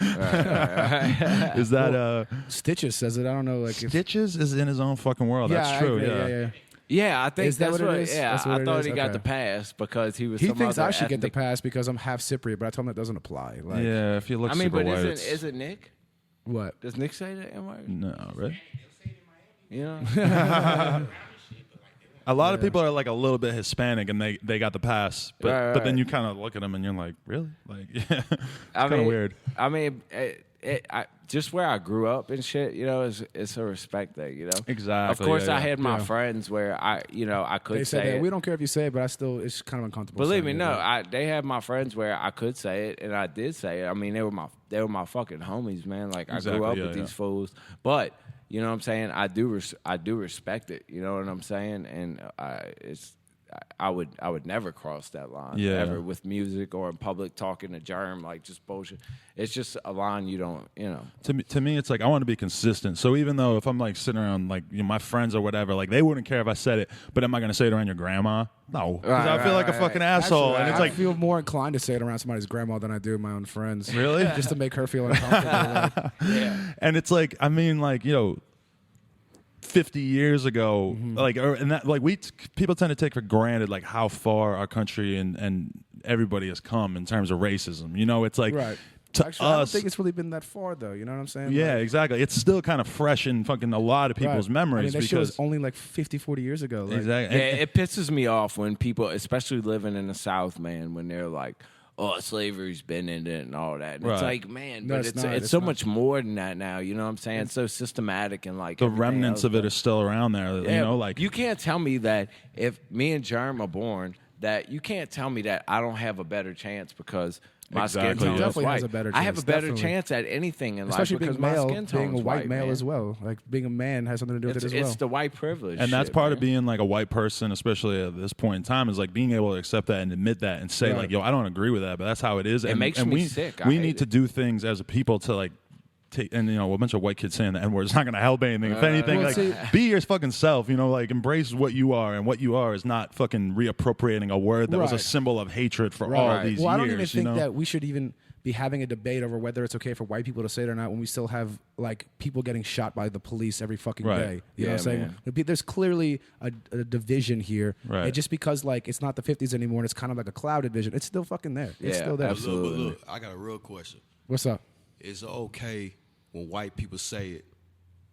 Speaker 1: Is that
Speaker 2: Stitches says it. I don't know. Like if,
Speaker 1: Stitches is in his own fucking world?
Speaker 2: yeah,
Speaker 1: That's
Speaker 2: I
Speaker 1: true.
Speaker 2: agree,
Speaker 1: Yeah.
Speaker 2: yeah.
Speaker 3: Yeah, I think
Speaker 2: Is that
Speaker 3: that's
Speaker 2: what it is?
Speaker 3: Yeah,
Speaker 2: That's what
Speaker 3: I
Speaker 2: it
Speaker 3: thought
Speaker 2: is?
Speaker 3: he got
Speaker 2: Okay.
Speaker 3: the pass because he was.
Speaker 2: He
Speaker 3: some
Speaker 2: thinks
Speaker 3: other
Speaker 2: I should get the
Speaker 3: ethnic-
Speaker 2: pass because I'm half Cypriot, but I told him that doesn't apply. Like,
Speaker 1: Yeah, if you look
Speaker 3: I mean,
Speaker 1: super
Speaker 3: but
Speaker 1: white,
Speaker 3: is
Speaker 1: it's-
Speaker 3: it Nick?
Speaker 2: what?
Speaker 3: Does Nick say the N word?
Speaker 1: no, right?
Speaker 3: You know,
Speaker 1: A lot of people are like a little bit Hispanic and they got the pass, but
Speaker 3: Right,
Speaker 1: but then
Speaker 3: right.
Speaker 1: you kind of look at them and you're like, really? Like, yeah, it's
Speaker 3: I
Speaker 1: kind of
Speaker 3: mean,
Speaker 1: weird.
Speaker 3: I mean, just where I grew up and shit, you know, it's a respect thing, you know.
Speaker 1: Exactly,
Speaker 3: Of course,
Speaker 1: yeah,
Speaker 3: I
Speaker 1: yeah.
Speaker 3: had my
Speaker 2: Yeah.
Speaker 3: friends where I could
Speaker 2: They
Speaker 3: say
Speaker 2: said that.
Speaker 3: it.
Speaker 2: We don't care if you say it, but I still, it's kind of uncomfortable.
Speaker 3: Believe me,
Speaker 2: saying it,
Speaker 3: no.
Speaker 2: but-
Speaker 3: They had my friends where I could say it, and I did say it. I mean, they were my fucking homies, man. Like I
Speaker 1: Exactly,
Speaker 3: grew up
Speaker 1: yeah,
Speaker 3: with
Speaker 1: yeah.
Speaker 3: these fools, but you know what I'm saying. I do respect it. You know what I'm saying, and I would never cross that line
Speaker 1: Yeah.
Speaker 3: ever with music or in public talking to germ like just bullshit. It's just a line you don't, you know.
Speaker 1: To me, it's like I want to be consistent. So even though if I'm like sitting around like my friends or whatever, like they wouldn't care if I said it, but am I going to say it around your grandma? No, because I feel like a fucking asshole.
Speaker 2: Actually,
Speaker 1: And it's
Speaker 2: I
Speaker 1: like,
Speaker 2: feel more inclined to say it around somebody's grandma than I do my own friends.
Speaker 1: Really?
Speaker 2: Just to make her feel uncomfortable. Like,
Speaker 3: Yeah.
Speaker 1: and it's like, I mean, like 50 years ago,
Speaker 2: Mm-hmm.
Speaker 1: like, and that, like people tend to take for granted like how far our country and everybody has come in terms of racism. You know, it's like
Speaker 2: right.
Speaker 1: to
Speaker 2: Actually, I don't
Speaker 1: us.
Speaker 2: think it's really been that far, though. You know what I'm saying?
Speaker 1: Yeah,
Speaker 2: Like,
Speaker 1: exactly. It's still kind of fresh in fucking a lot of people's
Speaker 2: right.
Speaker 1: memories
Speaker 2: I mean, that shit was
Speaker 1: because
Speaker 2: only like 50, 40 years ago. Like,
Speaker 1: exactly.
Speaker 3: Yeah, it pisses me off when people, especially living in the South, man, when they're like, "Oh, slavery's been in it and all that." And it's
Speaker 1: Right.
Speaker 3: like, man,
Speaker 2: No,
Speaker 3: but
Speaker 2: it's
Speaker 3: it's
Speaker 2: not.
Speaker 3: it's
Speaker 2: It's
Speaker 3: so
Speaker 2: not.
Speaker 3: much more than that now. You know what I'm saying? It's so systematic and like
Speaker 1: the
Speaker 3: everything
Speaker 1: remnants
Speaker 3: else,
Speaker 1: of it
Speaker 3: but-
Speaker 1: are still around there.
Speaker 3: Yeah,
Speaker 1: you know, like
Speaker 3: you can't tell me that if me and Germ are born, that you can't tell me that I don't have a better chance because my
Speaker 1: Exactly.
Speaker 3: skin tone
Speaker 1: He
Speaker 3: is
Speaker 2: definitely
Speaker 3: white.
Speaker 2: has a better
Speaker 3: I have a
Speaker 2: chance,
Speaker 3: better
Speaker 2: definitely.
Speaker 3: chance at anything in
Speaker 2: especially
Speaker 3: life because
Speaker 2: being
Speaker 3: my
Speaker 2: male,
Speaker 3: skin tone
Speaker 2: being a
Speaker 3: is
Speaker 2: white male
Speaker 3: man.
Speaker 2: as well. Like being a man has something to do with
Speaker 3: It's,
Speaker 2: it as well.
Speaker 3: it's the white privilege,
Speaker 1: and that's
Speaker 3: shit,
Speaker 1: part
Speaker 3: man.
Speaker 1: of being like a white person, especially at this point in time, is like being able to accept that and admit that and say
Speaker 2: Right.
Speaker 1: like, yo, I don't agree with that, but that's how it is. And,
Speaker 3: makes
Speaker 1: and
Speaker 3: me
Speaker 1: we,
Speaker 3: sick. I
Speaker 1: We
Speaker 3: hate
Speaker 1: need to
Speaker 3: it.
Speaker 1: do things as a people to like take, and a bunch of white kids saying the N-word is not going to help anything. If anything,
Speaker 2: Well,
Speaker 1: like
Speaker 2: see-
Speaker 1: be your fucking self, like embrace what you are, and what you are is not fucking reappropriating a word that was a
Speaker 2: Right.
Speaker 1: symbol of hatred for
Speaker 2: Right.
Speaker 1: all these
Speaker 2: well,
Speaker 1: years.
Speaker 2: I don't even think
Speaker 1: you know?
Speaker 2: that we should even be having a debate over whether it's okay for white people to say it or not when we still have like people getting shot by the police every fucking
Speaker 1: Right.
Speaker 2: day. You know
Speaker 3: Yeah,
Speaker 2: what I'm saying? There's clearly a division here.
Speaker 1: Right.
Speaker 2: And just because like it's not the 50s anymore and it's kind of like a clouded vision, it's still fucking there. It's
Speaker 3: Yeah,
Speaker 2: still there.
Speaker 3: absolutely.
Speaker 4: Look, I got a real question.
Speaker 2: What's up?
Speaker 4: Is it okay when white people say it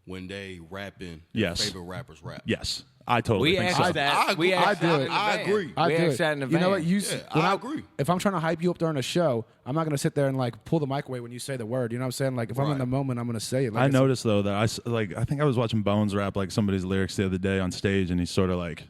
Speaker 4: when they rapping
Speaker 1: Yes.
Speaker 4: their favorite rappers rap?
Speaker 1: Yes, I totally
Speaker 3: We
Speaker 1: think
Speaker 3: asked
Speaker 1: so.
Speaker 3: that. We
Speaker 4: I
Speaker 3: asked
Speaker 4: do
Speaker 3: that
Speaker 4: it.
Speaker 3: in the
Speaker 4: I
Speaker 3: van.
Speaker 4: agree.
Speaker 2: I
Speaker 3: We
Speaker 2: do
Speaker 3: asked
Speaker 2: it.
Speaker 3: that in the
Speaker 2: You know
Speaker 3: van.
Speaker 2: what?
Speaker 4: Yeah, I agree.
Speaker 2: If I'm trying to hype you up during a show, I'm not going to sit there and like pull the mic away when you say the word. You know what I'm saying? Like if I'm in
Speaker 4: Right.
Speaker 2: the moment, I'm going to say it. Like,
Speaker 1: I
Speaker 2: it's-
Speaker 1: noticed though that I think I was watching Bones rap like somebody's lyrics the other day on stage, and he sort of like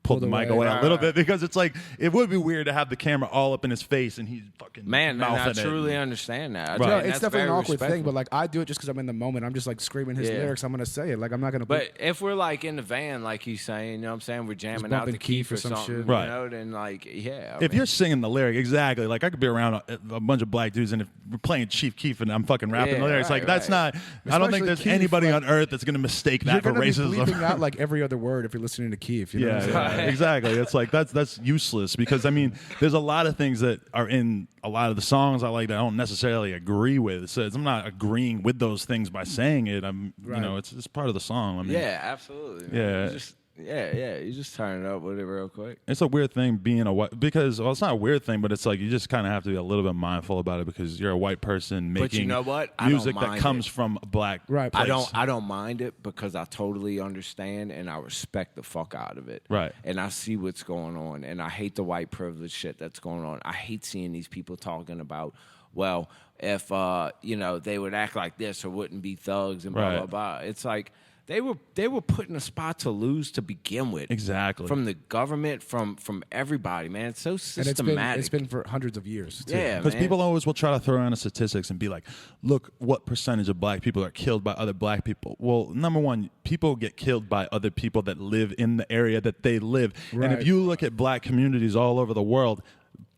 Speaker 1: pulled the
Speaker 2: Pulled
Speaker 1: mic
Speaker 2: away.
Speaker 1: away a little bit because it's like it would be weird to have the camera all up in his face and he's fucking
Speaker 3: Man, and I
Speaker 1: mouthing it.
Speaker 3: truly understand that.
Speaker 1: Right.
Speaker 2: No,
Speaker 3: And
Speaker 2: it's
Speaker 3: that's
Speaker 2: definitely an
Speaker 3: very
Speaker 2: awkward thing,
Speaker 3: respectful.
Speaker 2: but like I do it just because I'm in the moment. I'm just like screaming his
Speaker 3: Yeah.
Speaker 2: lyrics. I'm gonna say it. Like I'm not gonna.
Speaker 3: But if we're like in the van, like he's saying, you know what I'm saying, we're jamming out
Speaker 2: bumping
Speaker 3: the Keef
Speaker 2: Keef or
Speaker 3: or
Speaker 2: some
Speaker 3: something,
Speaker 2: shit.
Speaker 1: Right.
Speaker 3: You know, then like, yeah.
Speaker 1: If you're singing the lyric exactly, like I could be around a bunch of black dudes, and if we're playing Chief Keef and I'm fucking rapping
Speaker 3: Yeah,
Speaker 1: the lyrics,
Speaker 3: right,
Speaker 1: like that's
Speaker 3: right.
Speaker 1: not. I don't think
Speaker 2: Especially
Speaker 1: there's
Speaker 2: Keef,
Speaker 1: anybody
Speaker 2: like-
Speaker 1: on earth that's gonna mistake
Speaker 2: you're
Speaker 1: that for
Speaker 2: gonna be bleeping
Speaker 1: racism.
Speaker 2: out like every other word if you're listening to Keef. You know what I'm
Speaker 1: Yeah,
Speaker 2: saying?
Speaker 1: yeah, exactly. It's like that's useless because I mean, there's a lot of things that are in a lot of the songs I like that I don't necessarily agree with. So I'm not agreeing with those things by saying it. I'm,
Speaker 2: Right.
Speaker 1: it's part of the song. I mean,
Speaker 3: yeah, absolutely. man.
Speaker 1: Yeah.
Speaker 3: It's just, Yeah. You just turn it up with it real quick.
Speaker 1: It's a weird thing being a white because it's not a weird thing, but it's like you just kind of have to be a little bit mindful about it because you're a white person making
Speaker 3: But you know what? I
Speaker 1: music
Speaker 3: don't
Speaker 1: that
Speaker 3: mind
Speaker 1: comes
Speaker 3: it.
Speaker 1: from a black.
Speaker 2: Right.
Speaker 1: place.
Speaker 3: I don't mind it because I totally understand and I respect the fuck out of it.
Speaker 1: Right.
Speaker 3: And I see what's going on and I hate the white privilege shit that's going on. I hate seeing these people talking about, well, if they would act like this or wouldn't be thugs and blah
Speaker 1: Right.
Speaker 3: blah blah. It's like they were put in a spot to lose to begin with.
Speaker 1: Exactly.
Speaker 3: From the government, from everybody, man. It's so
Speaker 2: And
Speaker 3: systematic.
Speaker 2: it's been for hundreds of years. Too.
Speaker 3: Yeah,
Speaker 1: Because
Speaker 3: man.
Speaker 1: people always will try to throw around the statistics and be like, look, what percentage of black people are killed by other black people? Well, number one, people get killed by other people that live in the area that they live. And
Speaker 2: Right.
Speaker 1: if you look at black communities all over the world,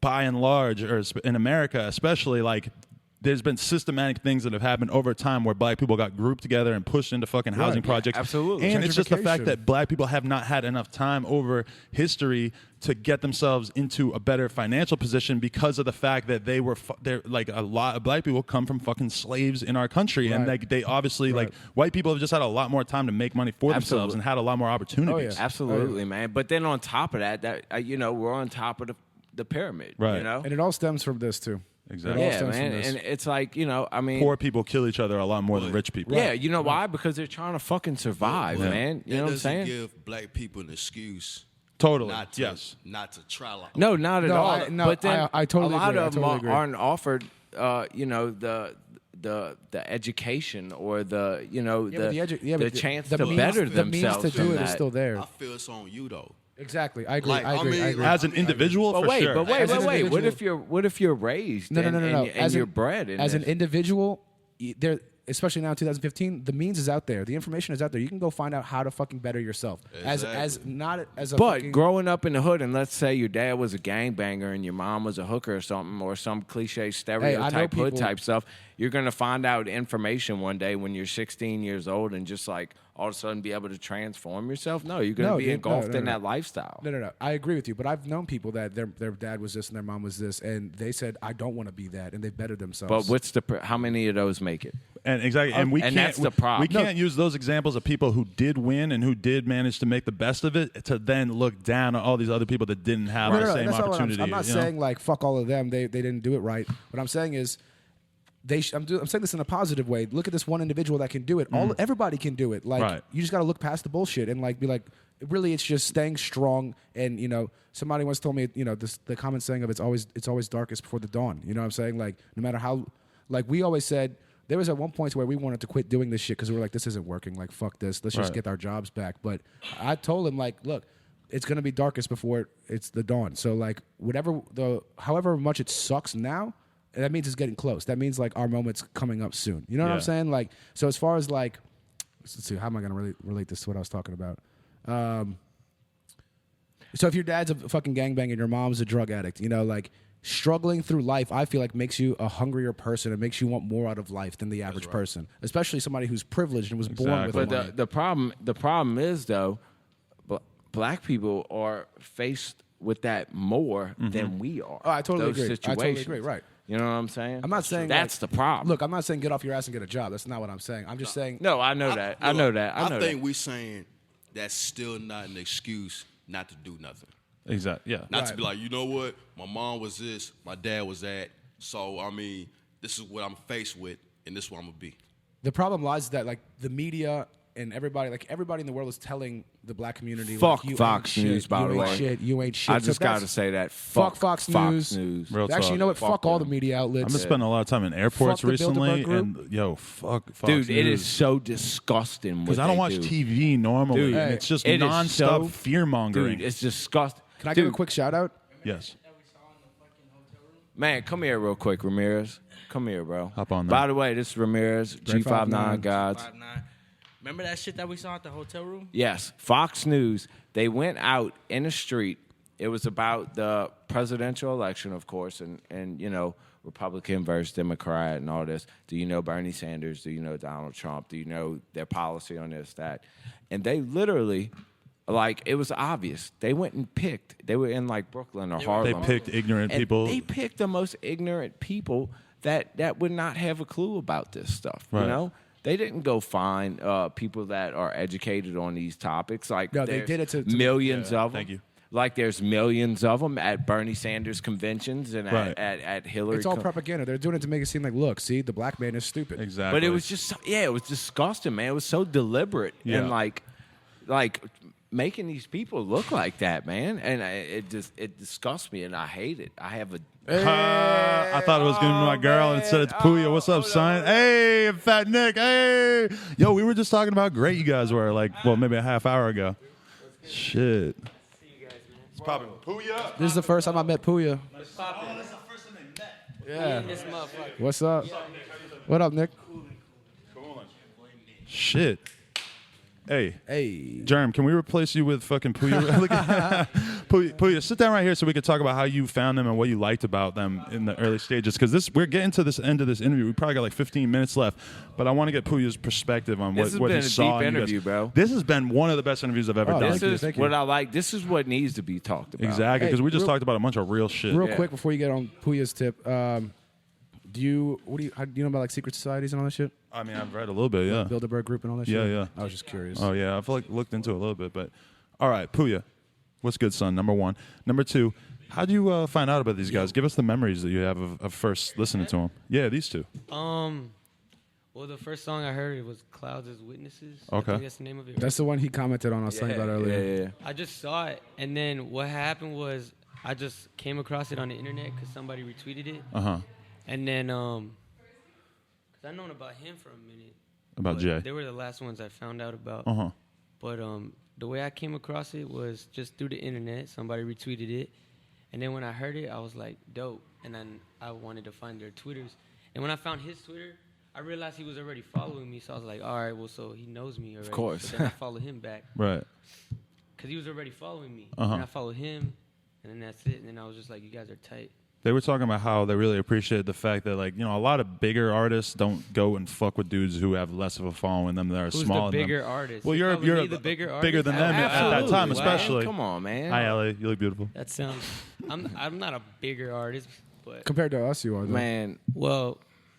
Speaker 1: by and large, or in America especially, like, there's been systematic things that have happened over time where black people got grouped together and pushed into fucking housing projects.
Speaker 3: absolutely.
Speaker 1: And it's just the fact
Speaker 2: Gentrification.
Speaker 1: that black people have not had enough time over history to get themselves into a better financial position because of the fact that they're like a lot of black people come from fucking slaves in our country. And
Speaker 2: Right.
Speaker 1: like they obviously like white people have just had a lot more time to make money for themselves and had a lot more opportunities.
Speaker 2: Oh, yeah.
Speaker 3: Absolutely, man. But then on top of that we're on top of the pyramid.
Speaker 1: Right.
Speaker 3: You know?
Speaker 2: And it all stems from this too.
Speaker 1: Exactly.
Speaker 2: It all
Speaker 3: Yeah,
Speaker 2: stems from
Speaker 3: man.
Speaker 2: this.
Speaker 3: And it's like, I mean,
Speaker 1: Poor people kill each other a lot more than rich people.
Speaker 3: yeah, you know why? Because they're trying to fucking survive, man. You know what I'm saying?
Speaker 4: Give black people an excuse
Speaker 1: Totally.
Speaker 4: not to
Speaker 1: Yes.
Speaker 4: not to try like
Speaker 3: No, not at
Speaker 2: No,
Speaker 3: all.
Speaker 2: I
Speaker 3: but then
Speaker 2: I totally
Speaker 3: a lot
Speaker 2: agree. I
Speaker 3: of them
Speaker 2: totally agree.
Speaker 3: aren't offered, the education or the
Speaker 2: but
Speaker 3: chance
Speaker 2: the
Speaker 3: to
Speaker 2: means-
Speaker 3: better
Speaker 2: the means
Speaker 3: themselves.
Speaker 2: to do
Speaker 3: from
Speaker 2: it is
Speaker 3: that.
Speaker 2: still there.
Speaker 4: I feel it's on you though.
Speaker 2: Exactly. I agree.
Speaker 4: Like,
Speaker 2: I agree.
Speaker 4: I mean,
Speaker 2: I agree.
Speaker 1: As an individual,
Speaker 3: But
Speaker 1: for
Speaker 3: wait,
Speaker 1: sure.
Speaker 3: but wait,
Speaker 2: As an
Speaker 3: wait, wait.
Speaker 2: individual-
Speaker 3: What if you're raised
Speaker 2: No.
Speaker 3: and
Speaker 2: As
Speaker 3: you're
Speaker 2: an-
Speaker 3: bred in
Speaker 2: as an
Speaker 3: this?
Speaker 2: individual, there, especially now in 2015, the means is out there. The information is out there. You can go find out how to fucking better yourself. As not as a.
Speaker 3: But
Speaker 2: fucking,
Speaker 3: growing up in the hood, and let's say your dad was a gangbanger and your mom was a hooker or something, or some cliche stereotype hood
Speaker 2: people-
Speaker 3: type stuff, you're gonna find out information one day when you're 16 years old and just like all of a sudden be able to transform yourself. No, you're gonna
Speaker 2: No,
Speaker 3: be
Speaker 2: dude,
Speaker 3: engulfed
Speaker 2: no.
Speaker 3: in that lifestyle.
Speaker 2: No. I agree with you, but I've known people that their dad was this and their mom was this, and they said, "I don't want to be that," and they bettered themselves.
Speaker 3: But how many of those make it?
Speaker 1: And exactly, and we
Speaker 3: And
Speaker 1: can't.
Speaker 3: that's the problem.
Speaker 1: We can't use those examples of people who did win and who did manage to make the best of it to then look down at all these other people that didn't have the same
Speaker 2: that's not what
Speaker 1: opportunity.
Speaker 2: I'm not
Speaker 1: you know?
Speaker 2: saying like fuck all of them. They didn't do it right. What I'm saying is, I'm saying this in a positive way. Look at this one individual that can do it. Everybody can do it. Like
Speaker 1: Right.
Speaker 2: you just got to look past the bullshit and like be like, really, it's just staying strong. And somebody once told me, the common saying of it's always darkest before the dawn. You know what I'm saying? Like no matter how, like we always said. There was at one point where we wanted to quit doing this shit because we were like, this isn't working. Like, fuck this. Let's just
Speaker 1: Right.
Speaker 2: get our jobs back. But I told him, like, look, it's going to be darkest before it's the dawn. So, like, however much it sucks now, that means it's getting close. That means, like, our moment's coming up soon. You know what I'm
Speaker 1: Yeah.
Speaker 2: saying? Like, so as far as, like, let's see, how am I going to relate this to what I was talking about? So if your dad's a fucking gangbanger and your mom's a drug addict, like, struggling through life, I feel like makes you a hungrier person. It makes you want more out of life than the average person, especially somebody who's privileged and was born with
Speaker 1: Exactly.
Speaker 2: money.
Speaker 3: But the problem is though, black people are faced with that more than we are.
Speaker 2: Oh, I totally
Speaker 3: Those
Speaker 2: agree. I totally
Speaker 3: situations.
Speaker 2: agree, right.
Speaker 3: You know what I'm saying?
Speaker 2: I'm not saying
Speaker 3: that's
Speaker 2: like-
Speaker 3: the problem.
Speaker 2: Look, I'm not saying get off your ass and get a job. That's not what I'm saying. I'm just saying.
Speaker 3: no, I know that. I know that. I know
Speaker 4: think
Speaker 3: that.
Speaker 4: we're saying that's still not an excuse not to do nothing.
Speaker 1: Exactly. Yeah.
Speaker 4: Not to be like, you know what, my mom was this, my dad was that. So I mean, this is what I'm faced with, and this is what I'm gonna be.
Speaker 2: The problem lies that like the media and everybody in the world is telling the black community,
Speaker 3: Fuck
Speaker 2: like, you
Speaker 3: Fox
Speaker 2: ain't
Speaker 3: News,
Speaker 2: shit,
Speaker 3: by
Speaker 2: you
Speaker 3: the
Speaker 2: ain't
Speaker 3: way.
Speaker 2: shit, you ain't shit.
Speaker 3: I
Speaker 2: So
Speaker 3: just got to
Speaker 2: that's-
Speaker 3: say that.
Speaker 2: Fuck Fox News.
Speaker 1: Real
Speaker 2: Actually,
Speaker 1: talk.
Speaker 2: you know what?
Speaker 3: Fuck
Speaker 2: Fuck all the
Speaker 3: them.
Speaker 2: media outlets.
Speaker 1: I've been spending a lot of time in airports
Speaker 2: Fuck the
Speaker 1: recently,
Speaker 2: Bilderberg
Speaker 1: and fuck Fox
Speaker 3: Dude, it
Speaker 1: News.
Speaker 3: is so disgusting. what
Speaker 1: Because I don't
Speaker 3: they
Speaker 1: watch
Speaker 3: do.
Speaker 1: TV normally,
Speaker 3: Dude,
Speaker 1: and it's just
Speaker 3: it is
Speaker 1: nonstop
Speaker 3: so-
Speaker 1: fear mongering.
Speaker 3: Dude, it's disgusting.
Speaker 2: Can I give
Speaker 3: Dude,
Speaker 2: a quick shout out?
Speaker 1: Yes.
Speaker 3: Man, come here real quick, Ramirez. Come here, bro.
Speaker 1: Hop on
Speaker 3: By
Speaker 1: there.
Speaker 3: the way, this is Ramirez,
Speaker 2: Great
Speaker 3: G59
Speaker 2: 59.
Speaker 3: Gods.
Speaker 5: 5'9". Remember that shit that we saw at the hotel room?
Speaker 3: Yes, Fox News. They went out in the street. It was about the presidential election, of course, and Republican versus Democrat and all this. Do you know Bernie Sanders? Do you know Donald Trump? Do you know their policy on this, that? And they literally, like, it was obvious. They went and picked. They were in, like, Brooklyn or
Speaker 1: They
Speaker 3: Harlem.
Speaker 1: picked ignorant
Speaker 3: And
Speaker 1: people.
Speaker 3: They picked the most ignorant people that would not have a clue about this stuff,
Speaker 1: Right.
Speaker 3: you know? they didn't go find people that are educated on these topics. Like,
Speaker 2: No, they
Speaker 3: there's
Speaker 2: did it to
Speaker 3: millions of them.
Speaker 1: Thank you.
Speaker 3: Like, there's millions of them at Bernie Sanders conventions and
Speaker 1: Right.
Speaker 3: at Hillary.
Speaker 2: It's all propaganda. They're doing it to make it seem like, look, see, the black man is stupid.
Speaker 1: Exactly.
Speaker 3: But it was just, it was disgusting, man. It was so deliberate and like making these people look like that, man. And it disgusts me, and I hate it. I have a.
Speaker 1: I thought it was going to be my girl, and it said it's Pouya. What's up, son? Hey, Fat Nick. Hey. Yo, we were just talking about how great you guys were, like, well, maybe a half hour ago. Shit. It's popping. Pouya.
Speaker 2: This is the first time I met Pouya.
Speaker 1: Oh, that's the first time they met.
Speaker 2: Yeah.
Speaker 5: This motherfucker.
Speaker 2: What's up? What up, Nick?
Speaker 1: Shit. Hey.
Speaker 2: Hey.
Speaker 1: Germ, can we replace you with fucking Pouya? Pouya, sit down right here so we can talk about how you found them and what you liked about them in the early stages. Because we're getting to this end of this interview. We probably got like 15 minutes left, but I want to get Pouya's perspective on
Speaker 3: This has
Speaker 1: what
Speaker 3: been
Speaker 1: he
Speaker 3: a
Speaker 1: saw.
Speaker 3: deep
Speaker 1: in you
Speaker 3: interview,
Speaker 1: guys.
Speaker 3: bro.
Speaker 1: This has been one of the best interviews I've ever done.
Speaker 3: This is
Speaker 2: Thank you.
Speaker 3: what I like. This is what needs to be talked about.
Speaker 1: Exactly, because
Speaker 2: Hey,
Speaker 1: we just
Speaker 2: real-
Speaker 1: talked about a bunch of real shit.
Speaker 2: Real
Speaker 3: Yeah.
Speaker 2: quick before you get on Pouya's tip, do you know about like secret societies and all that shit?
Speaker 1: I mean, I've read a little bit, yeah.
Speaker 2: Bilderberg Group and all that
Speaker 1: Yeah,
Speaker 2: shit?
Speaker 1: yeah.
Speaker 2: I was just curious.
Speaker 1: Oh yeah, I've looked into it a little bit, but all right, Pouya, what's good, son? Number one, number two. How do you find out about these guys? Give us the memories that you have of first listening to them. Yeah, these two.
Speaker 5: Well, the first song I heard was Clouds as Witnesses. I
Speaker 1: Okay.
Speaker 5: think that's the name of it.
Speaker 2: That's the one he commented on. I was telling you about earlier.
Speaker 3: Yeah.
Speaker 5: I just saw it, and then what happened was I just came across it on the internet because somebody retweeted it, and then because I known about him for a minute.
Speaker 1: About
Speaker 5: but
Speaker 1: Jay.
Speaker 5: They were the last ones I found out about.
Speaker 1: Uh-huh.
Speaker 5: But the way I came across it was just through the internet. Somebody retweeted it, and then when I heard it, I was like, dope. And then I wanted to find their Twitters, and when I found his Twitter, I realized he was already following me. So I was like, all right, well, so he knows me already.
Speaker 3: Of course.
Speaker 5: So then I followed him back
Speaker 1: Right.
Speaker 5: because he was already following me.
Speaker 1: Uh-huh.
Speaker 5: And I followed him, and then that's it. And then I was just like, you guys are tight.
Speaker 1: They were talking about how they really appreciate the fact that, like, you know, a lot of bigger artists don't go and fuck with dudes who have less of a following than that are
Speaker 5: Who's
Speaker 1: smaller
Speaker 5: the
Speaker 1: than
Speaker 5: bigger
Speaker 1: them.
Speaker 5: artest?
Speaker 1: Well,
Speaker 5: You
Speaker 1: you're
Speaker 5: calling me the bigger artist?
Speaker 1: bigger than them at that
Speaker 3: Absolutely.
Speaker 1: time,
Speaker 3: Wow.
Speaker 1: especially.
Speaker 3: Come on, man.
Speaker 1: Hi, Ellie. You look beautiful.
Speaker 5: That sounds. I'm not a bigger artist, but
Speaker 2: Compared to us, you are. Though.
Speaker 3: Man,
Speaker 5: well,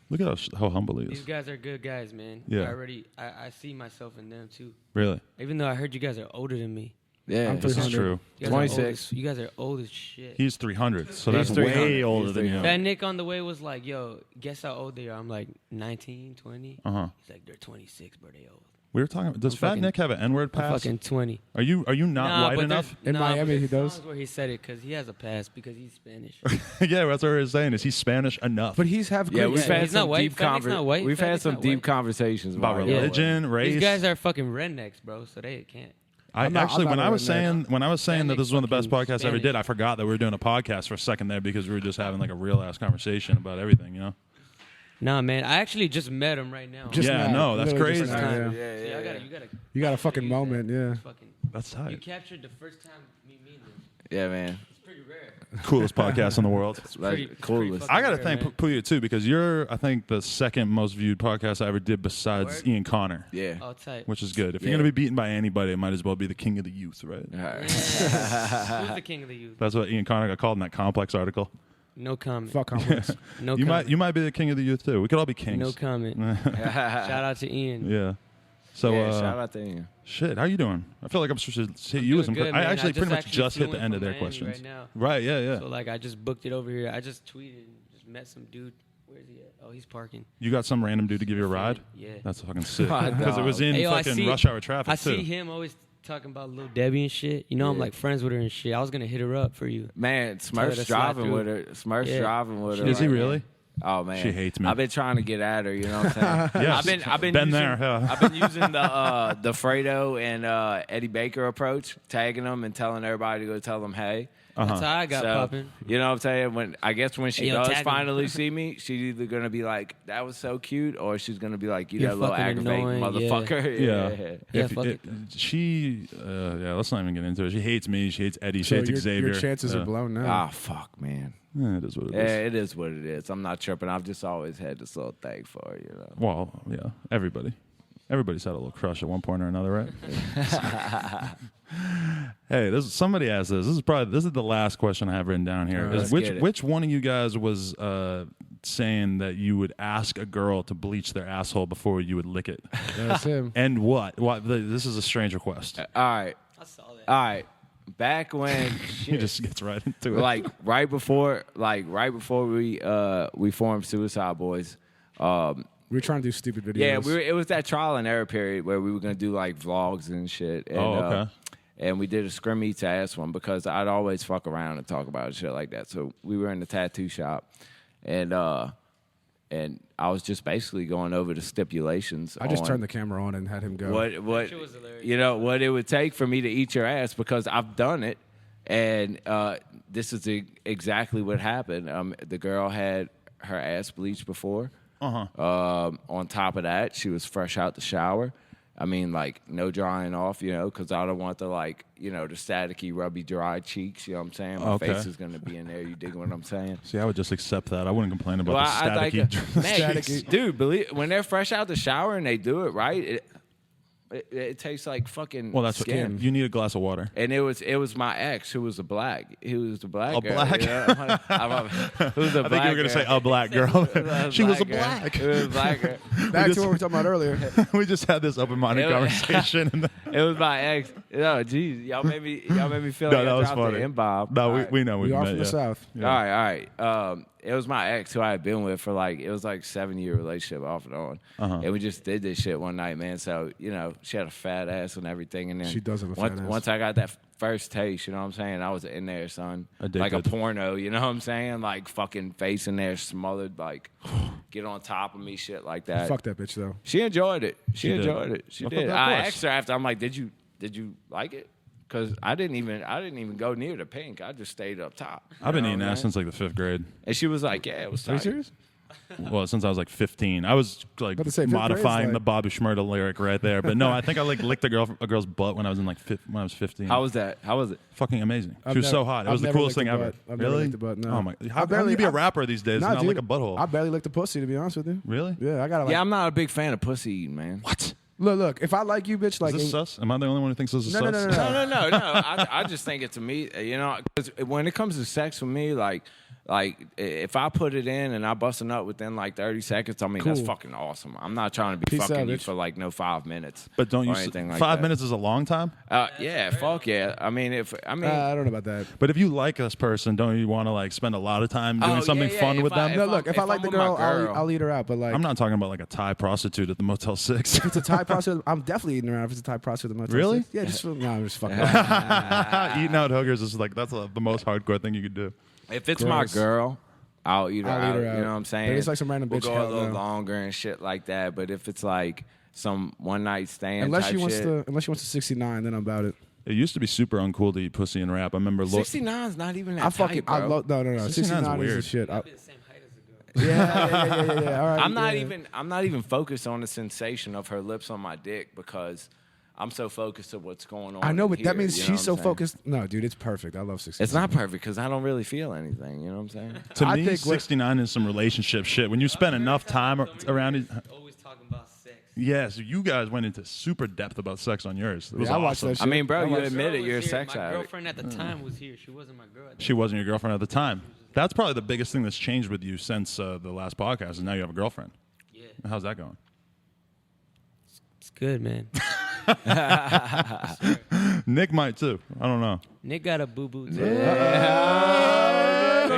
Speaker 1: Look at how humble he
Speaker 5: these
Speaker 1: is.
Speaker 5: guys are good guys, man.
Speaker 1: Yeah.
Speaker 5: I see myself in them too.
Speaker 1: Really,
Speaker 5: Even though I heard you guys are older than me.
Speaker 3: yeah.
Speaker 2: I'm
Speaker 1: this is
Speaker 2: 300.
Speaker 1: true.
Speaker 5: You guys are old
Speaker 3: 26.
Speaker 5: as- You guys are old as shit.
Speaker 1: He's 300, so
Speaker 3: He's
Speaker 1: that's
Speaker 3: 300.
Speaker 1: way older
Speaker 3: He's
Speaker 1: than you.
Speaker 3: 300.
Speaker 5: That Nick on the way was like, yo, guess how old they are? I'm like 19, 20.
Speaker 1: Uh huh.
Speaker 5: He's like, they're 26, but they old.
Speaker 1: We were talking. Does
Speaker 5: I'm
Speaker 1: Fat
Speaker 5: fucking-
Speaker 1: Nick have an N-word
Speaker 5: I'm
Speaker 1: pass?
Speaker 5: fucking 20.
Speaker 1: Are you not
Speaker 5: Nah,
Speaker 1: white
Speaker 5: but
Speaker 1: enough?
Speaker 2: In Miami,
Speaker 5: but
Speaker 2: he
Speaker 5: there's
Speaker 2: does.
Speaker 5: songs where he said it because he has a pass because he's Spanish.
Speaker 1: Yeah, that's what we were saying. Is he Spanish enough?
Speaker 2: But he's have
Speaker 3: Yeah,
Speaker 2: great.
Speaker 3: we've
Speaker 5: Yeah,
Speaker 3: had
Speaker 5: he's not
Speaker 3: some
Speaker 5: white.
Speaker 3: deep
Speaker 5: Fat Nick's not white.
Speaker 3: We've
Speaker 5: Fat
Speaker 3: had
Speaker 5: Nick's
Speaker 3: some
Speaker 5: not
Speaker 3: deep
Speaker 5: white.
Speaker 3: conversations
Speaker 1: about
Speaker 3: it.
Speaker 1: religion, race.
Speaker 5: These guys are fucking rednecks, bro, so they can't.
Speaker 2: I'm not-
Speaker 1: Actually,
Speaker 2: I'm
Speaker 1: when
Speaker 2: not
Speaker 1: I
Speaker 2: a
Speaker 1: was saying
Speaker 2: redneck.
Speaker 1: that this was one of the best
Speaker 5: Spanish
Speaker 1: podcasts I ever
Speaker 5: fucking
Speaker 1: did, I forgot that we were doing a podcast for a second there because we were just having like a real ass conversation about everything, you know?
Speaker 5: Nah, man, I actually just met him right now.
Speaker 2: Just
Speaker 1: Yeah,
Speaker 2: now,
Speaker 1: no, that's
Speaker 2: literally just
Speaker 1: crazy.
Speaker 2: now, yeah.
Speaker 5: So you gotta.
Speaker 2: You got a fucking
Speaker 5: use
Speaker 2: moment,
Speaker 5: that.
Speaker 2: yeah.
Speaker 5: Fucking,
Speaker 1: That's
Speaker 5: you
Speaker 1: tight.
Speaker 5: captured the first time me meeting him.
Speaker 3: Yeah, man.
Speaker 5: It's pretty rare.
Speaker 1: Coolest podcast in the world.
Speaker 3: That's
Speaker 5: pretty
Speaker 3: coolest.
Speaker 5: fucking
Speaker 1: I got to
Speaker 5: rare,
Speaker 1: thank
Speaker 5: man.
Speaker 1: Pouya too because you're, I think, the second most viewed podcast I ever did besides
Speaker 5: Word?
Speaker 1: Ian Connor,
Speaker 3: Yeah.
Speaker 5: Oh, tight.
Speaker 1: which is good. If
Speaker 3: Yeah.
Speaker 1: you're going to be beaten by anybody, it might as well be the king of the youth, right?
Speaker 3: All right.
Speaker 5: Who's the king of the youth?
Speaker 1: That's what Ian Connor got called in that Complex article.
Speaker 5: No comment.
Speaker 2: Fuck complex.
Speaker 5: No
Speaker 1: You
Speaker 5: comment.
Speaker 1: might be the king of the youth too. We could all be kings.
Speaker 5: No comment. Shout out to Ian.
Speaker 1: Yeah. So,
Speaker 3: Yeah, shout out to Ian.
Speaker 1: shit, how you doing? I feel like I'm supposed to hit you
Speaker 5: doing
Speaker 1: as some.
Speaker 5: good,
Speaker 1: I
Speaker 5: man.
Speaker 1: actually
Speaker 5: I
Speaker 1: pretty much
Speaker 5: just
Speaker 1: just hit
Speaker 5: flew
Speaker 1: the
Speaker 5: in
Speaker 1: end of
Speaker 5: from
Speaker 1: their
Speaker 5: Miami
Speaker 1: questions.
Speaker 5: right now.
Speaker 1: Right? Yeah, yeah.
Speaker 5: So like I just booked it over here. I just tweeted, just met some dude. Where's he at? Oh, he's parking.
Speaker 1: You got some random dude to give you a ride?
Speaker 5: Yeah.
Speaker 1: That's fucking sick.
Speaker 3: Hot
Speaker 1: Because it
Speaker 3: dog.
Speaker 1: was in
Speaker 5: Hey, yo, I
Speaker 1: fucking
Speaker 5: see-
Speaker 1: rush hour traffic
Speaker 5: I
Speaker 1: too.
Speaker 5: see him always talking about Lil Debbie and shit. You know, I'm
Speaker 3: Yeah.
Speaker 5: like friends with her and shit. I was gonna hit her up for you.
Speaker 3: Man,
Speaker 5: Tell her
Speaker 3: Smurf's
Speaker 5: to slide
Speaker 3: driving
Speaker 5: through.
Speaker 3: with her. Smurf's
Speaker 5: Yeah.
Speaker 3: driving with her.
Speaker 1: Is he
Speaker 3: right
Speaker 1: really?
Speaker 3: now. Oh man,
Speaker 1: She hates me.
Speaker 3: I've been trying to get at her. You know what I'm saying?
Speaker 1: Yes.
Speaker 3: I've been
Speaker 1: Been
Speaker 3: using,
Speaker 1: there, yeah.
Speaker 3: I've been using the Fredo and Eddie Baker approach, tagging them and telling everybody to go tell them hey.
Speaker 5: That's how I got
Speaker 3: So,
Speaker 5: popping.
Speaker 3: you know what I'm saying? When she
Speaker 5: Hey, yo,
Speaker 3: does
Speaker 5: tag 'em.
Speaker 3: finally see me, she's either gonna be like, "That was so cute," or she's gonna be like, "You
Speaker 5: You're
Speaker 3: that little
Speaker 5: fucking
Speaker 3: aggravating
Speaker 5: annoying,
Speaker 3: motherfucker."
Speaker 1: Yeah.
Speaker 5: Yeah,
Speaker 1: If
Speaker 5: fuck
Speaker 1: it- She, yeah, let's not even get into it. She hates me. She hates Eddie. She
Speaker 2: So
Speaker 1: hates
Speaker 2: your,
Speaker 1: Xavier.
Speaker 2: your chances
Speaker 1: Yeah.
Speaker 2: are blown now.
Speaker 3: Ah, fuck, man.
Speaker 1: Yeah, it is what it
Speaker 3: Yeah,
Speaker 1: is.
Speaker 3: it is what it is. I'm not tripping. I've just always had this little thing for her, you know.
Speaker 1: Well, yeah, everybody. Everybody's had a little crush at one point or another, right? Hey, somebody asked this. This is the last question I have written down here.
Speaker 3: All right,
Speaker 1: Is
Speaker 3: let's
Speaker 1: which
Speaker 3: get it.
Speaker 1: which one of you guys was saying that you would ask a girl to bleach their asshole before you would lick it.
Speaker 2: That's him.
Speaker 1: And what? This is a strange request.
Speaker 3: All right.
Speaker 5: I saw that.
Speaker 3: All right. Back when
Speaker 1: He just gets right into it.
Speaker 3: like right before we formed Suicide Boys.
Speaker 2: We were trying to do stupid videos.
Speaker 3: Yeah, it was that trial and error period where we were gonna do like vlogs and shit. And,
Speaker 1: okay.
Speaker 3: And we did a Scrim Eats Ass one because I'd always fuck around and talk about shit like that. So we were in the tattoo shop, and I was just basically going over the stipulations.
Speaker 2: I just turned the camera on and had him go.
Speaker 3: What
Speaker 5: Shit was hilarious.
Speaker 3: you know what it would take for me to eat your ass because I've done it, and this is exactly what happened. The girl had her ass bleached before. On top of that, she was fresh out the shower. I mean, like, no drying off, you know, because I don't want the, like, you know, the staticky, rubby, dry cheeks, you know what I'm saying? My face is going to be in there, you dig what I'm saying?
Speaker 1: See, I would just accept that. I wouldn't complain about the
Speaker 3: I'd
Speaker 1: staticky.
Speaker 3: dude, when they're fresh out the shower and they do it right, it tastes like fucking
Speaker 1: Well, that's
Speaker 3: skin.
Speaker 1: what you need a glass of water.
Speaker 3: And it was my ex who was a black. He was the black
Speaker 1: A
Speaker 3: girl.
Speaker 1: black?
Speaker 3: You know? Who's the
Speaker 1: I think you were going to say a black girl. She was a black.
Speaker 3: It was a black girl.
Speaker 2: Back to what we were talking about earlier.
Speaker 1: We just had this open-minded conversation. And
Speaker 3: It was my ex. No, geez, y'all made me feel
Speaker 1: No,
Speaker 3: like
Speaker 1: that
Speaker 3: I
Speaker 1: was
Speaker 3: dropped
Speaker 1: funny.
Speaker 3: the M-bomb.
Speaker 1: no,
Speaker 3: All right.
Speaker 1: we know
Speaker 2: We are
Speaker 1: met,
Speaker 2: from the
Speaker 1: yeah.
Speaker 2: South.
Speaker 1: Yeah.
Speaker 3: All right. It was my ex who I had been with for it was like 7-year relationship off and on. And we just did this shit one night, man. So, you know, she had a fat ass and everything. And then
Speaker 2: She does have a fat ass.
Speaker 3: Once I got that first taste, you know what I'm saying? I was in there, son.
Speaker 1: Addicted.
Speaker 3: Like a porno, you know what I'm saying? Like fucking face in there smothered, like get on top of me, shit like that.
Speaker 2: Fuck that bitch though.
Speaker 3: She enjoyed it. She
Speaker 1: did.
Speaker 3: enjoyed it. She
Speaker 1: Of
Speaker 3: did.
Speaker 1: course.
Speaker 3: I asked her after. I'm like, did you like it? Because I didn't even go near the pink. I just stayed up top.
Speaker 1: I've been
Speaker 3: You know
Speaker 1: eating
Speaker 3: what I'm
Speaker 1: ass
Speaker 3: saying?
Speaker 1: since like the 5th grade.
Speaker 3: And she was like, yeah, it was
Speaker 2: Are you
Speaker 3: tight.
Speaker 2: serious?
Speaker 1: Well, since I was like 15. I was like
Speaker 2: About to say, 5th
Speaker 1: modifying
Speaker 2: grade's
Speaker 1: the Bobby Shmurda lyric right there. But no, I think I like licked a girl's butt when I was in when I was 15.
Speaker 3: How was that? How was it?
Speaker 1: Fucking amazing.
Speaker 2: I've
Speaker 1: She was
Speaker 2: never-
Speaker 1: so hot. It
Speaker 2: I've
Speaker 1: was the
Speaker 2: never
Speaker 1: coolest
Speaker 2: licked
Speaker 1: thing
Speaker 2: a
Speaker 1: ever.
Speaker 2: butt. I've never
Speaker 1: Really?
Speaker 2: licked a butt, no.
Speaker 1: Oh my! How
Speaker 2: I barely-
Speaker 1: can you be a
Speaker 2: I-
Speaker 1: rapper these days?
Speaker 2: Nah,
Speaker 1: and not
Speaker 2: dude,
Speaker 1: like a butthole.
Speaker 2: I barely licked the pussy, to be honest with you.
Speaker 1: Really?
Speaker 2: Yeah, I gotta like.
Speaker 3: Yeah, I'm not a big fan of pussy eating, man.
Speaker 1: What?
Speaker 2: Look. If I like you, bitch, like.
Speaker 1: Is this sus? Am I the only one who thinks this is
Speaker 2: No,
Speaker 1: sus?
Speaker 2: no, no, no, no.
Speaker 3: No. I just think it's a me, you know, because when it comes to sex with me, like if I put it in and I bust a nut within like 30 seconds, I mean, that's
Speaker 2: Cool.
Speaker 3: fucking awesome. I'm not trying to be
Speaker 2: Peace
Speaker 3: fucking
Speaker 2: out,
Speaker 3: you
Speaker 2: bitch.
Speaker 3: for like no 5 minutes.
Speaker 1: But don't you?
Speaker 3: or anything like
Speaker 1: 5
Speaker 3: that.
Speaker 1: minutes is a long time.
Speaker 3: Yeah, fuck yeah. I mean,
Speaker 2: I don't know about that.
Speaker 1: But if you like this person, don't you want to like spend a lot of time doing
Speaker 3: Oh,
Speaker 1: something
Speaker 3: yeah,
Speaker 1: fun
Speaker 3: if
Speaker 1: with them?
Speaker 2: No, look. If I like
Speaker 3: I'm
Speaker 2: the
Speaker 3: with my
Speaker 2: girl, I'll eat her out. But like,
Speaker 1: I'm not talking about like a Thai prostitute at the Motel 6.
Speaker 2: if it's a Thai prostitute, I'm definitely eating her out. If it's a Thai prostitute, at the Motel
Speaker 1: Really?
Speaker 2: 6. Yeah, just no, I'm just fucking.
Speaker 1: Eating out hookers is like that's the most hardcore thing you could do.
Speaker 3: If it's
Speaker 2: Gross.
Speaker 3: my girl, I'll eat her
Speaker 2: I'll eat
Speaker 3: out.
Speaker 2: her
Speaker 3: You
Speaker 2: out.
Speaker 3: know what I'm saying?
Speaker 2: But it's like some random
Speaker 3: we'll
Speaker 2: bitch,
Speaker 3: go a
Speaker 2: hell
Speaker 3: little
Speaker 2: no.
Speaker 3: longer and shit like that. But if it's like some one night stand
Speaker 2: Unless
Speaker 3: type
Speaker 2: she wants
Speaker 3: shit,
Speaker 2: to, unless she wants to 69, then I'm about it.
Speaker 1: It used to be super uncool to eat pussy and rap. I remember
Speaker 3: 69 is not even that
Speaker 2: I fucking,
Speaker 3: tight, bro.
Speaker 2: no.
Speaker 1: 69 's
Speaker 2: 69 is the
Speaker 1: weird.
Speaker 2: shit.
Speaker 5: I'd be the same height as a girl.
Speaker 2: Yeah. All right.
Speaker 3: I'm not even focused on the sensation of her lips on my dick because I'm so focused on what's going on.
Speaker 2: I know,
Speaker 3: in
Speaker 2: but
Speaker 3: here,
Speaker 2: that means
Speaker 3: you know
Speaker 2: she's
Speaker 3: what
Speaker 2: so
Speaker 3: I'm saying?
Speaker 2: focused. No, dude, it's perfect. I love 69.
Speaker 3: It's not perfect because I don't really feel anything. You know what I'm saying?
Speaker 1: To
Speaker 2: I
Speaker 1: me,
Speaker 2: think what-
Speaker 1: 69 is some relationship shit. When you spend enough time around it.
Speaker 5: Always talking about sex.
Speaker 1: Yes, you guys went into super depth about sex on yours. It was
Speaker 2: Yeah, I watched
Speaker 1: awesome.
Speaker 2: that shit.
Speaker 3: I mean, bro, you
Speaker 2: watched-
Speaker 3: admit it.
Speaker 5: Girl
Speaker 3: You're a
Speaker 5: was here.
Speaker 3: sex
Speaker 5: My
Speaker 3: addict.
Speaker 5: girlfriend at the time was here. She wasn't my girl. At the
Speaker 1: She wasn't your girlfriend at the time. That's probably the biggest thing that's changed with you since the last podcast, is now you have a girlfriend.
Speaker 5: Yeah,
Speaker 1: How's that going?
Speaker 5: it's good, man.
Speaker 1: Nick might too. I don't know.
Speaker 5: Nick got a boo boo.
Speaker 1: He's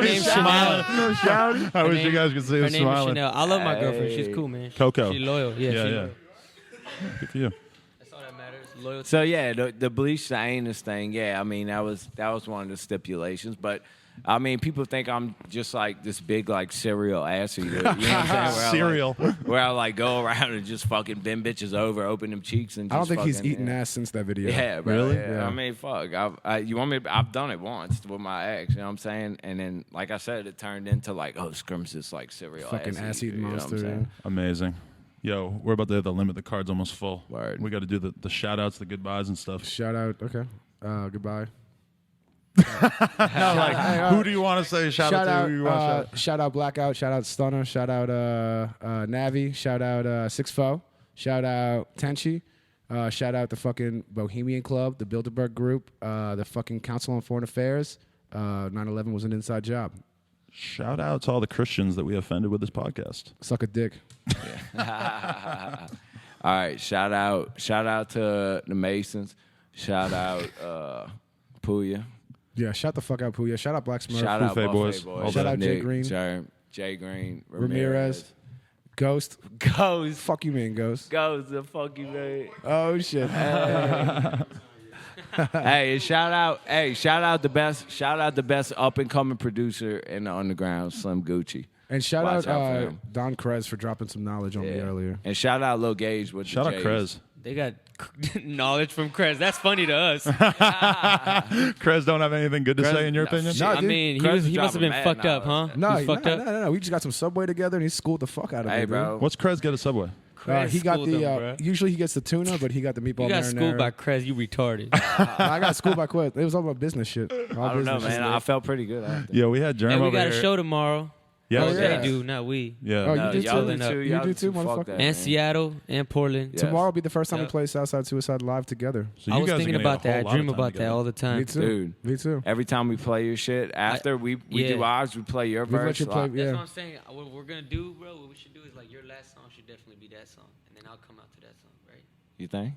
Speaker 5: name's
Speaker 1: smiling. I wish you guys could see
Speaker 5: Her
Speaker 1: him
Speaker 5: name
Speaker 1: smiling.
Speaker 5: is Chanel. I love my girlfriend. She's cool, man.
Speaker 1: Coco.
Speaker 5: She's loyal. Yeah, she's loyal.
Speaker 1: Good for you.
Speaker 5: That's all that matters. Loyalty.
Speaker 3: So yeah, the bleach the anus thing. Yeah, I mean that was one of the stipulations. But I mean, people think I'm just like this big like serial ass eater. You know what I'm saying?
Speaker 1: Cereal.
Speaker 3: Where I like go around and just fucking bend bitches over, open them cheeks, and just
Speaker 2: I don't think he's
Speaker 3: fucking,
Speaker 2: eaten ass since that video.
Speaker 3: Yeah, bro.
Speaker 1: Really?
Speaker 3: Yeah.
Speaker 2: Yeah.
Speaker 3: I mean, fuck. You want me? I've done it once with my ex. You know what I'm saying? And then, like I said, it turned into like, oh, Scrim's this like serial
Speaker 2: Fucking ass eating
Speaker 3: eater, you know what I'm
Speaker 2: monster.
Speaker 3: saying?
Speaker 1: Amazing. Yo, we're about to hit the limit. The card's almost full.
Speaker 3: Word.
Speaker 1: We got to do the shout outs, the goodbyes and stuff.
Speaker 2: Shout out. Okay. Goodbye.
Speaker 1: Who do you want to say shout out to? Who you want to shout?
Speaker 2: Shout out Blackout. Shout out Stunner. Shout out Navi. Shout out Six Foe. Shout out Tenchi. Shout out the fucking Bohemian Club, the Bilderberg Group, the fucking Council on Foreign Affairs. 9/11 was an inside job.
Speaker 1: Shout out to all the Christians that we offended with this podcast.
Speaker 2: Suck a dick.
Speaker 3: All right, shout out to the Masons. Shout out Pouya.
Speaker 2: Yeah, shout the fuck out Pouya. Shout out Black Smurf.
Speaker 3: Shout out
Speaker 1: Buffet
Speaker 3: Buffet
Speaker 1: Boys.
Speaker 3: Boys.
Speaker 2: Shout out Jay
Speaker 3: Nick,
Speaker 2: Green.
Speaker 3: Jay Green.
Speaker 2: Ramirez. Ghost.
Speaker 3: Ghost.
Speaker 2: Fuck you, man, Ghost.
Speaker 3: Ghost, the fuck you, man.
Speaker 2: Oh shit.
Speaker 3: Hey, shout out the best up and coming producer in the underground, Slim Gucci.
Speaker 2: And shout
Speaker 3: Watch out for
Speaker 2: out
Speaker 3: him.
Speaker 2: Don Krez for dropping some knowledge on me earlier.
Speaker 3: And shout out Lil Gage with
Speaker 1: Shout
Speaker 3: the
Speaker 1: out
Speaker 3: J's.
Speaker 1: Krez.
Speaker 5: They got knowledge from Krez. That's funny to us.
Speaker 1: Krez don't have anything good to say in your opinion?
Speaker 2: No,
Speaker 5: I
Speaker 2: dude,
Speaker 5: mean,
Speaker 3: Krez
Speaker 5: he must have
Speaker 3: dropping
Speaker 5: been
Speaker 3: mad
Speaker 5: fucked up, huh?
Speaker 3: knowledge.
Speaker 2: No,
Speaker 5: He was fucked up.
Speaker 2: no. We just got some Subway together, and he schooled the fuck out of me.
Speaker 3: Hey,
Speaker 2: dude.
Speaker 3: bro.
Speaker 1: What's Krez get a Subway?
Speaker 5: Krez
Speaker 2: He got
Speaker 5: schooled
Speaker 2: the.
Speaker 5: him, bro.
Speaker 2: Usually he gets the tuna, but he got the meatball
Speaker 5: You got
Speaker 2: marinara.
Speaker 5: schooled by Krez. You retarded.
Speaker 2: I got schooled by Quest. It was all about business shit. All
Speaker 3: I don't know,
Speaker 2: business
Speaker 3: man.
Speaker 2: shit.
Speaker 3: I felt pretty good after.
Speaker 1: Yeah, we had Jerem
Speaker 5: Hey, we
Speaker 1: over
Speaker 5: got a
Speaker 1: here.
Speaker 5: show tomorrow.
Speaker 1: Yeah,
Speaker 2: Oh,
Speaker 5: Well,
Speaker 2: yeah.
Speaker 5: they do, not we.
Speaker 1: Yeah.
Speaker 2: Oh, you do
Speaker 3: y'all
Speaker 2: too?
Speaker 3: do
Speaker 2: You do too,
Speaker 3: Fuck
Speaker 2: motherfucker?
Speaker 3: that,
Speaker 5: And
Speaker 3: man.
Speaker 5: Seattle and Portland.
Speaker 3: Yeah.
Speaker 2: Tomorrow will be the first time we
Speaker 5: Yep.
Speaker 2: play Southside Suicide live together.
Speaker 1: So
Speaker 5: I
Speaker 1: you
Speaker 5: was
Speaker 1: guys are
Speaker 5: thinking
Speaker 1: gonna get a
Speaker 5: about that.
Speaker 1: whole
Speaker 5: I
Speaker 1: lot
Speaker 5: dream
Speaker 1: of time
Speaker 5: about that
Speaker 1: together.
Speaker 5: all the time.
Speaker 2: Me too.
Speaker 3: Dude.
Speaker 2: Me too.
Speaker 3: Every time we play your shit, after we
Speaker 5: yeah.
Speaker 3: do ours, we play your
Speaker 2: We let
Speaker 3: verse.
Speaker 2: you play-
Speaker 3: Like,
Speaker 2: yeah.
Speaker 5: That's what I'm saying. What we're gonna do, bro, what we should do is like your last song should definitely be that song, and then I'll come out to that song, right?
Speaker 3: You think?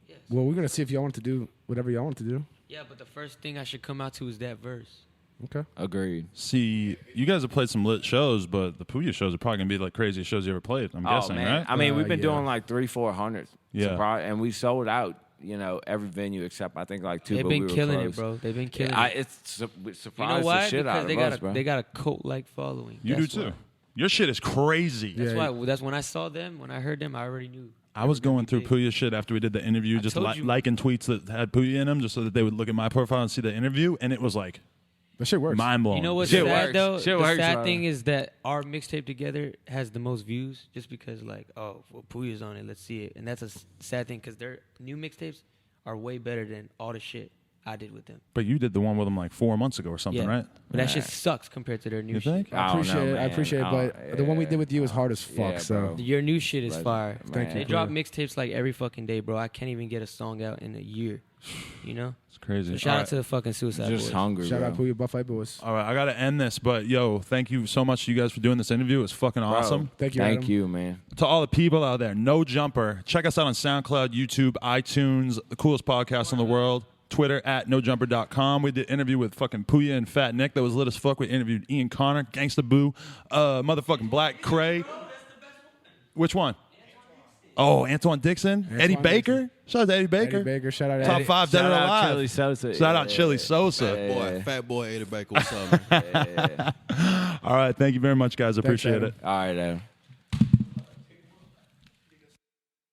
Speaker 5: Yes.
Speaker 2: Well, we're gonna see if y'all want to do whatever y'all want to do.
Speaker 5: Yeah, but the first thing I should come out to is that verse.
Speaker 2: Okay.
Speaker 3: Agreed.
Speaker 1: See, you guys have played some lit shows, but the Pouya shows are probably gonna be like craziest shows you ever played. I'm guessing,
Speaker 3: man.
Speaker 1: right?
Speaker 3: I mean, we've been
Speaker 2: yeah.
Speaker 3: doing like 300-400.
Speaker 1: Yeah.
Speaker 3: And we sold out, every venue except I think like 2.
Speaker 5: They've
Speaker 3: but
Speaker 5: been
Speaker 3: we were
Speaker 5: killing
Speaker 3: close.
Speaker 5: it, bro. They've been killing
Speaker 3: Yeah,
Speaker 5: it.
Speaker 3: it
Speaker 5: You
Speaker 3: surprised
Speaker 5: know why?
Speaker 3: the shit
Speaker 5: Because
Speaker 3: out
Speaker 5: they
Speaker 3: of
Speaker 5: got
Speaker 3: us, bro.
Speaker 5: they got a cult-like following.
Speaker 1: You
Speaker 5: That's
Speaker 1: do too.
Speaker 5: why.
Speaker 1: Your shit is crazy.
Speaker 5: That's
Speaker 2: Yeah.
Speaker 5: why. That's when I saw them. When I heard them, I already knew.
Speaker 1: I was going through
Speaker 5: big.
Speaker 1: Pouya shit after we did the interview, just
Speaker 5: told you.
Speaker 1: liking tweets that had Pouya in them, just so that they would look at my profile and see the interview, and it was like
Speaker 2: That shit works.
Speaker 1: mind blowing.
Speaker 5: You know what's
Speaker 3: Shit
Speaker 5: sad
Speaker 3: works.
Speaker 5: though?
Speaker 3: Shit
Speaker 5: The
Speaker 3: works,
Speaker 5: sad
Speaker 3: bro.
Speaker 5: thing is that our mixtape together has the most views, just because like, oh, well, Pouya's on it, let's see it, and that's a sad thing because their new mixtapes are way better than all the shit I did with them.
Speaker 1: But you did the one with them like 4 months ago or something, right?
Speaker 5: But that shit sucks compared to their new
Speaker 1: You
Speaker 5: shit.
Speaker 1: think?
Speaker 3: I
Speaker 2: I
Speaker 3: don't
Speaker 2: appreciate
Speaker 3: know,
Speaker 2: it. I
Speaker 3: man.
Speaker 2: appreciate it. But the one we did with you is hard as fuck.
Speaker 3: Yeah,
Speaker 2: so
Speaker 3: bro.
Speaker 5: Your new shit is
Speaker 3: Legend.
Speaker 5: fire.
Speaker 3: Thank you,
Speaker 5: They
Speaker 2: Pouya.
Speaker 5: drop mixtapes like every fucking day, bro. I can't even get a song out in a year. You know?
Speaker 1: It's crazy.
Speaker 5: So shout
Speaker 1: All
Speaker 5: out
Speaker 1: right.
Speaker 5: to the fucking Suicide
Speaker 3: Just
Speaker 5: Boys.
Speaker 3: hungry,
Speaker 2: shout
Speaker 3: bro.
Speaker 2: out Pouya Buffet Boys.
Speaker 1: All right, I got to end this, but yo, thank you so much to you guys for doing this interview. It was fucking awesome.
Speaker 2: Thank you,
Speaker 3: Thank
Speaker 2: Adam.
Speaker 3: you, man.
Speaker 1: To all the people out there, No Jumper. Check us out on SoundCloud, YouTube, iTunes, the coolest podcast in the world. Twitter at nojumper.com. We did an interview with fucking Pouya and Fat Nick that was lit as fuck. We interviewed Ian Connor, Gangsta Boo, motherfucking Black Cray. Which one? Oh, Antoine Dixon, Eddie Baker.
Speaker 2: Dixon.
Speaker 1: Shout out to Eddie Baker.
Speaker 2: Eddie Baker. Shout out
Speaker 1: Top
Speaker 2: Eddie.
Speaker 1: 5 dead
Speaker 3: Shout
Speaker 1: or
Speaker 3: out
Speaker 1: alive.
Speaker 3: Chili Sosa.
Speaker 1: Shout out Chili Sosa.
Speaker 4: Fat boy, Eddie Baker, what's up, man?
Speaker 1: All right, thank you very much, guys. Appreciate
Speaker 2: Adam.
Speaker 1: it.
Speaker 3: All right, Adam.